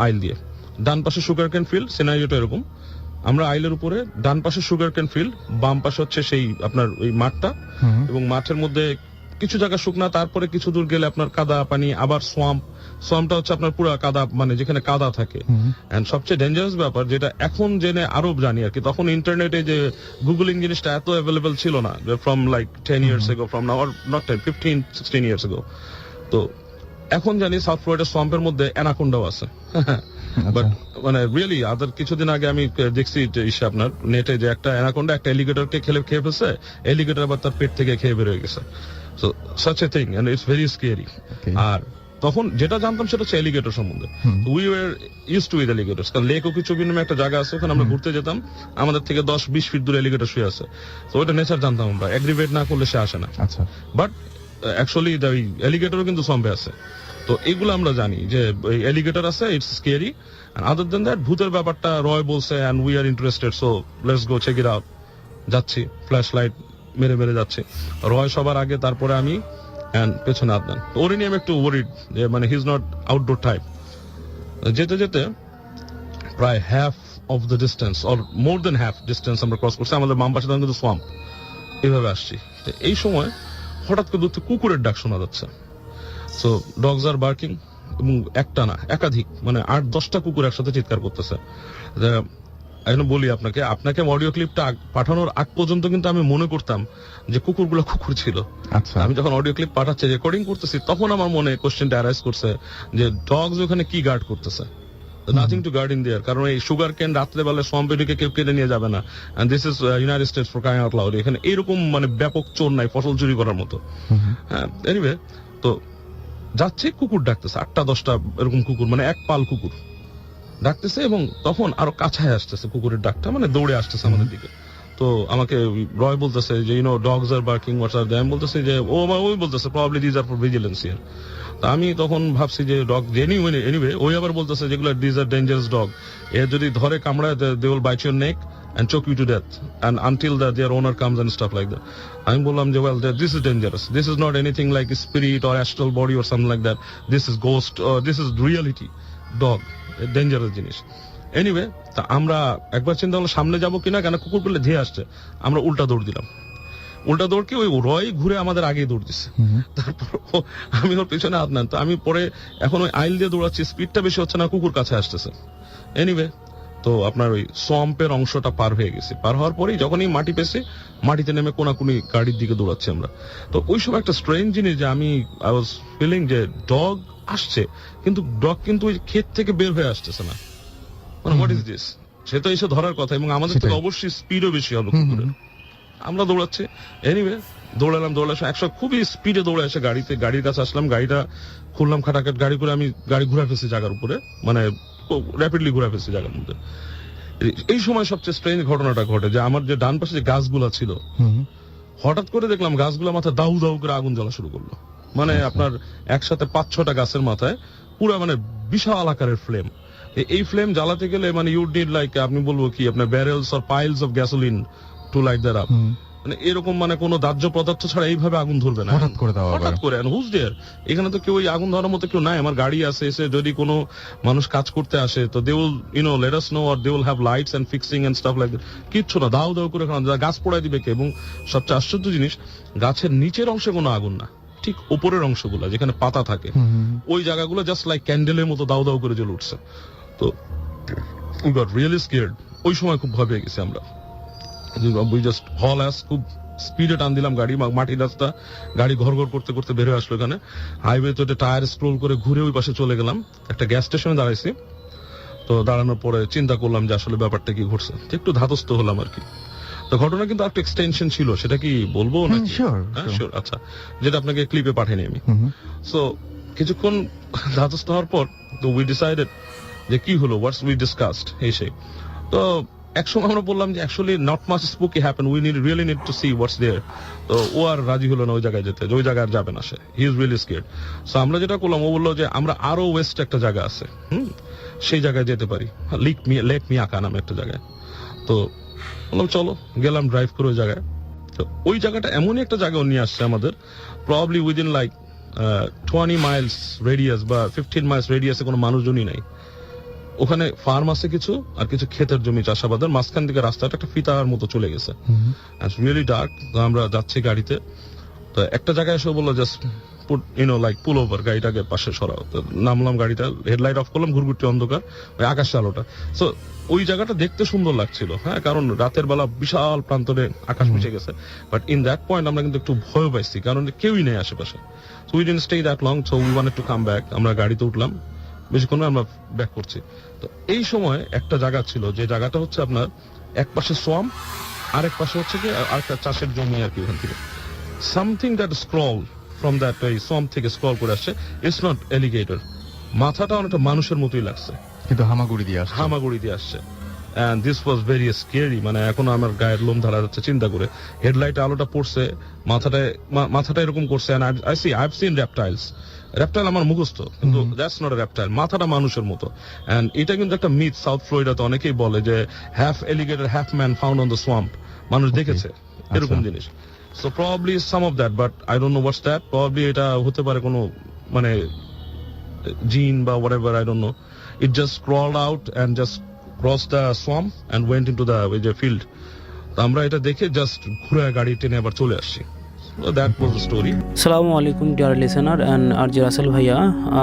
আইল দিয়ে। ডান পাশে সুগার কেন ফিল্ড, সিনারিওটা এরকম, আমরা আইলের উপরে, ডান পাশে সুগার কেন ফিল্ড, বাম পাশে হচ্ছে সেই আপনার ওই মাঠটা, এবং মাঠের মধ্যে কিছু জায়গা শুকনা, তারপরে কিছু দূর গেলে আপনার কাদা পানি, আবার সোয়াম্পটা হচ্ছে আপনার পুরো কাদা, মানে যেখানে কাদা থাকে। এন্ড সবচেয়ে ডেঞ্জারাস ব্যাপার যেটা এখন জেনে আরো জানি আর কি, তখন ইন্টারনেটে যে গুগলিং জিনিসটা এত অ্যাভেলেবল ছিল না, from like 10 years ago, from now not 10, 15-16 years ago। তো এখন জানি সাউথ ফ্লোরিডা সোয়াম্পের মধ্যে অ্যানাকোন্ডাও আছে। বাট মানে রিয়েলি আদার কিছুদিন আগে আমি দেখছি আপনার নেটে যে একটা অ্যানাকোন্ডা একটা এলিগেটরকে খেয়ে ফেলছে, এলিগেটর আবার তার পেট থেকে খেয়ে বের হয়ে গেছে। So such a thing, and it's very scary. আর তখন যেটা জানতাম সেটা হচ্ছে এলিগেটর সম্বন্ধে। We were used to with alligators, কারণ লেক ওকিচুবি নামে একটা জায়গা আছে, ওখানে আমরা ঘুরতে যেতাম, আমাদের থেকে 10-20 ফিট দূরে এলিগেটর শুয়ে আছে। তো ওইটা নেচার জানতাম আমরা, এগ্রিভেট না করলে সে আসে না। আচ্ছা, বাট অ্যাকচুয়ালি ওই এলিগেটরও কিন্তু সম্বে আছে। তো এগুলো আমরা জানি যে এলিগেটর আছে, it's scary. And other than that, ভূতের ব্যাপারটা রয় বলছে and we are interested, so let's go check it out. যাচ্ছি, ফ্ল্যাশ লাইট মেরে যাচ্ছে, রয় সবার আগে, তারপরে আমি, এন্ড পেছনে আদনান। ওর নিয়ে আমি একটু ওয়ারিড, যে মানে he is not outdoor type. যেতে যেতে প্রায় half of the distance, or more than half distance আমরা ক্রস করছি। আমাদের বাম পাশে কিন্তু সোয়াম্প, এইভাবে আসছি। তো এই সময় হঠাৎ করে দূর থেকে কুকুরের ডাক শোনা যাচ্ছে। সো ডগস আর বার্কিং, এবং একটা না একাধিক, মানে 8-10টা কুকুর একসাথে চিৎকার করতেছে। এখন বলি আপনাকে অডিও ক্লিপটা পাঠানোর আগ পর্যন্ত কিন্তু আমি মনে করতাম যে কুকুরগুলো কুকুর ছিল। আচ্ছা, আমি যখন অডিও ক্লিপ পাঠাচ্ছি, রেকর্ডিং করতেছি, তখন আমার মনে কোশ্চেনটা অ্যারাইজ করছে যে ডগস ওখানে কি গার্ড করতেছে। Nothing to guard in there, কারণ এই সুগার কেন রাত্রেবেলা সোয়াম্পে ঢুকে কেউ কেটে নিয়ে যাবে না। And this is United States for crying out loud, এখানে এরকম মানে ব্যাপক চোর নাই ফসল চুরি করার মতো। হ্যাঁ, এনিওয়ে, তো যাচ্ছে, কুকুর ডাকতেছে 8টা-10টা এরকম কুকুর, মানে এক পাল কুকুর ডাকতেছে, এবং তখন আরো কাছায় আসতেছে কুকুরের ডাকটা, মানে দৌড়ে আসতেছে আমাদের দিকে। তো আমাকে রয় বলতেছে যে dogs are barking, what's are them, বলতেছে যে ওই বলতেছে probably this are for vigilance here. আমি তখন ভাবছি যে ডগ এনিওয়ে, ওই আবার বলতেছে যেগুলো দিস আর ডেঞ্জারাস ডগ, এ যদি ধরে কামড়ায় they will bite your neck and choke you to death, and until their owner comes and stuff like that. আমি বললাম যে well, this is dangerous, this is not anything like a spirit or astral body or something like that, this is ghost, or this is reality dog, dangerous জিনিস। এনিওয়ে, তা আমরা একবার চিন্তা করলাম সামনে যাবো কিনা, কেন কুকুরগুলো ধেয়ে আসছে। আমরা উল্টা দৌড় দিলাম, উল্টা দৌড় কি ওই রয় ঘুরে আমাদের আগেই দৌড় দিচ্ছে। তারপর আমি ওর পেছনে আদনান। তো আমি পরে এখন ওই আইল দিয়ে দৌড়াচ্ছি, স্পিডটা বেশি হচ্ছে না, কুকুর কাছে আসতেছে। এনিওয়ে, তো আপনার ওই সোয়াম্পের অংশটা পার হয়ে গেছে, পার হওয়ার পরেই যখনই মাটি পেছে, মাটিতে নেমে কোনাকুনি গাড়ির দিকে দৌড়াচ্ছি আমরা। তো ওই সময় একটা স্ট্রেঞ্জ জিনিস যে আই ওয়াজ ফিলিং যে ডগ আসছে, কিন্তু ডগ কিন্তু ওই ক্ষেত থেকে বের হয়ে আসতেছে না, মানে হোয়াট ইজ দিস। সে তো এসে ধরার কথা, এবং আমাদের থেকে সেটাই। অবশ্যই স্পিডও বেশি হবে কুকুরের। আমরা দৌড়াচ্ছি, এনিওয়ে দৌড়ালাম, একসময় খুবই স্পিডে দৌড়ে এসে গাড়ির কাছে আসলাম, গাড়িটা খুললাম, খাটাখাট গাড়ি করে আমি গাড়ি ঘুরে ফেলছি জায়গার উপরে, মানে র্যাপিডলি ঘুরে ফেলছি জায়গার মধ্যে। এই সময় সবচেয়ে স্ট্রেঞ্জ ঘটনাটা ঘটে যে আমার যে ডান পাশে যে গাছগুলা ছিল, হঠাৎ করে দেখলাম গাছগুলা মাথায় দাউ দাউ করে আগুন জ্বলা শুরু করলো। মানে আপনার একসাথে 5-6টা গাছের মাথায় পুরো মানে বিশাল আকারের ফ্লেম। এই ফ্লেম জ্বালাতে গেলে মানে ইউড নিড লাইক, আপনি বলবো কি, আপনার barrels or piles of gasoline to light that up. মানে এরকম মানে কোনো দাহ্য পদার্থ ছাড়া এইভাবে আগুন ধরবে না হঠাৎ করে দেওয়া হঠাৎ করে। হুজ দেয়ার, এখানে তো কেউ ওই আগুন ধরার মতো কেউ নাই, আমার গাড়ি আছে, এসে যদি কোনো মানুষ কাজ করতে আসে তো they will let us know, or they will have lights and fixing and stuff like that. কিচ্ছু না, দাও দাও করে গাছ পোড়াই দিবে কে। এবং সবচেয়ে আশ্চর্য জিনিস, গাছের নিচের অংশে কোনো আগুন না, ঠিক উপরের অংশগুলো যেখানে পাতা থাকে ওই জায়গাগুলো জাস্ট লাইক ক্যান্ডেলের মতো দাউ দাউ করে জ্বলে উঠছে। তো উই গট রিয়েলি স্কেয়ার্ড। ওই সময় খুব ভয় পেয়ে গেছি আমরা। উই জাস্ট হল অ্যাস, খুব স্পিডে টান দিলাম গাড়ি, মাটির রাস্তা, গাড়ি ঘর ঘর করতে করতে বের হয়ে আসলো এখানে হাইওয়ে তো টায়ার স্ক্রোল করে ঘুরে ওই পাশে চলে গেলাম, একটা গ্যাস স্টেশনে দাঁড়াইছি। তো দাঁড়ানোর পরে চিন্তা করলাম যে আসলে ব্যাপারটা কি ঘটছে, তো একটু ধাতস্থ হলাম আর কি। তো ঘটনা কিন্তু একটা এক্সটেনশন ছিল, সেটা কি বলবো নাকি? sure, হ্যাঁ, sure. sure, আচ্ছা, যেটা আপনাকে ক্লিপে পাঠিয়ে আমি। সো কিছুক্ষণ ধাতস্থ হওয়ার পর তো উই ডিসাইডেড যে কি হলো, হোয়াটস উই ডিসকাসড এই সেই। তো একসময় আমরা বললাম যে actually not much spooky happen, we really need to see what's there. তো ও আর রাজি হলো না ওই জায়গায় যেতে, যে ওই জায়গায় আর যাবে না সে, he is really scared. So আমরা যেটা করলাম, ও বললো যে আমরা আরো ওয়েস্ট একটা জায়গা আছে, সেই জায়গায় যেতে পারি, লেক মিয়াকা নামে একটা জায়গায়। তো বললাম চলো, গেলাম ড্রাইভ করে ওই জায়গায়। তো ওই জায়গাটা এমনই একটা জায়গা নিয়ে আসছে আমাদের, probably within like 20 Miles radius বা 15 মাইলস রেডিয়াসে কোনো মানুষজনই নাই। ওখানে ফার্ম আছে কিছু, আর কিছু ক্ষেতের জমি চাষাবাদের, মাঝখান থেকে রাস্তাটা একটা ফিতার মতো চলে গেছে, রিয়েলি ডার্ক। আমরা যাচ্ছি গাড়িতে, তো একটা জায়গায় এসে বললো জাস্ট লাইক পুল ওভার, গাড়িটাকে পাশে সরাও। তো নামলাম, গাড়িটা হেডলাইট অফ করলাম, ঘুরঘুরটি অন্ধকার, ওই আকাশ আলোটা। সো ওই জায়গাটা দেখতে সুন্দর লাগছিল, হ্যাঁ, কারণ রাতের বেলা বিশাল প্রান্তরে আকাশ মিশে গেছে। বাট ইন দ্যাট পয়েন্ট আমরা কিন্তু একটু ভয় পাইছি, কারণ কেউই নেই আশেপাশে। So we didn't stay that long, so we wanted to come back. আমরা গাড়িতে উঠলাম, বেশিক্ষণ আমরা ব্যাক করছি। তো এই সময় একটা জায়গা ছিল, যে জায়গাটা হচ্ছে আপনার এক পাশে সোয়াম, আরেক পাশে হচ্ছে কি আরেকটা চাষের জমি আর কি। ওখান থেকে something that scroll from that swamp থেকে স্ক্রল করে আসছে। ইটস নট এলিগেটর, মাথাটা অনেকটা মানুষের মতোই লাগছে, কিন্তু হামাগুড়ি দিয়ে আসছে। হামাগুড়ি দিয়ে আসছে। And this was very scary, মানে এখন আমার গায়ের লোম ধরা যাচ্ছে চিন্তা করে। হেডলাইটে আলোটা পড়ছে, মাথাটা এরকম করছে। আই সিন রেপটাইলস, রেপটাইল আমার মুখস্থ, কিন্তু দ্যাটস নট এ রেপটাইল, মাথাটা মানুষের মতো। এন্ড এটা কিন্তু একটা মিথ, সাউথ ফ্লোরিডাতে অনেকেই বলে যে half alligator half man found on the swamp, মানুষ দেখেছে এরকম জিনিস। So probably some of that, but I don't know what's that. Probably এটা হতে পারে কোনো মানে জিন বা whatever, I don't know. It just crawled out and just crossed the swamp and went into the field. তো আমরা এটা দেখে জাস্ট ঘুরে গাড়ি টেনে আবার চলে আসছি। So that was the story. আসসালামু আলাইকুম ডিয়ার লিসেনার অ্যান্ড আরজি রাসেল ভাইয়া,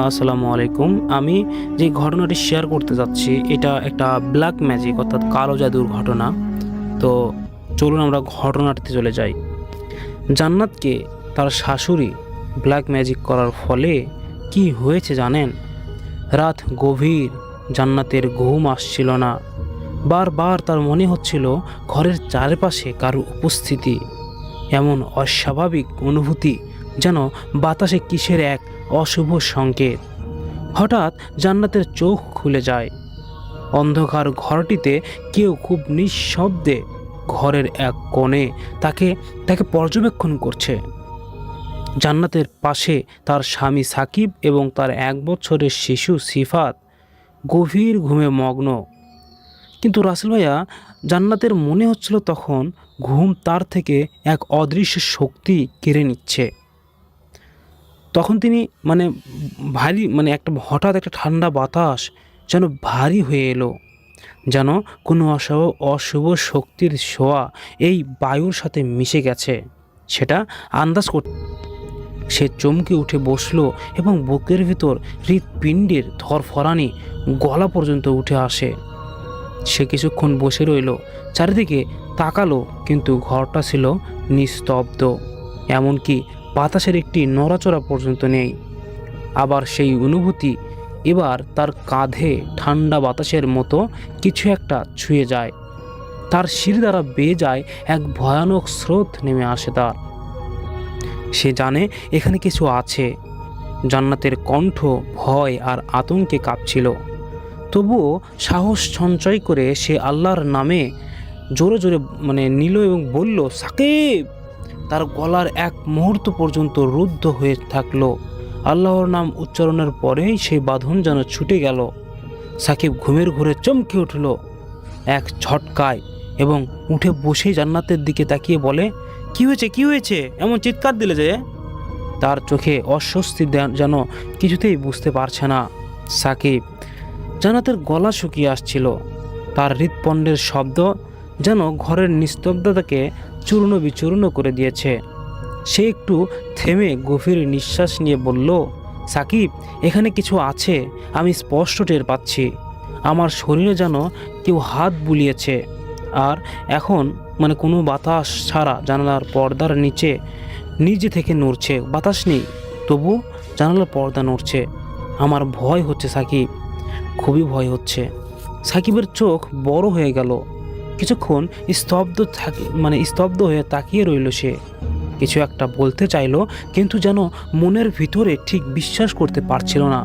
আসসালামু আলাইকুম। আমি যে ঘটনাটি শেয়ার করতে যাচ্ছি, এটা একটা ব্ল্যাক ম্যাজিক অর্থাৎ কালো জাদুর ঘটনা। তো চলুন আমরা ঘটনাটিতে চলে যাই। জান্নাতকে তার শাশুড়ি ব্ল্যাক ম্যাজিক করার ফলে কি হয়েছে জানেন? রাত গভীর, জান্নাতের ঘুম আসছিল না। বারবার তার মনে হচ্ছিল ঘরের চারপাশে কারো উপস্থিতি। এমন অস্বাভাবিক অনুভূতি, যেন বাতাসে কিসের এক অশুভ সংকেত। হঠাৎ জান্নাতের চোখ খুলে যায়। অন্ধকার ঘরটিতে কেউ খুব নিঃশব্দে ঘরের এক কোণে তাকে পর্যবেক্ষণ করছে। জান্নাতের পাশে তার স্বামী সাকিব এবং তার 1 বছরের শিশু সিফাত গভীর ঘুমে মগ্ন। কিন্তু রাসেল ভাইয়া, জান্নাতের মনে হচ্ছিল তখন ঘুম তার থেকে এক অদৃশ্য শক্তি কেড়ে নিচ্ছে। তখন তিনি ভারী একটা হঠাৎ একটা ঠান্ডা বাতাস যেন ভারী হয়ে এলো, যেন কোনো অশুভ শক্তির ছোঁয়া এই বায়ুর সাথে মিশে গেছে। সেটা আন্দাজ করতে সে চমকে উঠে বসলো এবং বুকের ভিতর হৃৎপিণ্ডের ধরফরানি গলা পর্যন্ত উঠে আসে। সে কিছুক্ষণ বসে রইল, চারিদিকে তাকালো, কিন্তু ঘরটা ছিল নিস্তব্ধ, এমনকি বাতাসের একটি নড়াচড়া পর্যন্ত নেই। আবার সেই অনুভূতি, এবার তার কাঁধে ঠান্ডা বাতাসের মতো কিছু একটা ছুঁয়ে যায়। তার শির দ্বারা বেয়ে যায় এক ভয়ানক স্রোত নেমে আসে তার। সে জানে এখানে কিছু আছে। জান্নাতের কণ্ঠ ভয় আর আতঙ্কে কাঁপছিল। তবুও সাহস সঞ্চয় করে সে আল্লাহর নামে জোরে জোরে নিল এবং বলল, সাকিব। তার গলার এক মুহূর্ত পর্যন্ত রুদ্ধ হয়ে থাকলো। আল্লাহর নাম উচ্চারণের পরেই সেই বাঁধন যেন ছুটে গেল। সাকিব ঘুমের ঘোরে চমকে উঠল এক ঝটকায় এবং উঠে বসে জান্নাতের দিকে তাকিয়ে বলে, কি হয়েছে, কি হয়েছে, এমন চিৎকার দিলে যে? তার চোখে অস্বস্তি যেন কিছুতেই বুঝতে পারছে না সাকিব। জান্নাতের গলা শুকিয়ে আসছিল। তার হৃৎপিণ্ডের শব্দ যেন ঘরের নিস্তব্ধতাকে চূর্ণ বিচূর্ণ করে দিয়েছে। সে একটু থেমে গভীর নিঃশ্বাস নিয়ে বলল, সাকিব, এখানে কিছু আছে, আমি স্পষ্ট টের পাচ্ছি। আমার শরীরে যেন কেউ হাত বুলিয়েছে। আর এখন কোনো বাতাস ছাড়া জানালার পর্দার নিচে নিজে থেকে নড়ছে। বাতাস নেই, তবু জানালার পর্দা নড়ছে। আমার ভয় হচ্ছে সাকিব, খুবই ভয় হচ্ছে। সাকিবের চোখ বড় হয়ে গেল। কিছুক্ষণ স্তব্ধ হয়ে তাকিয়ে রইল সে। কিছু একটা বলতে চাইল, কিন্তু যেন মনের ভিতরে ঠিক বিশ্বাস করতে পারছিল না।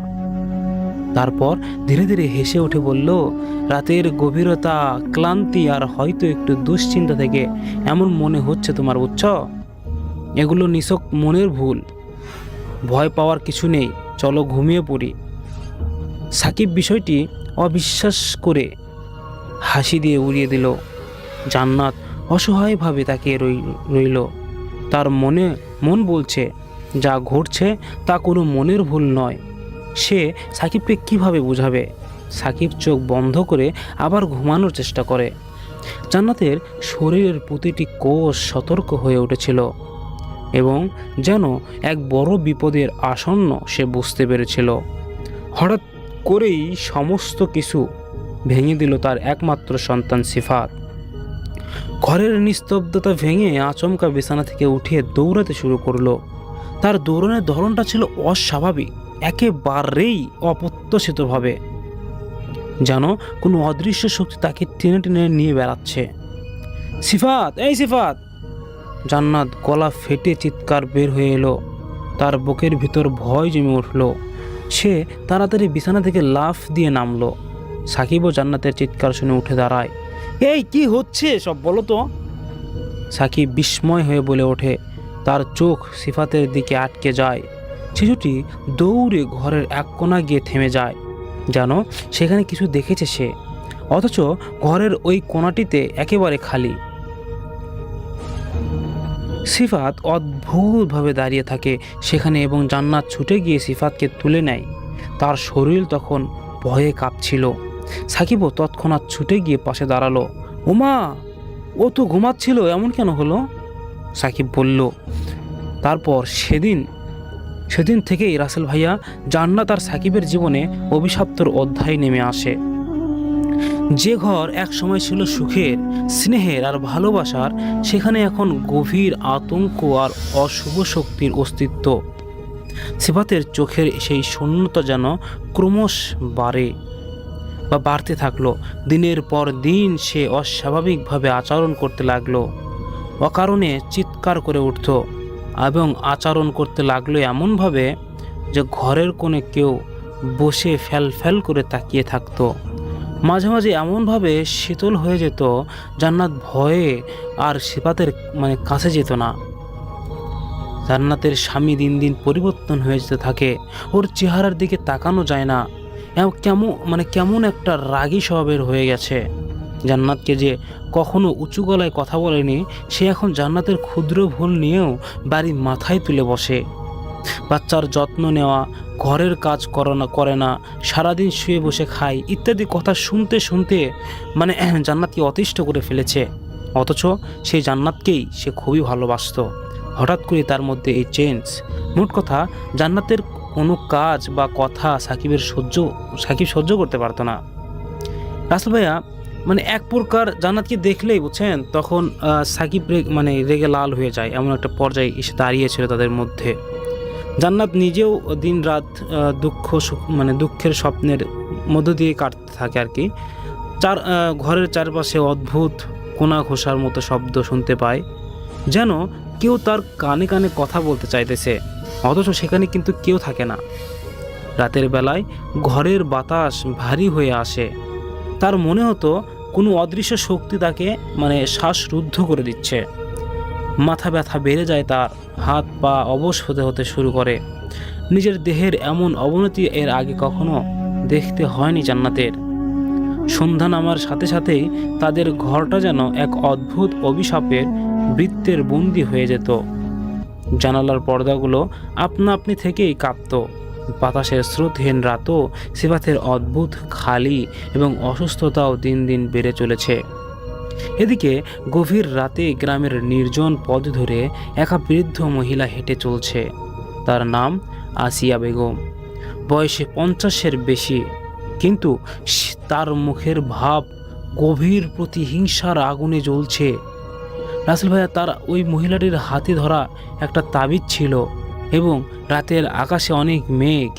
তারপর ধীরে ধীরে হেসে উঠে বলল, রাতের গভীরতা, ক্লান্তি আর হয়তো একটু দুশ্চিন্তা থেকে এমন মনে হচ্ছে তোমার, বুঝছ? এগুলো নিছক মনের ভুল। ভয় পাওয়ার কিছু নেই, চলো ঘুমিয়ে পড়ি। সাকিব বিষয়টি অবিশ্বাস করে হাসি দিয়ে উড়িয়ে দিল। জান্নাত অসহায়ভাবে তাকিয়ে রইল। তার মন বলছে, যা ঘটছে তা কোনো মনের ভুল নয়। সে সাকিবকে কিভাবে বোঝাবে? সাকিব চোখ বন্ধ করে আবার ঘুমানোর চেষ্টা করে। জান্নাতের শরীরের প্রতিটি কোষ সতর্ক হয়ে উঠেছিল এবং যেন এক বড় বিপদের আসন্ন সে বুঝতে পেরেছিল। হঠাৎ করেই সমস্ত কিছু ভেঙে দিল তার একমাত্র সন্তান সিফাত। ঘরের নিস্তব্ধতা ভেঙে আচমকা বিছানা থেকে উঠে দৌড়াতে শুরু করলো। তার দৌড়ানোর ধরনটা ছিল অস্বাভাবিক, একেবারেই অপ্রত্যাশিতভাবে, যেন কোনো অদৃশ্য শক্তি তাকে টেনে টেনে নিয়ে বেড়াচ্ছে। সিফাত, এই সিফাত! জান্নাত গলা ফেটে চিৎকার বের হয়ে এলো। তার বুকের ভিতর ভয় জমে উঠল। সে তাড়াতাড়ি বিছানা থেকে লাফ দিয়ে নামলো। সাকিবও জান্নাতের চিৎকার শুনে উঠে দাঁড়ায়। এই কি হচ্ছে সব, বলো তো? সাকিব বিস্ময় হয়ে বলে ওঠে। তার চোখ সিফাতের দিকে আটকে যায়। শিশুটি দৌড়ে ঘরের এক কোণা গিয়ে থেমে যায়, যেন সেখানে কিছু দেখেছে সে, অথচ ঘরের ওই কোণাটিতে একেবারে খালি। সিফাত অদ্ভুতভাবে দাঁড়িয়ে থাকে সেখানে এবং জান্নাত ছুটে গিয়ে সিফাতকে তুলে নেয়। তার শরীর তখন ভয়ে কাঁপছিল। সাকিবও তৎক্ষণাৎ ছুটে গিয়ে পাশে দাঁড়ালো। ওমা, ও তো ঘুমাচ্ছিল, এমন কেন হলো? সাকিব বলল। তারপর সেদিন থেকেই রাসেল ভাইয়া, জান্নাত আর সাকিবের জীবনে অভিশপ্তর অধ্যায় নেমে আসে। যে ঘর এক সময় ছিল সুখের, স্নেহের আর ভালোবাসার, সেখানে এখন গভীর আতঙ্ক আর অশুভ শক্তির অস্তিত্ব। সিফাতের চোখের সেই শূন্যতা যেন ক্রমশ বাড়তে থাকলো। দিনের পর দিন সে অস্বাভাবিকভাবে আচরণ করতে লাগলো। অকারণে চিৎকার করে উঠত এবং আচরণ করতে লাগলো এমনভাবে যে ঘরের কোণে কেউ বসে ফ্যাল করে তাকিয়ে থাকতো। মাঝে মাঝে এমনভাবে শীতল হয়ে যেত, জান্নাত ভয়ে আর সিফাতের কাছে যেত না। জান্নাতের স্বামী দিন দিন পরিবর্তন হয়ে যেতে থাকে। ওর চেহারার দিকে তাকানো যায় না। কেমন একটা রাগী স্বভাবের হয়ে গেছে। জান্নাতকে যে কখনো উঁচু গলায় কথা বলেনি, সে এখন জান্নাতের ক্ষুদ্র ভুল নিয়েও বাড়ি মাথায় তুলে বসে। বাচ্চার যত্ন নেওয়া, ঘরের কাজ করে না, সারাদিন শুয়ে বসে খায় ইত্যাদি কথা শুনতে শুনতে জান্নাতকে অতিষ্ঠ করে ফেলেছে। অথচ সেই জান্নাতকেই সে খুবই ভালোবাসত। হঠাৎ করে তার মধ্যে এই চেঞ্জ। মোট কথা, জান্নাতের কোনো কাজ বা কথা সাকিব সহ্য করতে পারতো না। রাসেল ভাইয়া মানে এক প্রকার জান্নাতকে দেখলেই বুঝছেন তখন সাকিব মানে রেগে লাল হয়ে যায়, এমন একটা পর্যায়ে এসে দাঁড়িয়েছিল তাদের মধ্যে। জান্নাত নিজেও দিন রাত মানে দুঃখের স্বপ্নের মধ্য দিয়ে কাটতে থাকে আর কি। ঘরের চারপাশে অদ্ভুত কোনা ঘোষার মতো শব্দ শুনতে পায়, যেন কেউ তার কানে কানে কথা বলতে চাইতেছে, অথচ সেখানে কিন্তু কেউ থাকে না। রাতের বেলায় ঘরের বাতাস ভারী হয়ে আসে, তার মনে হতো কোনো অদৃশ্য শক্তি তাকে মানে শ্বাসরুদ্ধ করে দিচ্ছে। মাথা ব্যথা বেড়ে যায় তার, হাত পা অবশ হতে হতে শুরু করে। নিজের দেহের এমন অবনতি এর আগে কখনো দেখতে হয়নি জান্নাতের। সন্ধ্যা নামার সাথে সাথেই তাদের ঘরটা যেন এক অদ্ভুত অভিশাপের বৃত্তের বন্দী হয়ে যেত। জানালার পর্দাগুলো আপনা আপনি থেকেই কাঁপত। বাতাসের স্রোতহীন রাতও সিফাতের অদ্ভুত খালি এবং অসুস্থতাও দিন দিন বেড়ে চলেছে। এদিকে গভীর রাতে গ্রামের নির্জন পথ ধরে একা বৃদ্ধ মহিলা হেঁটে চলছে। তার নাম আসিয়া বেগম, বয়সে 50-এর বেশি, কিন্তু তার মুখের ভাব গভীর প্রতিহিংসার আগুনে জ্বলছে। রাসেল ভাইয়া, তার ওই মহিলাটির হাতে ধরা একটা তাবিজ ছিল এবং রাতের আকাশে অনেক মেঘ,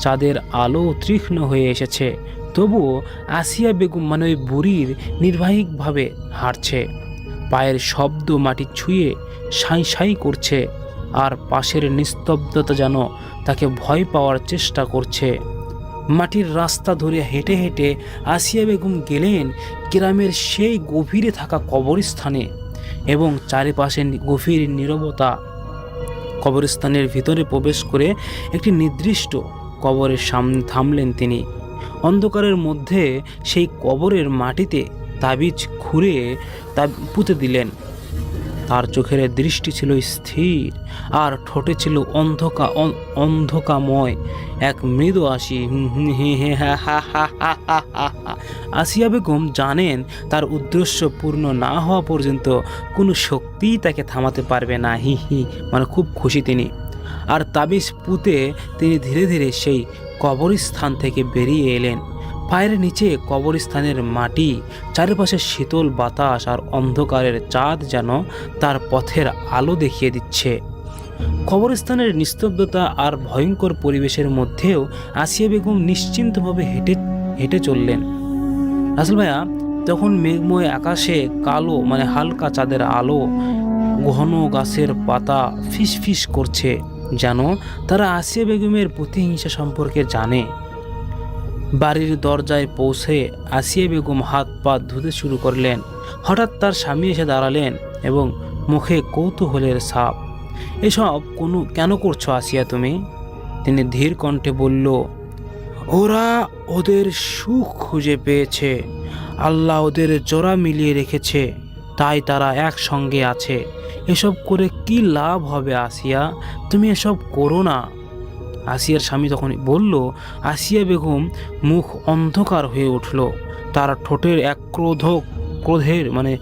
চাঁদের আলো তীক্ষ্ণ হয়ে এসেছে, তবুও আসিয়া বেগম মানে ওই বুড়ির নির্বাহিকভাবে হাঁটছে। পায়ের শব্দ মাটি ছুঁয়ে সাঁই সাঁই করছে, আর পাশের নিস্তব্ধতা যেন তাকে ভয় পাওয়ার চেষ্টা করছে। মাটির রাস্তা ধরে হেঁটে হেঁটে আসিয়া বেগম গেলেন গ্রামের সেই গভীরে থাকা কবরস্থানে, এবং চারিপাশে গভীর নীরবতা। কবরস্থানের ভিতরে প্রবেশ করে একটি নির্দিষ্ট কবরের সামনে থামলেন তিনি। অন্ধকারের মধ্যে সেই কবরের মাটিতে তাবিজ খুঁড়ে তা পুঁতে দিলেন। তার চোখের দৃষ্টি ছিল স্থির, আর ঠোঁটে ছিল অন্ধকাময় এক মৃদু হাসি। আসিয়া বেগম জানেন তার উদ্দেশ্য পূর্ণ না হওয়া পর্যন্ত কোনো শক্তিই তাকে থামাতে পারবে না। মানে খুব খুশি তিনি। আর তাবিজ পুঁতে তিনি ধীরে ধীরে সেই কবরস্থান থেকে বেরিয়ে এলেন। পায়ের নিচে কবরস্থানের মাটি, চারিপাশে শীতল বাতাস আর অন্ধকারের চাঁদ যেন তার পথের আলো দেখিয়ে দিচ্ছে। কবরস্থানের নিস্তব্ধতা আর ভয়ঙ্কর পরিবেশের মধ্যেও আসিয়া বেগম নিশ্চিন্তভাবে হেঁটে চললেন। রাসেল ভাইয়া, তখন মেঘময় আকাশে কালো মানে হালকা চাঁদের আলো, ঘন গাছের পাতা ফিস ফিস করছে, যেন তারা আসিয়া বেগমের প্রতিহিংসা সম্পর্কে জানে। বাড়ির দরজায় পৌঁছে আসিয়া বেগম হাত পা ধুতে শুরু করলেন। হঠাৎ তার স্বামী এসে দাঁড়ালেন এবং মুখে কৌতূহলের ছাপ। এসব কেন করছো আসিয়া তুমি? তিনি ধীর কণ্ঠে বলল, ওরা ওদের সুখ খুঁজে পেয়েছে, আল্লাহ ওদের জোড়া মিলিয়ে রেখেছে, তাই তারা একসঙ্গে আছে। এসব করে কি লাভ হবে আসিয়া? তুমি এসব করো না। আসিয়ার স্বামী তখন বলল। আসিয়া বেগম মুখ অন্ধকার হয়ে উঠল। তার ঠোঁটের এক ক্রোধের মানে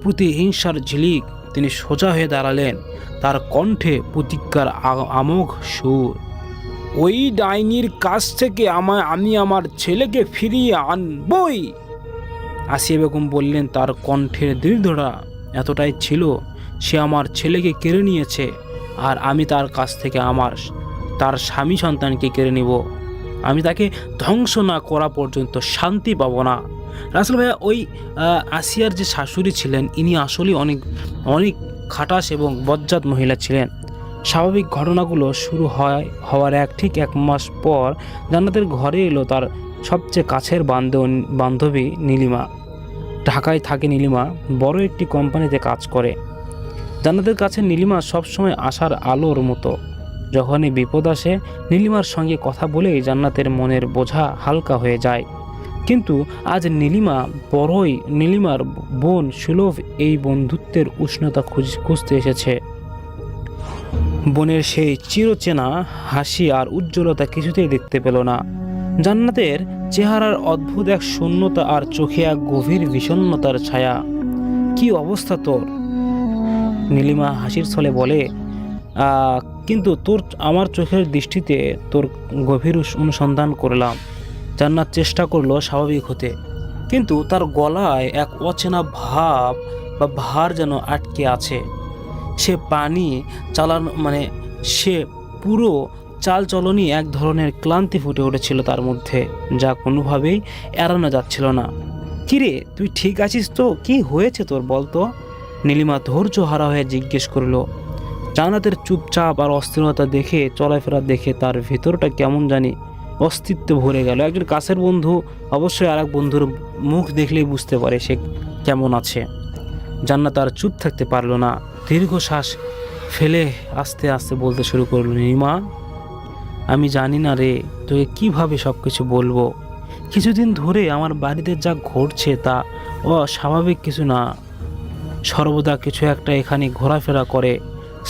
প্রতিহিংসার ঝিলিক। তিনি সোজা হয়ে দাঁড়ালেন, তার কণ্ঠে প্রতিজ্ঞার আমোঘ সুর। ওই ডাইনির কাছ থেকে আমি আমার ছেলেকে ফিরিয়ে আনবই। আসিয়া বেগম বললেন, তার কণ্ঠের দৃঢ়তা এতটাই ছিল, সে আমার ছেলেকে কেড়ে নিয়েছে, আর আমি তার কাছ থেকে তার স্বামী সন্তানকে কেড়ে নিব। আমি তাকে ধ্বংস না করা পর্যন্ত শান্তি পাবো না। রাসেল ভাইয়া, ওই আসিয়ার যে শাশুড়ি ছিলেন, ইনি আসলে অনেক খাটাস এবং বজ্জাত মহিলা ছিলেন। স্বাভাবিক ঘটনাগুলো শুরু হওয়ার ঠিক এক মাস পর জান্নাতের ঘরে এলো তার সবচেয়ে কাছের বান্ধবী নীলিমা। ঢাকায় থাকে নীলিমা, বড় একটি কোম্পানিতে কাজ করে। জান্নাতের কাছে নীলিমা সবসময় আশার আলোর মতো। যখনই বিপদ আসে, নীলিমার সঙ্গে কথা বলেই জান্নাতের মনের বোঝা হালকা হয়ে যায়। কিন্তু আজ নীলিমার বোন সুলভ এই বন্ধুত্বের উষ্ণতা খুঁজতে এসেছে। বোনের সেই চিরচেনা হাসি আর উজ্জ্বলতা কিছুতেই দেখতে পেল না। জান্নাতের চেহারার অদ্ভুত এক শূন্যতা, আর চোখে এক গভীর বিষণ্ণতার ছায়া। কি অবস্থা তোর? নীলিমা হাসির ছলে বলে, কিন্তু আমার চোখের দৃষ্টিতে তোর গভীর অনুসন্ধান করলাম। জান্নাত চেষ্টা করলো স্বাভাবিক হতে। কিন্তু তার গলায় এক অচেনা ভাব বা ভার যেন আটকে আছে। সে পানি চালানো সে পুরো চালচলনই এক ধরনের ক্লান্তি ফুটে উঠেছিল তার মধ্যে, যা কোনোভাবেই এড়ানো যাচ্ছিল না। কিরে, তুই ঠিক আছিস তো? কি হয়েছে তোর বলতো? নীলিমা ধৈর্য হারা হয়ে জিজ্ঞেস করলো। জান্নাতের চুপচাপ আর অস্থিরতা দেখে, চলাফেরা দেখে তার ভেতরটা কেমন জানি অস্তিত্ব ভরে গেল। একজন কাছের বন্ধু অবশ্যই আর এক বন্ধুর মুখ দেখলেই বুঝতে পারে সে কেমন আছে। জান্নাত আর চুপ থাকতে পারলো না, দীর্ঘশ্বাস ফেলে আস্তে আস্তে বলতে শুরু করলো, নীলিমা, আমি জানি না রে তোকে কিভাবে সব কিছু বলবো। কিছুদিন ধরে আমার বাড়িতে যা ঘটছে তা অস্বাভাবিক কিছু না। সর্বদা কিছু একটা এখানে ঘোরাফেরা করে।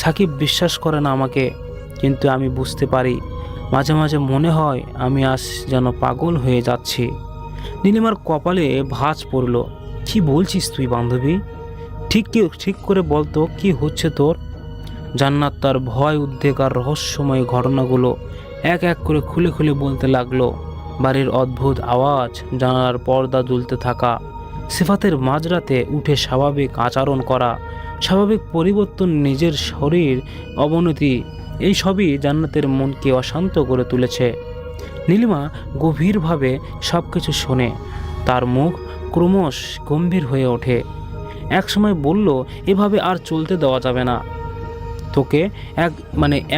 সাকিব বিশ্বাস করে না আমাকে, কিন্তু আমি বুঝতে পারি। মাঝে মাঝে মনে হয় আমি আজ যেন পাগল হয়ে যাচ্ছি। নীলিমার কপালে ভাঁজ পড়ল। কি বলছিস তুই বান্ধবী? ঠিক করে বলতো, কি হচ্ছে তোর? জান্নাত তার ভয়, উদ্বেগ আর রহস্যময় ঘটনাগুলো এক এক করে খুলে খুলে বলতে লাগলো। বাড়ির অদ্ভুত আওয়াজ, জানালার পর্দা দুলতে থাকা, সিফাতের মাঝরাতে উঠে স্বাভাবিক আচরণ করা, স্বাভাবিক পরিবর্তন, নিজের শরীর অবনতি, এই সবই জান্নাতের মনকে অশান্ত করে তুলেছে। নীলিমা গভীরভাবে সব কিছু শোনে। তার মুখ ক্রমশ গম্ভীর হয়ে ওঠে। একসময় বলল, এভাবে আর চলতে দেওয়া যাবে না। তোকে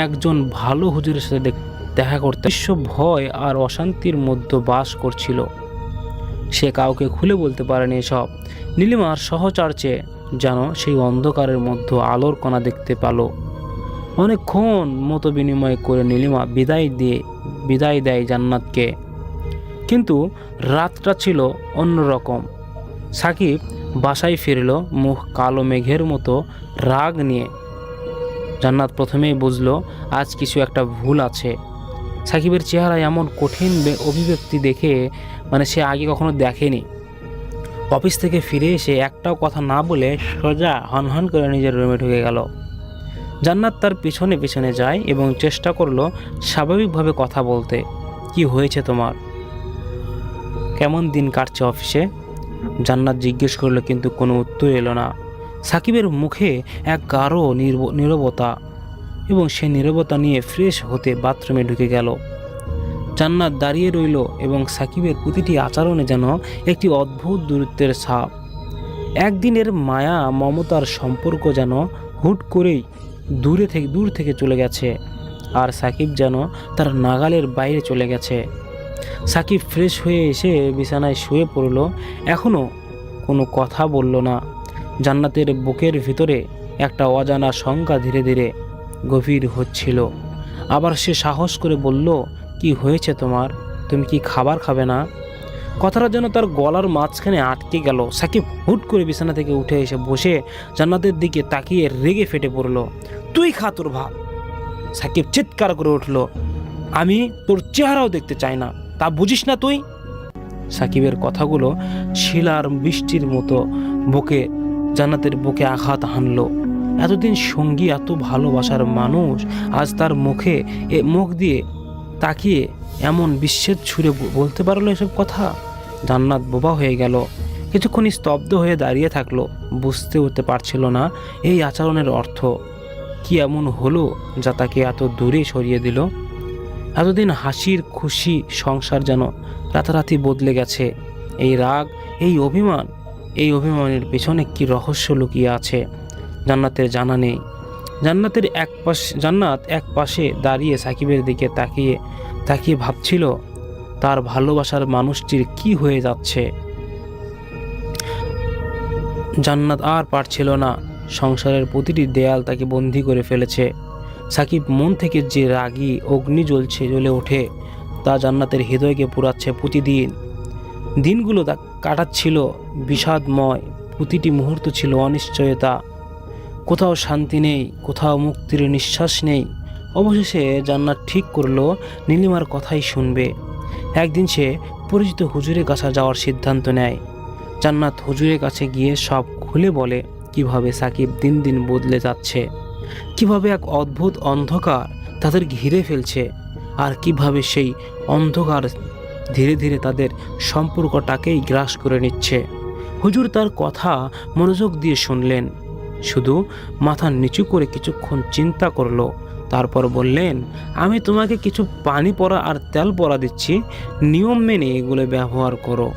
একজন ভালো হুজুরের সাথে দেখা করতে। বিশ্ব ভয় আর অশান্তির মধ্যে বাস করছিল। সে কাউকে খুলে বলতে পারেনি এসব। নীলিমার সহচর্যে যেন সেই অন্ধকারের মধ্যে আলোর কণা দেখতে পেল। অনেকক্ষণ মতো বিনিময় করে নীলিমা বিদায় দেয় জান্নাতকে। কিন্তু রাতটা ছিল অন্যরকম। সাকিব বাসায় ফিরল, মুখ কালো মেঘের মতো রাগ নিয়ে। জান্নাত প্রথমেই বুঝলো আজ কিছু একটা ভুল আছে। সাকিবের চেহারায় এমন কঠিন অভিব্যক্তি দেখে সে আগে কখনো দেখেনি। অফিস থেকে ফিরে এসে একটাও কথা না বলে সোজা হনহন করে নিজের রুমে ঢুকে গেল। জান্নাত তার পিছনে পিছনে যায় এবং চেষ্টা করলো স্বাভাবিকভাবে কথা বলতে। কি হয়েছে তোমার? কেমন দিন কাটছে অফিসে? জান্নাত জিজ্ঞেস করলো, কিন্তু কোনো উত্তর এলো না। সাকিবের মুখে এক গাঢ় নীরবতা, এবং সে নীরবতা নিয়ে ফ্রেশ হতে বাথরুমে ঢুকে গেল। জান্নাত দাঁড়িয়ে রইল এবং সাকিবের প্রতিটি আচরণে যেন একটি অদ্ভুত দূরত্বের ছাপ। একদিনের মায়া মমতার সম্পর্ক যেন হুট করেই দূর থেকে চলে গেছে, আর সাকিব যেন তার নাগালের বাইরে চলে গেছে। সাকিব ফ্রেশ হয়ে এসে বিছানায় শুয়ে পড়ল। এখনও কোনো কথা বলল না। জান্নাতের বুকের ভিতরে একটা অজানা শঙ্কা ধীরে ধীরে গভীর হচ্ছিল। আবার সে সাহস করে বলল, কি হয়েছে তোমার? তুমি কি খাবার খাবে না? কথাটা যেন তার গলার মাঝখানে আটকে গেল। সাকিব হুট করে বিছানা থেকে উঠে এসে বসে জান্নাতের দিকে তাকিয়ে রেগে ফেটে পড়ল। তুই খা তোর ভাত। সাকিব চিৎকার করে উঠল, আমি তোর চেহারাও দেখতে চাই না, তা বুঝিস না তুই? সাকিবের কথাগুলো শিলার বৃষ্টির মতো জান্নাতের বুকে আঘাত হানলো। এতদিন সঙ্গী, এত ভালোবাসার মানুষ আজ তার মুখ দিয়ে তাকিয়ে এমন বিচ্ছেদ ছুঁড়ে বলতে পারলো এসব কথা। জান্নাত বোবা হয়ে গেল। কিছুক্ষণ স্তব্ধ হয়ে দাঁড়িয়ে থাকলো। বুঝতে উঠতে পারছিল না এই আচরণের অর্থ কি। এমন হলো যা তাকে এত দূরে সরিয়ে দিল। এতদিন হাসির খুশি সংসার যেন রাতারাতি বদলে গেছে। এই রাগ, এই অভিমানের পেছনে কি রহস্য লুকিয়ে আছে জান্নাতের জানা নেই। জান্নাত এক পাশে দাঁড়িয়ে সাকিবের দিকে তাকিয়ে ভাবছিল তার ভালোবাসার মানুষটির কি হয়ে যাচ্ছে। জান্নাত আর পারছিল না। সংসারের প্রতিটি দেয়াল তাকে বন্দী করে ফেলেছে। সাকিব মন থেকে যে রাগী অগ্নি জ্বলে ওঠে তা জান্নাতের হৃদয়কে পুড়াচ্ছে প্রতিদিন। দিনগুলো তা কাটাচ্ছিল বিষাদময়। প্রতিটি মুহূর্ত ছিল অনিশ্চয়তা। কোথাও শান্তি নেই, কোথাও মুক্তির নিঃশ্বাস নেই। অবশেষে জান্নাত ঠিক করলো নীলিমার কথাই শুনবে। একদিন সে পরিচিত হুজুরের কাছে যাওয়ার সিদ্ধান্ত নেয়। জান্নাত হুজুরের কাছে গিয়ে সব খুলে বলে কিভাবে সাকিব দিন দিন বদলে যাচ্ছে, কিভাবে এক অদ্ভুত অন্ধকার তাদের ঘিরে ফেলছে, আর কিভাবে সেই অন্ধকার ধীরে ধীরে তাদের সম্পর্কটাকেই গ্রাস করে নিচ্ছে। হুজুর তার কথা মনোযোগ দিয়ে শুনলেন, শুধু মাথা নিচু করে কিছুক্ষণ চিন্তা করলো, তারপর বললেন, আমি তোমাকে কিছু পানি পড়া আর তেল পড়া দিচ্ছি, নিয়ম মেনে এগুলো ব্যবহার করো।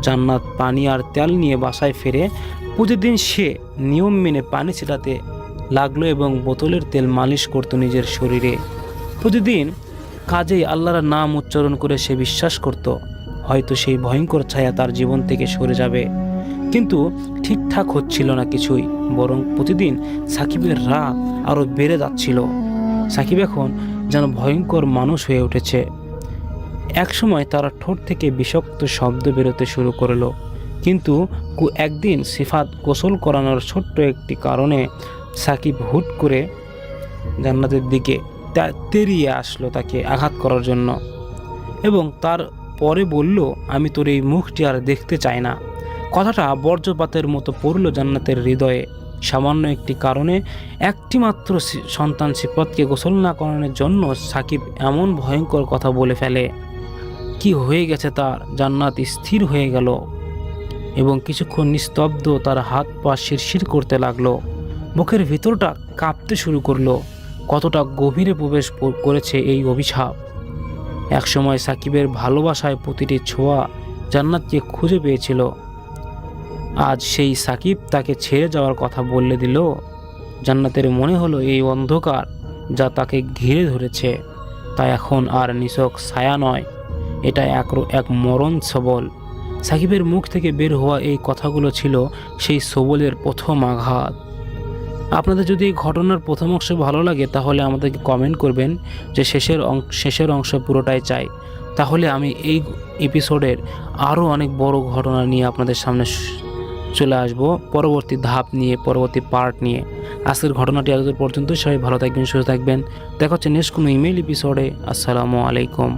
জান্নাত পানি আর তেল নিয়ে বাসায় ফিরে প্রতিদিন সে নিয়ম মেনে পানি ছিটাতে লাগলো এবং বোতলের তেল মালিশ করতো নিজের শরীরে। প্রতিদিন কাজেই আল্লাহর নাম উচ্চারণ করে সে বিশ্বাস করত হয়তো সেই ভয়ঙ্কর ছায়া তার জীবন থেকে সরে যাবে। কিন্তু ঠিকঠাক হচ্ছিল না কিছুই, বরং প্রতিদিন সাকিবের রাগ আরও বেড়ে যাচ্ছিল। সাকিব এখন যেন ভয়ঙ্কর মানুষ হয়ে উঠেছে। একসময় তার ঠোঁট থেকে বিষাক্ত শব্দ বেরোতে শুরু করলো, কিন্তু একদিন সিফাত গোসল করানোর ছোট্ট একটি কারণে সাকিব হুট করে জান্নাতের দিকে তেড়িয়ে আসলো তাকে আঘাত করার জন্য, এবং তার পরে বলল, আমি তোর এই মুখটি আর দেখতে চাই না। কথাটা বজ্রপাতের মতো পড়ল জান্নাতের হৃদয়ে। সামান্য একটি কারণে, একটি মাত্র সন্তান সিফাতকে গোসল না করানোর জন্য সাকিব এমন ভয়ঙ্কর কথা বলে ফেলে। কি হয়ে গেছে তার? জান্নাত স্থির হয়ে গেল এবং কিছুক্ষণ নিস্তব্ধ, তার হাত পা শিরশির করতে লাগলো, মুখের ভিতরটা কাঁপতে শুরু করলো। কতটা গভীরে প্রবেশ করেছে এই অভিশাপ। একসময় সাকিবের ভালোবাসায় প্রতিটি ছোঁয়া জান্নাতকে খুঁজে পেয়েছিল। আজ সেই সাকিব তাকে ছেড়ে যাওয়ার কথা বললে দিল। জান্নাতের মনে হলো এই অন্ধকার যা তাকে ঘিরে ধরেছে তা এখন আর নিছক ছায়া নয়, এটা এক মরণ সবল। সাকিবের মুখ থেকে বের হওয়া এই কথাগুলো ছিল সেই সবলের প্রথম আঘাত। আপনাদের যদি এই ঘটনার প্রথম অংশ ভালো লাগে তাহলে আমাদেরকে কমেন্ট করবেন যে শেষের অংশ পুরোটাই চাই। তাহলে আমি এই এপিসোডের আরও অনেক বড় ঘটনা নিয়ে আপনাদের সামনে চলে আসব, পরবর্তী ধাপ নিয়ে, পরবর্তী পার্ট নিয়ে। আজকের ঘটনাটি এত পর্যন্ত। সবাই ভালো থাকবেন, সুস্থ থাকবেন। দেখা হচ্ছে নেক্সট কোনো ইমেল এপিসোডে। আসসালামু আলাইকুম।